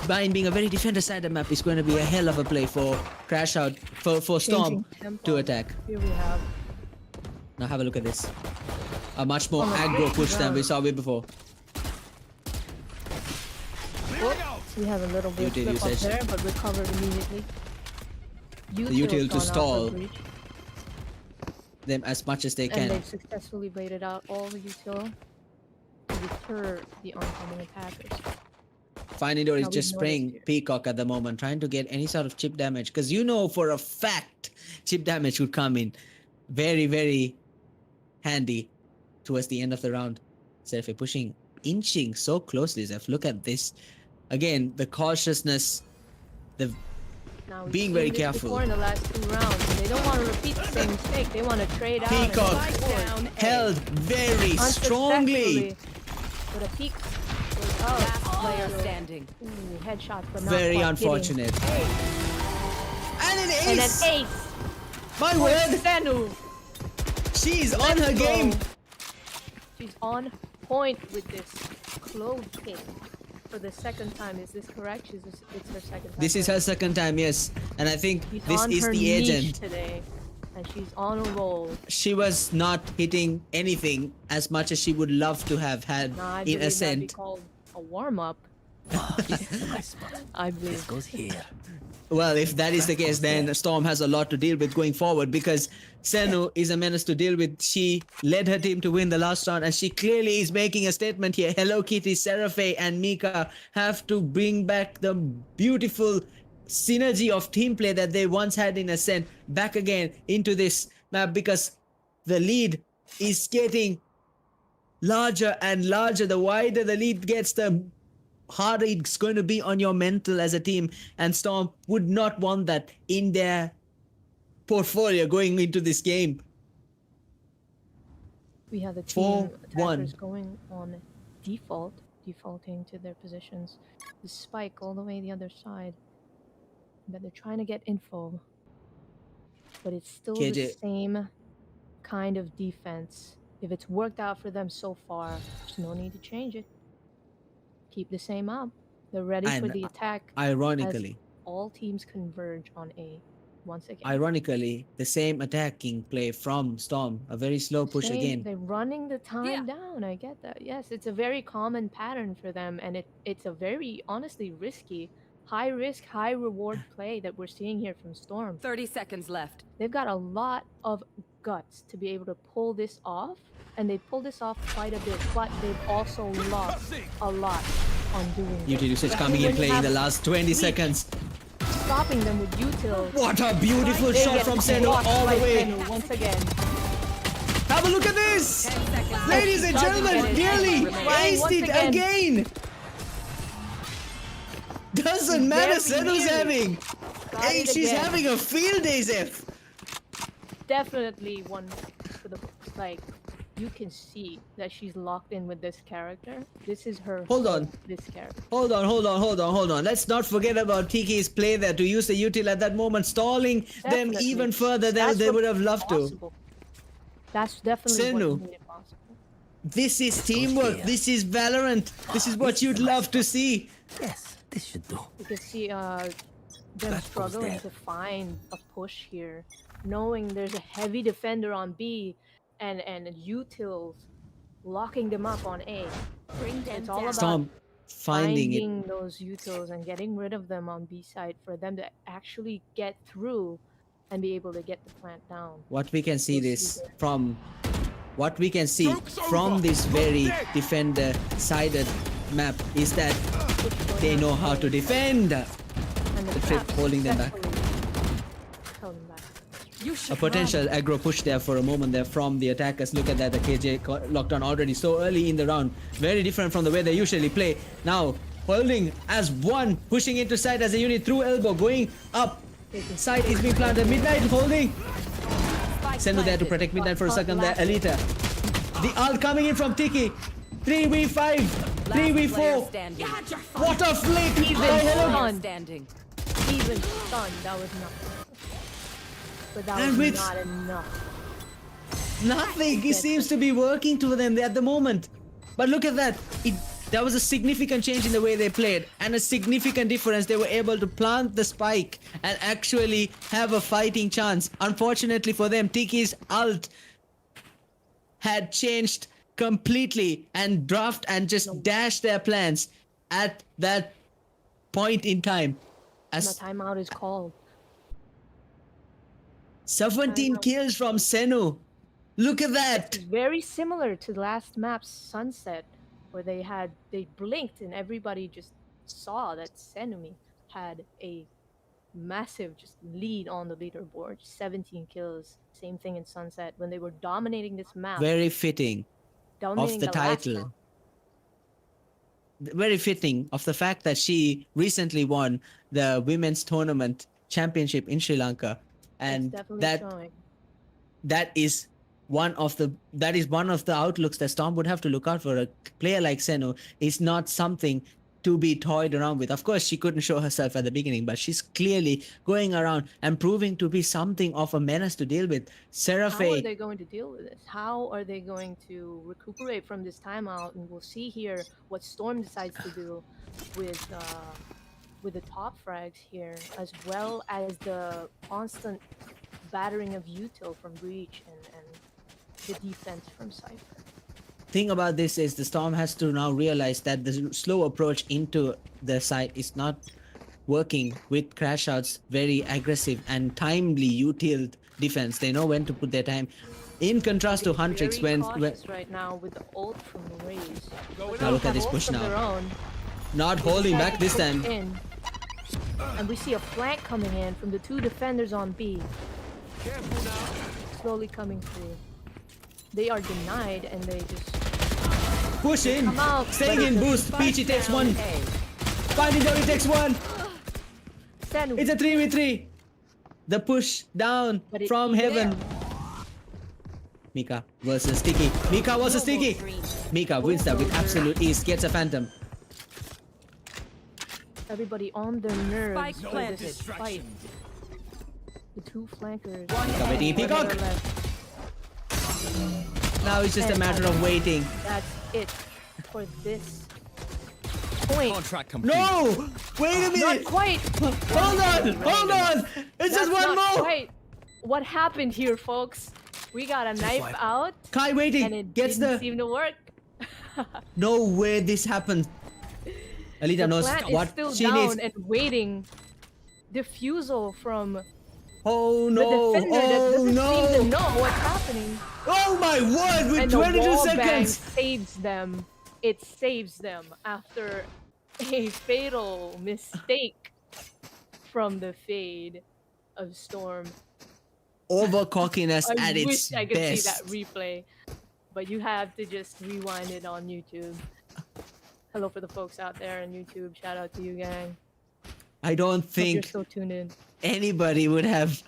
Bind being a very defender-sided map is going to be a hell of a play for Crashout, for Storm Changing tempo. to attack. Here we have Now have a look at this. A much more On the aggro big push than we round. saw way before. we have a little bit Util slip up usage. there, but recovered immediately. util to Util's gone out stall for breach, Them as much as they and can. they've successfully baited out all the util to deter the oncoming attackers. Finding is Now we've just spraying noticed here. Peacock at the moment, trying to get any sort of chip damage, because you know for a fact chip damage would come in very, very handy towards the end of the round. So if you're pushing, inching so closely, Zeph, look at this. Again, the cautiousness, the Now we've Being seen very this careful. before in the last 2 rounds, and they don't want to repeat the same mistake. They want to trade out. and Peacock fight forward. down A. held very strongly. Unsuccessfully. But a peak was out. Last player standing. Ooh, headshots, but not Very quite unfortunate. hitting. And an And an ace! ace. My for word! Senu. She's on her Let's go. game! She's on point with this close pick for the second time. Is this correct? It's her second time. This is her playing. second time, yes. And I think She's this on is her the niche agent. today, and she's on a roll. She was not hitting anything as much as she would love to have had Now, I in believe that'd be Ascent. called a warm up. Nice spot. I This believe. goes here. Well, if that is the case, then Storm has a lot to deal with going forward, because Senu is a menace to deal with. She led her team to win the last round, and she clearly is making a statement here. Hello Kitty, Seraphe, and Mika have to bring back the beautiful synergy of team play that they once had in Ascent back again into this map, because the lead is getting larger and larger. The wider the lead gets, the harder it's going to be on your mental as a team, and Storm would not want that in their portfolio going into this game. We have the team 4-1. attackers going on default. defaulting to their positions. The spike all the way the other side. But they're trying to get info. But it's still the KJ, same kind of defense. If it's worked out for them so far, there's no need to change it. Keep the same up. They're ready for and the attack as ironically, all teams converge on A once again. ironically, the same attacking play from Storm, a very slow push again. They're running the time down. I get that. Yes, it's a very common pattern for them, and it's a very honestly risky, high risk, high reward play that we're seeing here from Storm. 30 seconds left. They've got a lot of guts to be able to pull this off, and they pull this off quite a bit, but they've also lost a lot on doing Util this. usage Especially coming in when you play in have the last 20 Reach seconds. stopping them with util. What a beautiful They shot get from Senu blocked all by the way. Senu once again. Have a look at this! 10 seconds. Ladies and doesn't gentlemen, get it. nearly Ryan, aced once it again. again! Doesn't matter, Very Senu's nearly. having. Got Hey, it she's again. having a field day, Zeph. Definitely one for the like. You can see that she's locked in with this character. This is her. Hold on. This character. Hold on. Let's not forget about Tiki's play there to use the util at that moment, stalling them Definitely. even further than That's they what would have loved to. possible. That's definitely Senu. what made it possible. This is teamwork. here. This is Valorant. This is what you'd love to see. Yes, this should do. You can see them That goes struggling there. to find a push here, knowing there's a heavy defender on B, and utils locking them up on A. Bring them It's all down. about Storm finding it. those utils and getting rid of them on B side for them to actually get through and be able to get the plant down. What we can see We'll see this there. from what we can see Joke's from over. this very Dead. defender sided map is that Push going they on know to how A, to defend. and the trip traps holding them back. successfully held them back. You A should potential aggro push there for a moment there from the attackers. Look at that, the KJ locked on already so early in the round. Very different from the way they usually play. Now holding as one, pushing into side as a unit through elbow, going up. Side is being planted. Midnight holding. Senu there to protect Midnight for a second there. Alita. The ult coming in from Tiki. 3v5. 3v4. Standing. What a flick! Even by Helen. stunned. Standing. Even stunned, that was nothing. But that And was with- not enough. Nothing. It seems to be working to them at the moment. But look at that. There was a significant change in the way they played and a significant difference. They were able to plant the spike and actually have a fighting chance. Unfortunately for them, Tiki's ult had changed completely and draft and just dashed their plans at that point in time. The As timeout is called. 17 kills from Senu. Look at that. It's very similar to last map's Sunset, where they blinked and everybody just saw that Senumi had a massive just lead on the leaderboard. 17 kills. Same thing in Sunset when they were dominating this map. Very fitting dominating of the last title. map. Very fitting of the fact that she recently won the women's tournament championship in Sri Lanka, and It's definitely that showing. that is one of the outlooks that Storm would have to look out for. A player like Senu is not something to be toyed around with. Of course, she couldn't show herself at the beginning, but she's clearly going around and proving to be something of a menace to deal with. How are Seraphe, they going to deal with this? How are they going to recuperate from this timeout? And we'll see here what Storm decides to do with the top frags here, as well as the constant battering of util from Breach and the defense from Cypher. thing about this is the Storm has to now realize that the slow approach into the site is not working with Crashout's very aggressive and timely util defense. They know when to put their time. In contrast to Huntrix, Very when cautious right now with the ult from the Raze. Now look at this push Of their now. own. Not holding back this Push time. in. And we see a flank coming in from the two defenders on B. Careful now. Slowly coming through. They are denied and they just Push in, come out. staying But in the boost. spike Peachy takes down one. A. Finding Dory takes one. Senu. It's a 3v3. The push down But it- from heaven. Mika versus Sticky. Mika versus Sticky. Mika wins that with absolute ease. Gets a Phantom. Everybody on their nerves Spike for planted. this fight. The two flankers. Mika waiting. One Peacock. left. Now it's just a matter of waiting. That's it for this point. Contract complete. No! Wait a Not minute! quite. Hold on! Hold on! It's just That's one not more! quite. What happened here, folks? We got a knife out, Kai and waiting! it Gets didn't the... seem to work. No way this happened. Alita The knows plant what is still she down needs. and waiting. Defusal from Oh the no! defender that Oh doesn't seem to no! know what's happening. Oh my word! With And the 22 wall bang seconds! saves them. It saves them after a fatal mistake from the fade of Storm. Over cockiness I at wish its I could see that best. replay, but you have to just rewind it on YouTube. Hello for the folks out there on YouTube. Shout out to you, gang. I don't Hope you're think still tuned in. anybody would have...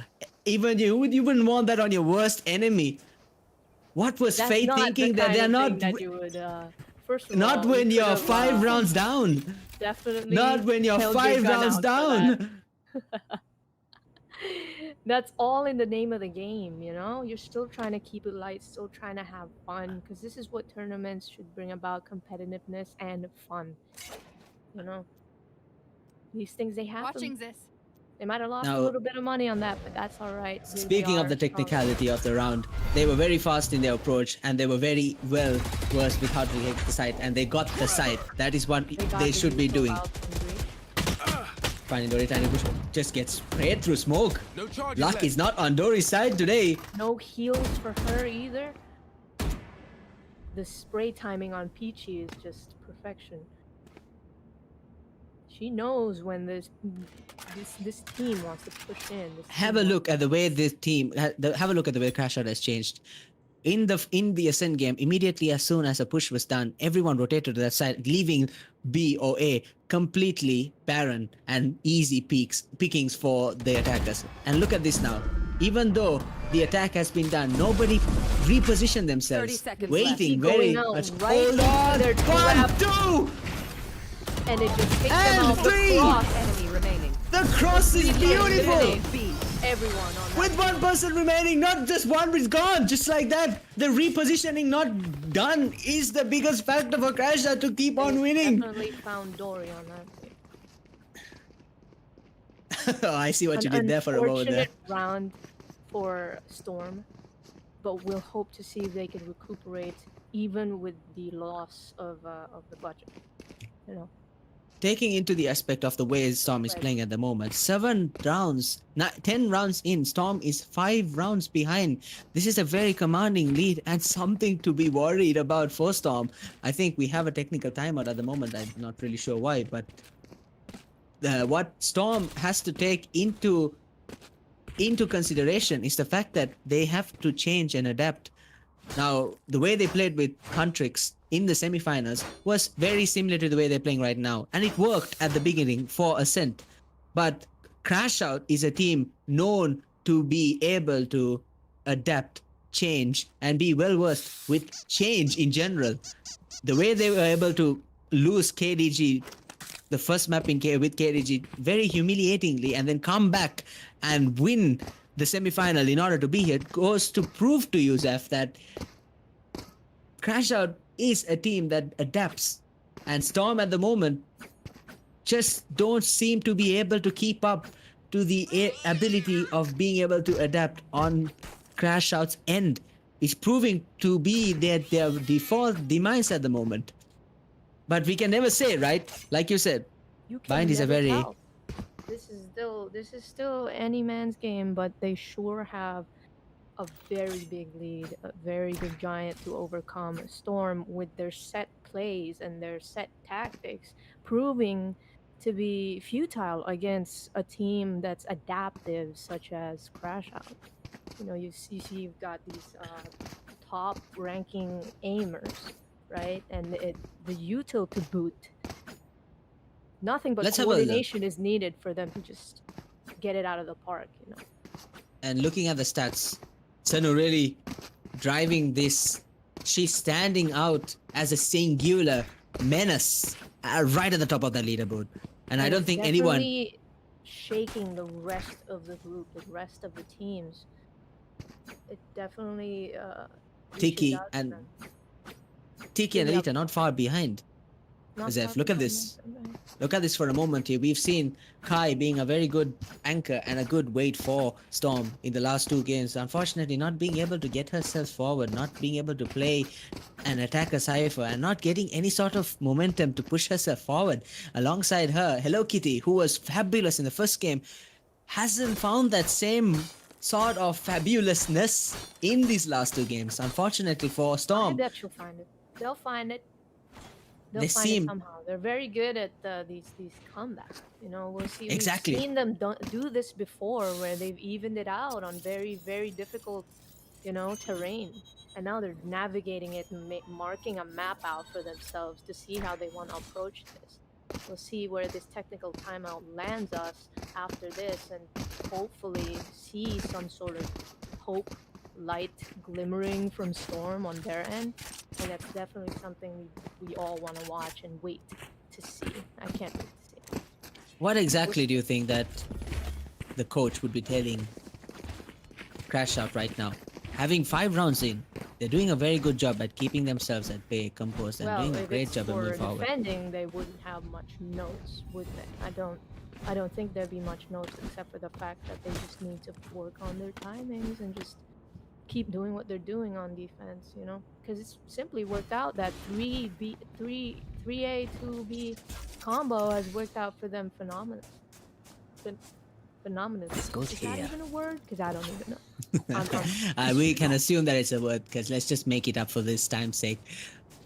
Even you wouldn't want that on your worst enemy. What was That's Faye not thinking the that kind they're of not... thing that you would. First of Not all, when you you're could've, 5 rounds down. Definitely. Not when you're held your 5 gun rounds out for that. down. That's all in the name of the game, you know? You're still trying to keep it light, still trying to have fun, because this is what tournaments should bring about: competitiveness and fun. You know? These things, they happen. Watching this. They might have lost Now- a little bit of money on that, but that's alright. Here they Speaking of are, the strong. technicality of the round, they were very fast in their approach and they were very well versed with how to hit the site, and they got the site. That is what got they the should be neutral doing. out from Greece. Finding Dory tiny push just gets sprayed through smoke. No charges Luck left. is not on Dory's side today. No heals for her either. The spray timing on Peachy is just perfection. She knows when this team wants to push in. This Have team a wants look at the way this team. Have a look at the way Crashout has changed. In the Ascent game, immediately as soon as a push was done, everyone rotated to that side, leaving B or A completely barren and easy pickings for the attackers. And look at this now. Even though the attack has been done, nobody repositioned 30 themselves, seconds waiting left. very Going out much. right Hold into on, their 1, trap. 2. and it just takes And them out the 3. cross. Enemy remaining. The cross is beautiful. B. Everyone on that. With one person remaining, not just one is gone, just like that. The repositioning not done is the biggest factor for Crashout to keep on winning. Definitely found Dory on that. Oh, I see what you An did there for a moment there. unfortunate round for Storm, but we'll hope to see if they can recuperate even with the loss of the budget. You know, Taking into the aspect of the way Storm is Right. playing at the moment, 7 rounds, 10 rounds in, Storm is 5 rounds behind. This is a very commanding lead and something to be worried about for Storm. I think we have a technical timeout at the moment. I'm not really sure why, but what Storm has to take into consideration is the fact that they have to change and adapt. Now, the way they played with Huntrix in the semifinals was very similar to the way they're playing right now, and it worked at the beginning for Ascent. But Crashout is a team known to be able to adapt, change, and be well versed with change in general. The way they were able to lose KDG, the first map with KDG, very humiliatingly, and then come back and win the semifinal in order to be here, goes to prove to you, Zeph, that Crashout is a team that adapts, and Storm at the moment just don't seem to be able to keep up to the ability of being able to adapt on Crashout's end. It's proving to be their default demise at the moment. But we can never say, right? Like you said, you can Bind is a never very... tell. This is still any man's game, but they sure have a very big lead, a very big giant to overcome. Storm with their set plays and their set tactics, proving to be futile against a team that's adaptive, such as Crashout. You know, you see you've got these top-ranking aimers, right? And the util to boot. Nothing but Let's have a look. coordination is needed for them to just get it out of the park, you know. And looking at the stats, Senu really driving this. She's standing out as a singular menace right at the top of the leaderboard. And I don't it's think anyone. definitely shaking the rest of the group, the rest of the teams. It definitely reaches Tiki out to and them. Tiki and Really Alita not far behind. Not Zef, far look at behind this. them, right? Look at this for a moment here. We've seen Kai being a very good anchor and a good weight for Storm in the last 2 games. Unfortunately, not being able to get herself forward, not being able to play an attacker Cypher, and not getting any sort of momentum to push herself forward. Alongside her, Hello Kitty, who was fabulous in the first game, hasn't found that same sort of fabulousness in these last 2 games. Unfortunately for I Storm, bet you'll find it. They'll find it. They'll They find seem- it somehow. They're very good at these comebacks. You know, we'll see. Exactly. We've seen them do this before, where they've evened it out on very difficult, terrain, and now they're navigating it and marking a map out for themselves to see how they want to approach this. We'll see where this technical timeout lands us after this, and hopefully see some sort of hope light glimmering from Storm on their end, and that's definitely something we all want to watch and wait to see. I can't wait to see. what exactly do you think that the coach would be telling Crashout right now? Having 5 rounds in, they're doing a very good job at keeping themselves at bay, composed, and doing a if great it's job at for moving forward. defending, they wouldn't have much notes, would they? I don't think there'd be much notes except for the fact that they just need to work on their timings and just keep doing what they're doing on defense, because it's simply worked out that 3A 2B combo has worked out for them phenomenally. This goes Is that here. even a word? Because I don't even know. We can assume that it's a word because let's just make it up for this time's sake.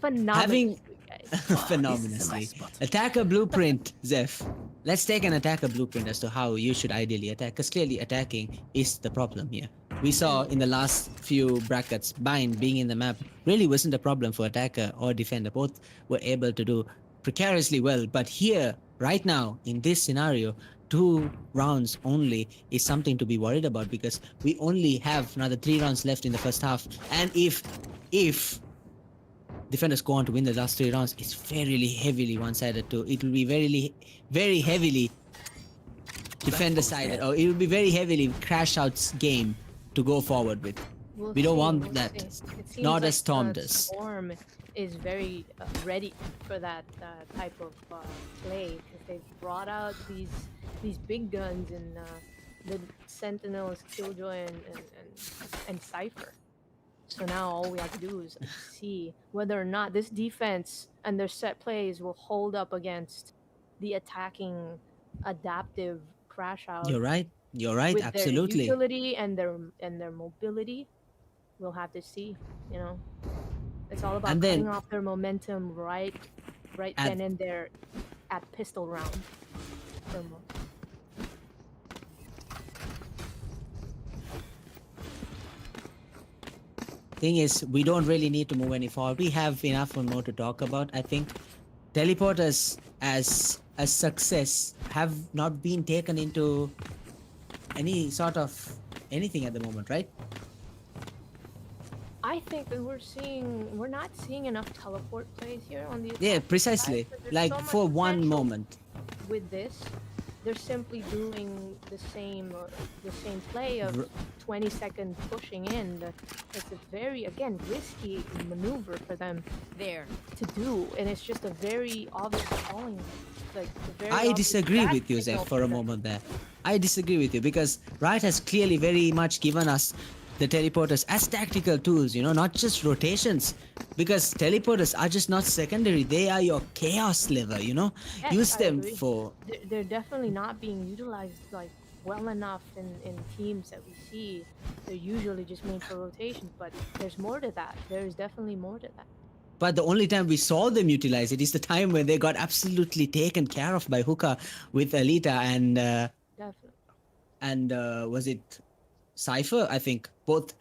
Phenomenally, guys. Phenomenally. spot. Attacker blueprint, Zeph. Let's take an attacker blueprint as to how you should ideally attack, because clearly attacking is the problem here. We saw in the last few brackets, Bind being in the map really wasn't a problem for attacker or defender. Both were able to do precariously well, but here, right now, in this scenario, 2 rounds only is something to be worried about, because we only have another 3 rounds left in the first half, and if defenders go on to win the last 3 rounds, it's very heavily one-sided too. It will be very heavily defender-sided, or it will be very heavily Crashout's game to go forward with. We don't want that. see. It seems Not like as Storm the does. Storm is very ready for that type of play, because they've brought out these big guns in the Sentinels, Killjoy, and Cypher. So now all we have to do is see whether or not this defense and their set plays will hold up against the attacking, adaptive Crashout. You're right. With Absolutely. their utility and their mobility. We'll have to see. It's all about And then- cutting off their momentum right then and there at pistol round. For most. Thing is, we don't really need to move any forward. We have enough and more to talk about. I think teleporters as a success have not been taken into any sort of anything at the moment, right? I think that we're not seeing enough teleport plays here on the Yeah, attack precisely. side, but there's Like so much for one potential moment. with this. They're simply doing the same play of R- 20-second pushing in. It's a very, again, risky maneuver for them There. to do, and it's just a very obvious calling. Like a very I obvious disagree back with you, signal Zef, for a them. moment there. I disagree with you because Riot has clearly very much given us the teleporters as tactical tools, not just rotations. Because teleporters are just not secondary. They are your chaos lever, Yes, Use I them agree. for... They're definitely not being utilized well enough in teams that we see. They're usually just made for rotations, but there's more to that. There's definitely more to that. But the only time we saw them utilize it is the time when they got absolutely taken care of by Hookah with Alita Definitely. and was it Cypher? I think both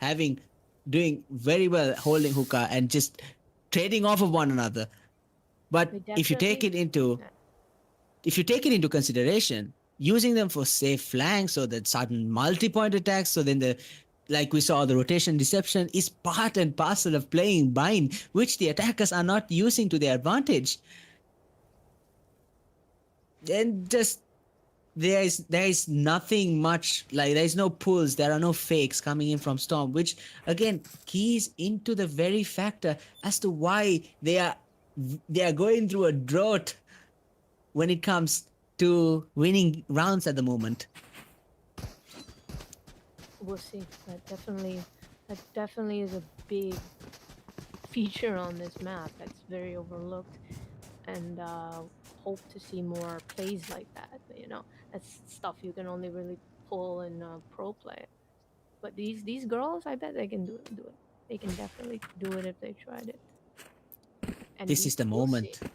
doing very well holding Hookah and just trading off of one another. But They if you take it definitely- into consideration, using them for safe flanks or that sudden multi-point attacks, so then the like we saw, the rotation deception is part and parcel of playing bind, which the attackers are not using to their advantage. And just there is nothing much, like there is no pulls, there are no fakes coming in from Storm, which again keys into the very factor as to why they are going through a drought when it comes to winning rounds at the moment. We'll see. That definitely is a big feature on this map that's very overlooked, and hope to see more plays like that. You know, that's stuff you can only really pull in pro play. But these girls, I bet they can do it. They can definitely do it if they tried it. And This is the we'll moment. see.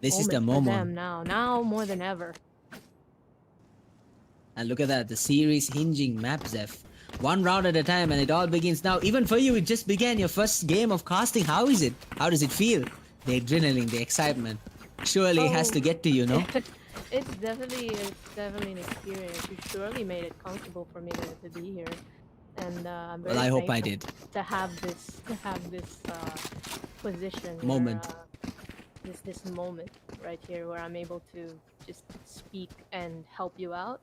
This is the for moment. them now more than ever. And look at that, the series hinging map, Zeph. One round at a time, and it all begins now. Even for you, it just began your first game of casting. How is it? How does it feel? The adrenaline, the excitement. Surely it has to get to you, no? It's definitely an experience. You surely made it comfortable for me to be here, and I'm very Well, I hope I thankful did. to have this position Moment. where, this moment right here where I'm able to just speak and help you out.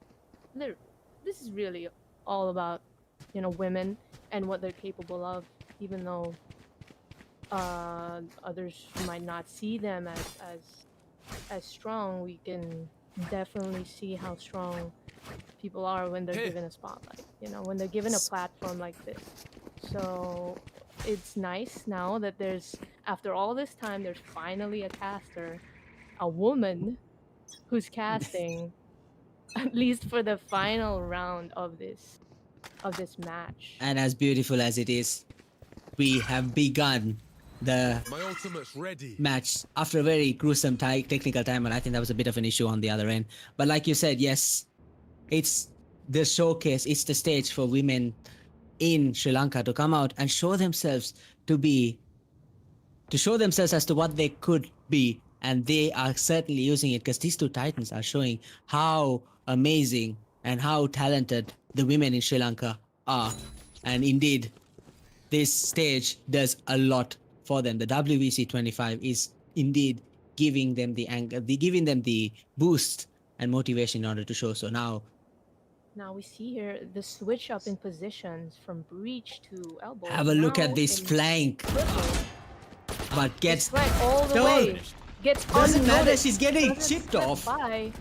This is really all about, you know, women and what they're capable of, even though others might not see them as strong. We can definitely see how strong people are when they're given a spotlight, you know, when they're given a platform like this. So it's nice now that there's, after all this time, there's finally a caster, a woman who's casting at least for the final round of this match. And as beautiful as it is, we have begun the My ultimate's ready. match after a very gruesome technical time, and I think that was a bit of an issue on the other end. But like you said, yes, it's the showcase, it's the stage for women in Sri Lanka to come out and show themselves as to what they could be, and they are certainly using it, because these two titans are showing how amazing and how talented the women in Sri Lanka are. And indeed, this stage does a lot for them. The WVC 25 is indeed giving them the boost and motivation in order to show. So now we see here the switch up in positions from breach to elbow. have a look at Now this in flank, triple. but This gets flank all the don't. way. Gets Doesn't matter, unnoticed. she's getting Doesn't chipped step off. by.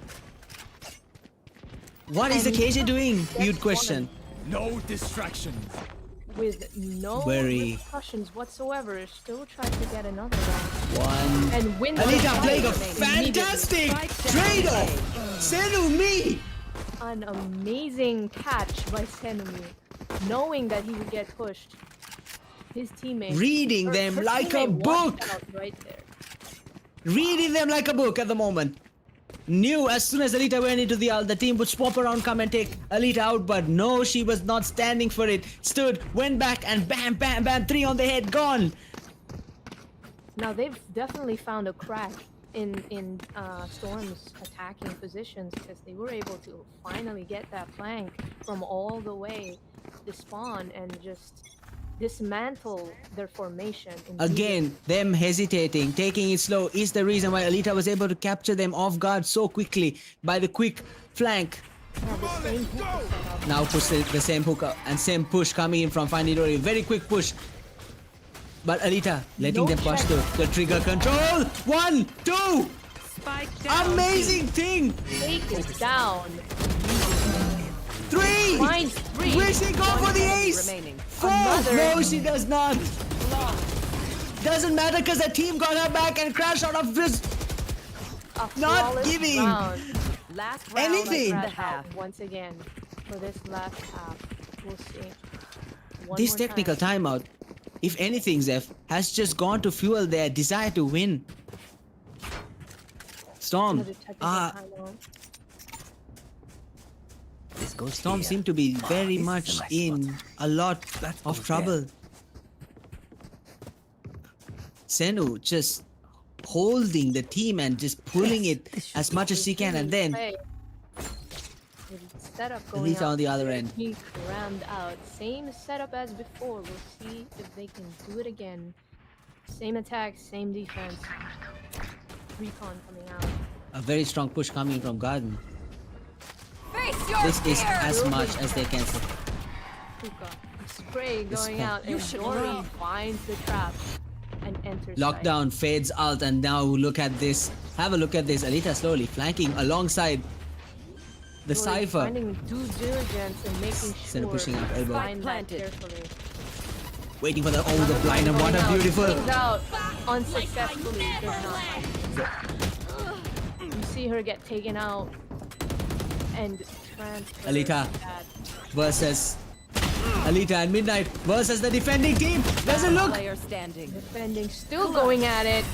What is And KJ doing? gets You'd question. No distractions. With no Very- repercussions whatsoever, still tries to get another round. One. And wins Alita the playing a fight fantastic immediately. trade-off. Senu me. An amazing catch by Senumi, knowing that he would get pushed. His teammate Reading them her like a teammate watched book. out right there. Reading them like a book at the moment. Knew as soon as Alita went into the ult, the team would swap around, come and take Alita out, but no, she was not standing for it. Stood, went back, and bam, bam, bam, 3 on the head, gone. Now they've definitely found a crack in Storm's attacking positions, because they were able to finally get that flank from all the way to spawn and just dismantle their formation. Again, them hesitating, taking it slow is the reason why Alita was able to capture them off guard so quickly by the quick flank. Yeah, the same hook is set up. Now push the same hook and same push coming in from Fanidori. Very quick push. But Alita letting No them push check. through. The trigger control. 1, 2. Spike down. Amazing thing. Take it down. 3. Finds 3. Will she go for the ace? Remaining. 4. Another. No, she does not. Doesn't matter, because the team got her back, and Crashout of this. A Not flawless giving round. Last round anything. of the Crashout half. once again for this last half. We'll see. One This more technical time. timeout, if anything, Zeph, has just gone to fuel their desire to win. Storm. Another technical timeout. This goes Storm here. seem to be very This is much a nice in spot. a lot That of goes trouble. Senu just holding the team and just pulling Yes, it this should as much as she can, and then Play. With setup going Alita out, on the other they're end. being crammed out. Same setup as before. We'll see if they can do it again. Same attack, same defense. Recon coming out. A very strong push coming from Garden. Face your This is fear! as much as they can say. Hookah. Spray This going guy- out, You and should Dory run. finds the trap and enters. Lockdown fades out, and now look at this. Have a look at this. Alita slowly flanking alongside the Dory Cypher. finding due diligence and making sure. Instead of pushing up elbow. Find that Planted. carefully. Waiting for the the blind, and what a Going out, beautiful. swings out unsuccessfully. Does not. You see her get taken out and transferred. Alita. That Versus Alita and Midnight versus the defending team. There's a look Player standing. defending, still going at it.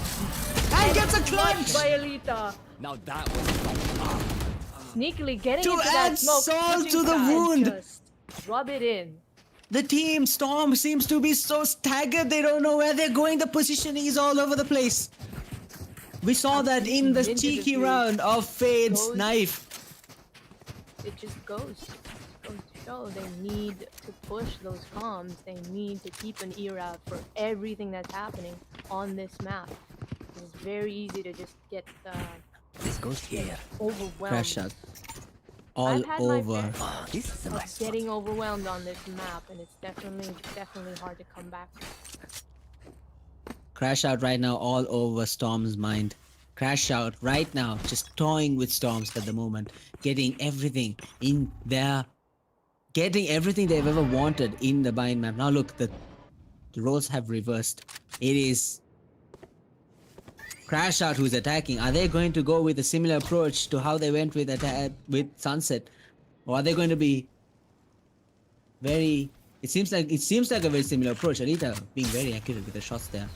and gets a clutch By Alita. Now that was Sneakily getting To into add that smoke. salt pushing to the back, wound. Just rub it in. The team Storm seems to be so staggered. They don't know where they're going. The positioning is all over the place. We saw that in the Ninja cheeky defeat. round of Fade's Goes- knife. It just goes to show they need to push those comms. They need to keep an ear out for everything that's happening on this map. It's very easy to just get This goes here. overwhelmed. Crashout. All I've had my over. fair Oh, this is a of nice spot. getting overwhelmed on this map, and it's definitely hard to come back. Crashout right now all over Storm's mind. Crashout right now just toying with Storms at the moment. Getting everything in there. Getting everything they've ever wanted in the bind map. Now look, the roles have reversed. It is Crashout who's attacking. Are they going to go with a similar approach to how they went with with Sunset? Or are they going to be very... It seems like a very similar approach. Alita being very accurate with the shots there.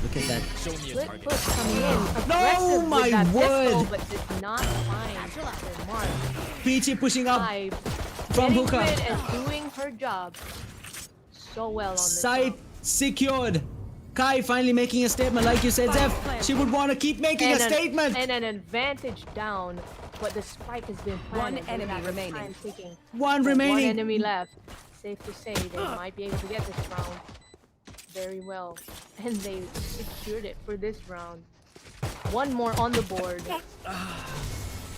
Look at that. show me a Split target. push coming in, aggressive with my that pistol, word. but did not find their mark. Peachy pushing up Five, from getting hookah. quit and doing her job so well on this Site round. secured. Kai finally making a statement, like you said, Zeph. She would want to keep making a statement. And an advantage down, but the spike has been planted. One enemy That remaining. time ticking. One One remaining. enemy left. Safe to say they might be able to get this round very well, and they secured it for this round. One more on the board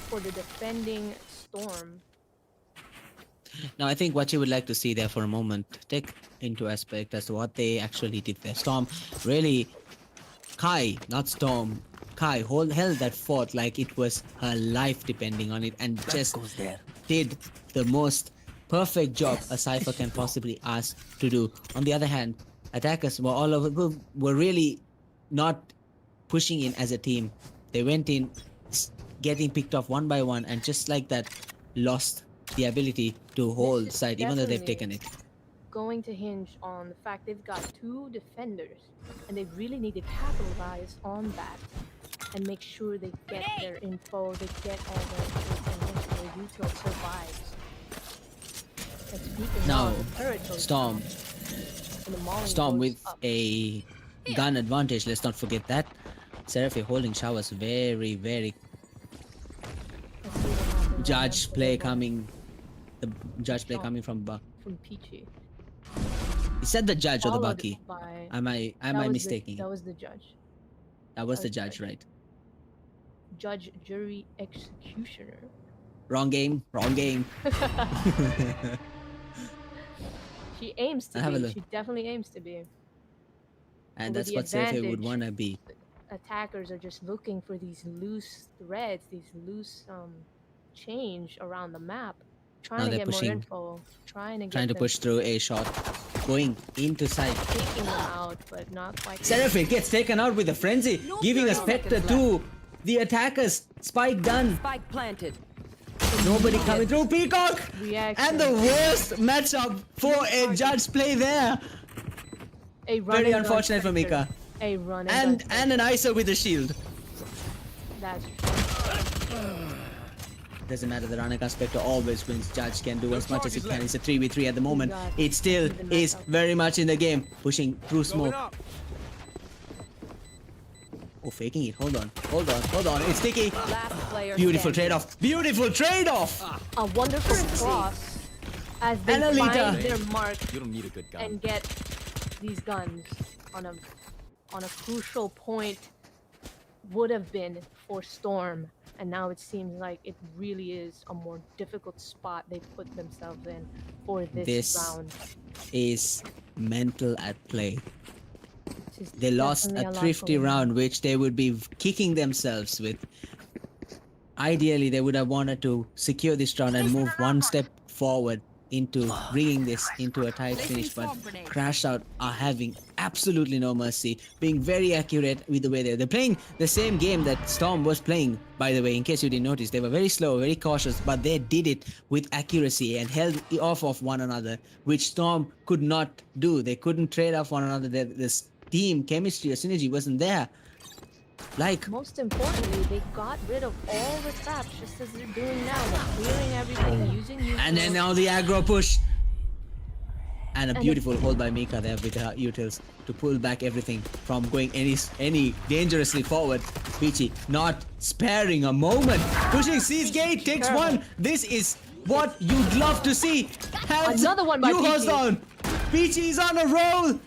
for the defending Storm. Now, I think what you would like to see there for a moment, take into aspect as to what they actually did there. Storm really, Kai, not Storm, Kai held that fort like it was her life depending on it, and That just goes there. did the most perfect job a Cypher can possibly ask to do. On the other hand, attackers were all over, were really not pushing in as a team. They went in, getting picked off one by one, and just like that, lost the ability to hold is side, even though they've taken definitely it. Going to hinge on the fact they've got two defenders, and they really need to capitalize on that and make sure they get their info, they get all their info, and make sure Util survives. And speaking Now, of, the turret goes Storm. down, and the Molly Storm goes with up. a gun advantage, let's not forget that. Seraphi holding showers very, very Let's see what happens. judge play One coming. The judge play Storm. coming from from Peachy. Is that the judge or the Followed Bucky? by- Am I that was the- mistaking? That was the judge. That was the was judge, judge. right? Judge, jury, executioner. Wrong game, wrong game. She aims to Have a be. look. She definitely aims to be. And with that's the what Seraphi would advantage. wanna be. Attackers are just looking for these loose threads, these loose change around the map, trying to they're get pushing- more info, trying to get Trying to them, push through a shot. Going into sight. taking them out, but not quite. Seraphi gets taken out with a frenzy, giving a 30 specter seconds to the attackers. Spike done. Spike planted. Nobody coming through. Peacock! Reaction. And the worst matchup for a judge play there. A run Very and gun unfortunate for Spectre. Mika. A run And gun an ISO with a shield. Spectre. That's true. Doesn't matter, the Ranaka Spectre always wins. Judge can do as much as he can. It's a 3v3 at the moment. got It still even is knockout. very much in the game. Pushing through Going smoke. up. Oh, faking it. Hold on. It's sticky. Last player Beautiful standing. trade-off. Beautiful trade-off. A wonderful cross as they And a find leader. their mark You don't need a good gun. and get these guns on a crucial point would have been for Storm, and now it seems like it really is a more difficult spot they put themselves in for this round. Is mental at play. This is They lost definitely a lot thrifty going on. round, which they would be kicking themselves with. Ideally, they would have wanted to secure this round and move one step forward into bringing this into a tight finish, but Crashout are having absolutely no mercy, being very accurate with the way they're playing the same game that Storm was playing, by the way, in case you didn't notice. They were very slow, very cautious, but they did it with accuracy and held off of one another, which Storm could not do. They couldn't trade off one another. This team chemistry or synergy wasn't there. Like, Most importantly, they got rid of all the traps just as they're doing now. They're clearing everything, using and then utils. now the aggro push. And a And beautiful hold by Mika there with her utils to pull back everything from going any dangerously forward. Peachy not sparing a moment. Pushing C's gate, takes Terrible. one. This is what you'd love to see. Helps Another one by you Peachy. down. Peachy is on a roll.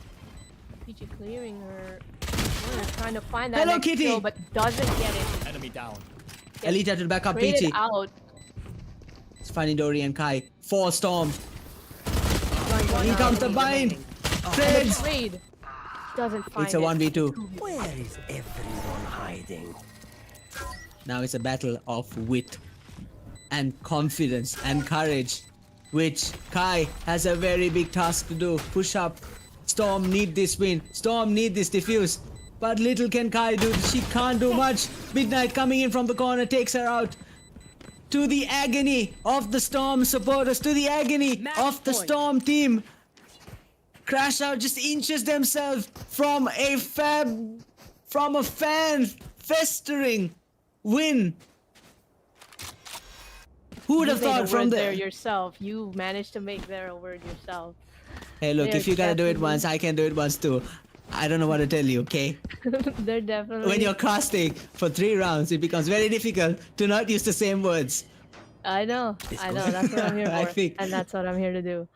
Peachy clearing her corner, trying to find that Hello, next Kitty. kill, but doesn't get it. Enemy down. Alita to back up Traded Peachy. out. It's finding Dory and Kai. For Storm. Going In out. comes the bind. And the Trades. trade doesn't find It's a it. 1v2. Where is everyone hiding? Now it's a battle of wit and confidence and courage, which Kai has a very big task to do. Push up. Storm need this win. Storm need this defuse. But little can Kai do. She can't do much. Midnight coming in from the corner takes her out. To the agony of the Storm supporters. To the agony Match of the point. Storm team. Crashout just inches themselves from a fan festering win. Who would You have made a thought from word there there? yourself. You managed to make there a word yourself. Hey, look, They're if you gotta do it definitely- once, I can do it once too. I don't know what to tell you, okay? They're definitely. When you're casting for 3 rounds, it becomes very difficult to not use the same words. I know. That's what I'm here I for, think- and that's what I'm here to do.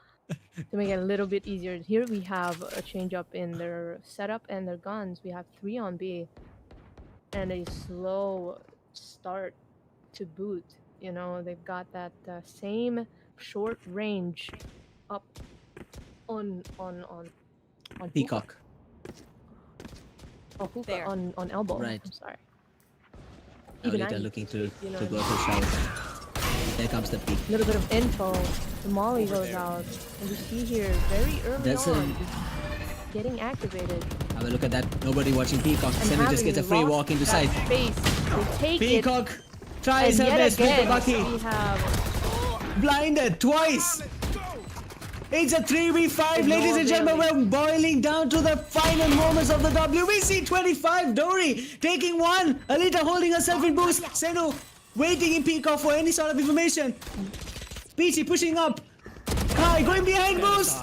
To make it a little bit easier. Here we have a change up in their setup and their guns. We have 3 on B, and a slow start to boot. You know, they've got that same short range up on hookah. Peacock. Oh, hookah There. on elbow. Right. I'm sorry. Even Alita I- looking to you know go what to shout. There comes the peak. little bit of info. The Molly goes out, and we see here very early That's on getting activated. Have a look at that. Nobody watching Peacock. And Semi just having gets a free lost walk into that sight. Space, they take Peacock it, tries and her yet best with the again Bucky. we have Blinded twice. It's a 3v5, ladies and gentlemen. We're boiling down to the final moments of the WBC 25. Dory taking one. Alita holding herself in boost. Senu waiting in Peacock for any sort of information. Peachy pushing up. Kai going behind boost.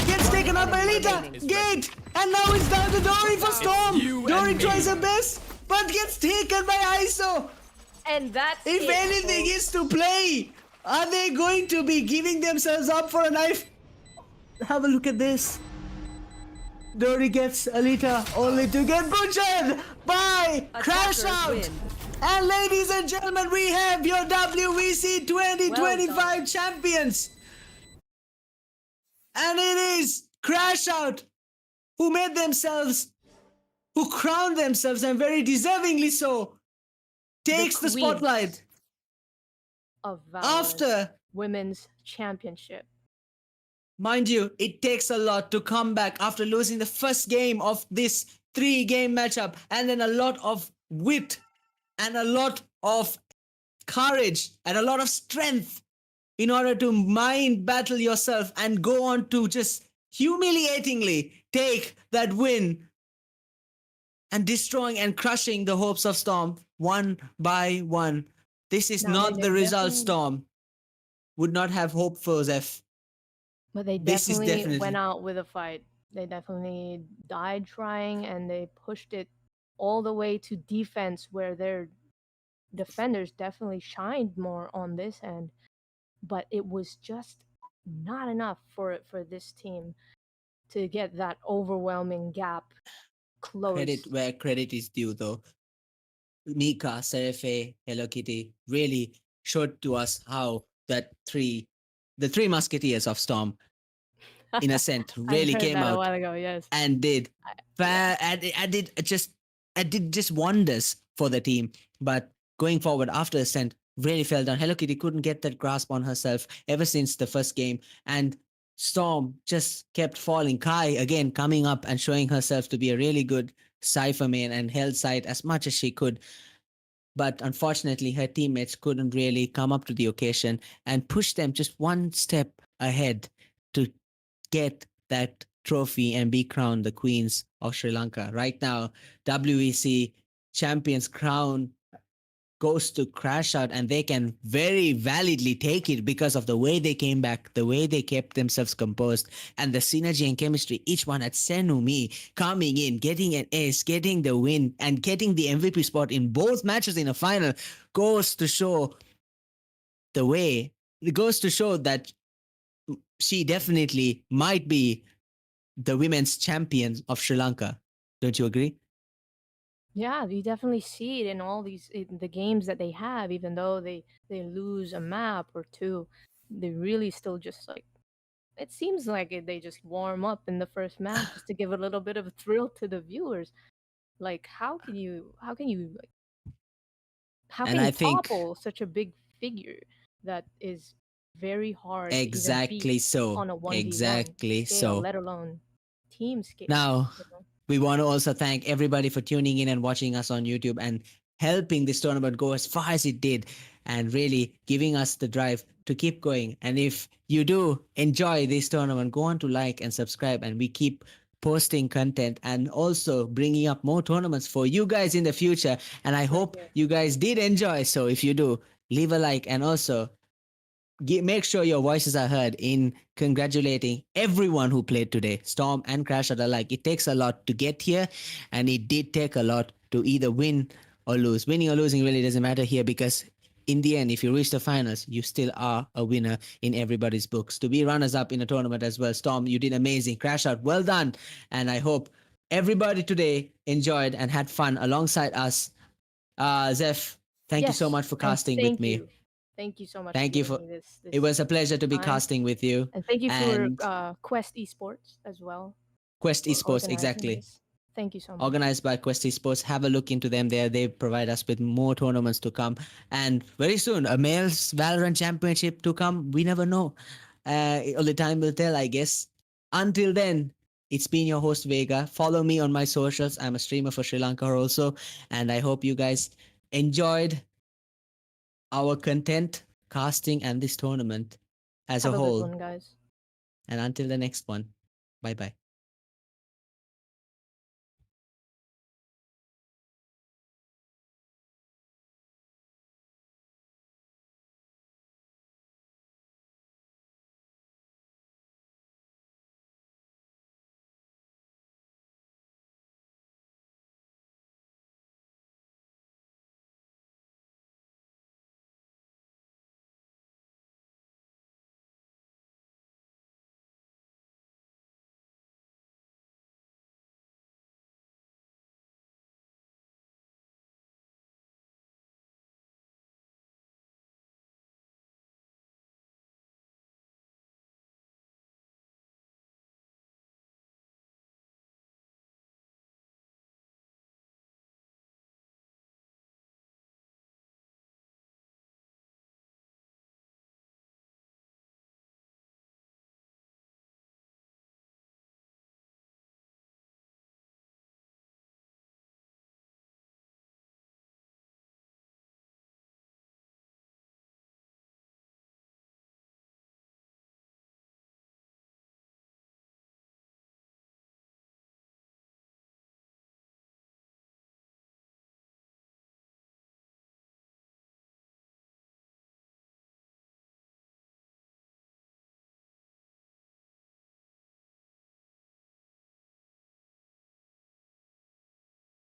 Gets taken out by Alita. Gate. And now it's down to Dory for Storm. You Dory and tries me. her best, but gets taken by ISO. and that's If it, anything folks. is to play, are they going to be giving themselves up for a knife? Have a look at this. Dory gets Alita only to get butchered by Attackers Crashout. win. And ladies and gentlemen, we have your WBC 2025 Well done. champions. And it is Crashout who made themselves, who crowned themselves, and very deservingly so, takes the queens spotlight of Valorant after. women's championship. Mind you, it takes a lot to come back after losing the first game of this 3-game matchup, and then a lot of wit and a lot of courage and a lot of strength in order to mind battle yourself and go on to just humiliatingly take that win and destroying and crushing the hopes of Storm one by one. This is Now, not they the result definitely- Storm would not have hoped for, Zeph. But they This is definitely, definitely- went out with a fight. They definitely died trying, and they pushed it all the way to defense, where their defenders definitely shined more on this end, but it was just not enough for this team to get that overwhelming gap Credit closed. where credit is due, though. Mika, Serefe, Hello Kitty really showed to us how the three musketeers of Storm in Ascent I really heard came that a out while ago. Yes. and did Yeah. and did just wonders for the team. But going forward after Ascent, really fell down. Hello Kitty couldn't get that grasp on herself ever since the first game, and Storm just kept falling. Kai again coming up and showing herself to be a really good Cypher main and held side as much as she could. But unfortunately, her teammates couldn't really come up to the occasion and push them just one step ahead to get that trophy and be crowned the queens of Sri Lanka. Right now, WEC champions crown goes to Crashout, and they can very validly take it because of the way they came back, the way they kept themselves composed, and the synergy and chemistry. Each one at Senumi coming in, getting an ace, getting the win, and getting the MVP spot in both matches in a final goes to show the way. It goes to show that she definitely might be the women's champion of Sri Lanka. Don't you agree? Yeah, you definitely see it in all these in the games that they have. Even though they lose a map or two, they really still just like, it seems like they just warm up in the first map just to give a little bit of a thrill to the viewers. Like, how And can you I think topple such a big figure that is very hard to even beat exactly so. on a 1v1 Exactly scale, so. let alone team scale, Now, you know? we want to also thank everybody for tuning in and watching us on YouTube and helping this tournament go as far as it did and really giving us the drive to keep going. And if you do enjoy this tournament, go on to like and subscribe, and we keep posting content and also bringing up more tournaments for you guys in the future. And I Thank hope you. you guys did enjoy. So if you do, leave a like and also make sure your voices are heard in congratulating everyone who played today, Storm and Crashout alike. It takes a lot to get here, and it did take a lot to either win or lose. Winning or losing really doesn't matter here because in the end, if you reach the finals, you still are a winner in everybody's books. To be runners up in a tournament as well, Storm, you did amazing. Crashout, well done. And I hope everybody today enjoyed and had fun alongside us. Zeph, thank you so Yes, much for and casting with thank me. you. Thank you so much for Thank you giving for me this it was a pleasure to be time. casting with you. And thank you for And Quest Esports as well Quest for Esports, organizing exactly. this. Thank you so much. Organized by Quest Esports. Have a look into them there. They provide us with more tournaments to come. And very soon, a male's Valorant championship to come. We never know. Only time will tell, I guess. Until then, it's been your host, Vega. Follow me on my socials. I'm a streamer for Sri Lanka also. And I hope you guys enjoyed our content, casting, and this tournament as a Have a good whole. one, guys. And until the next one, bye bye.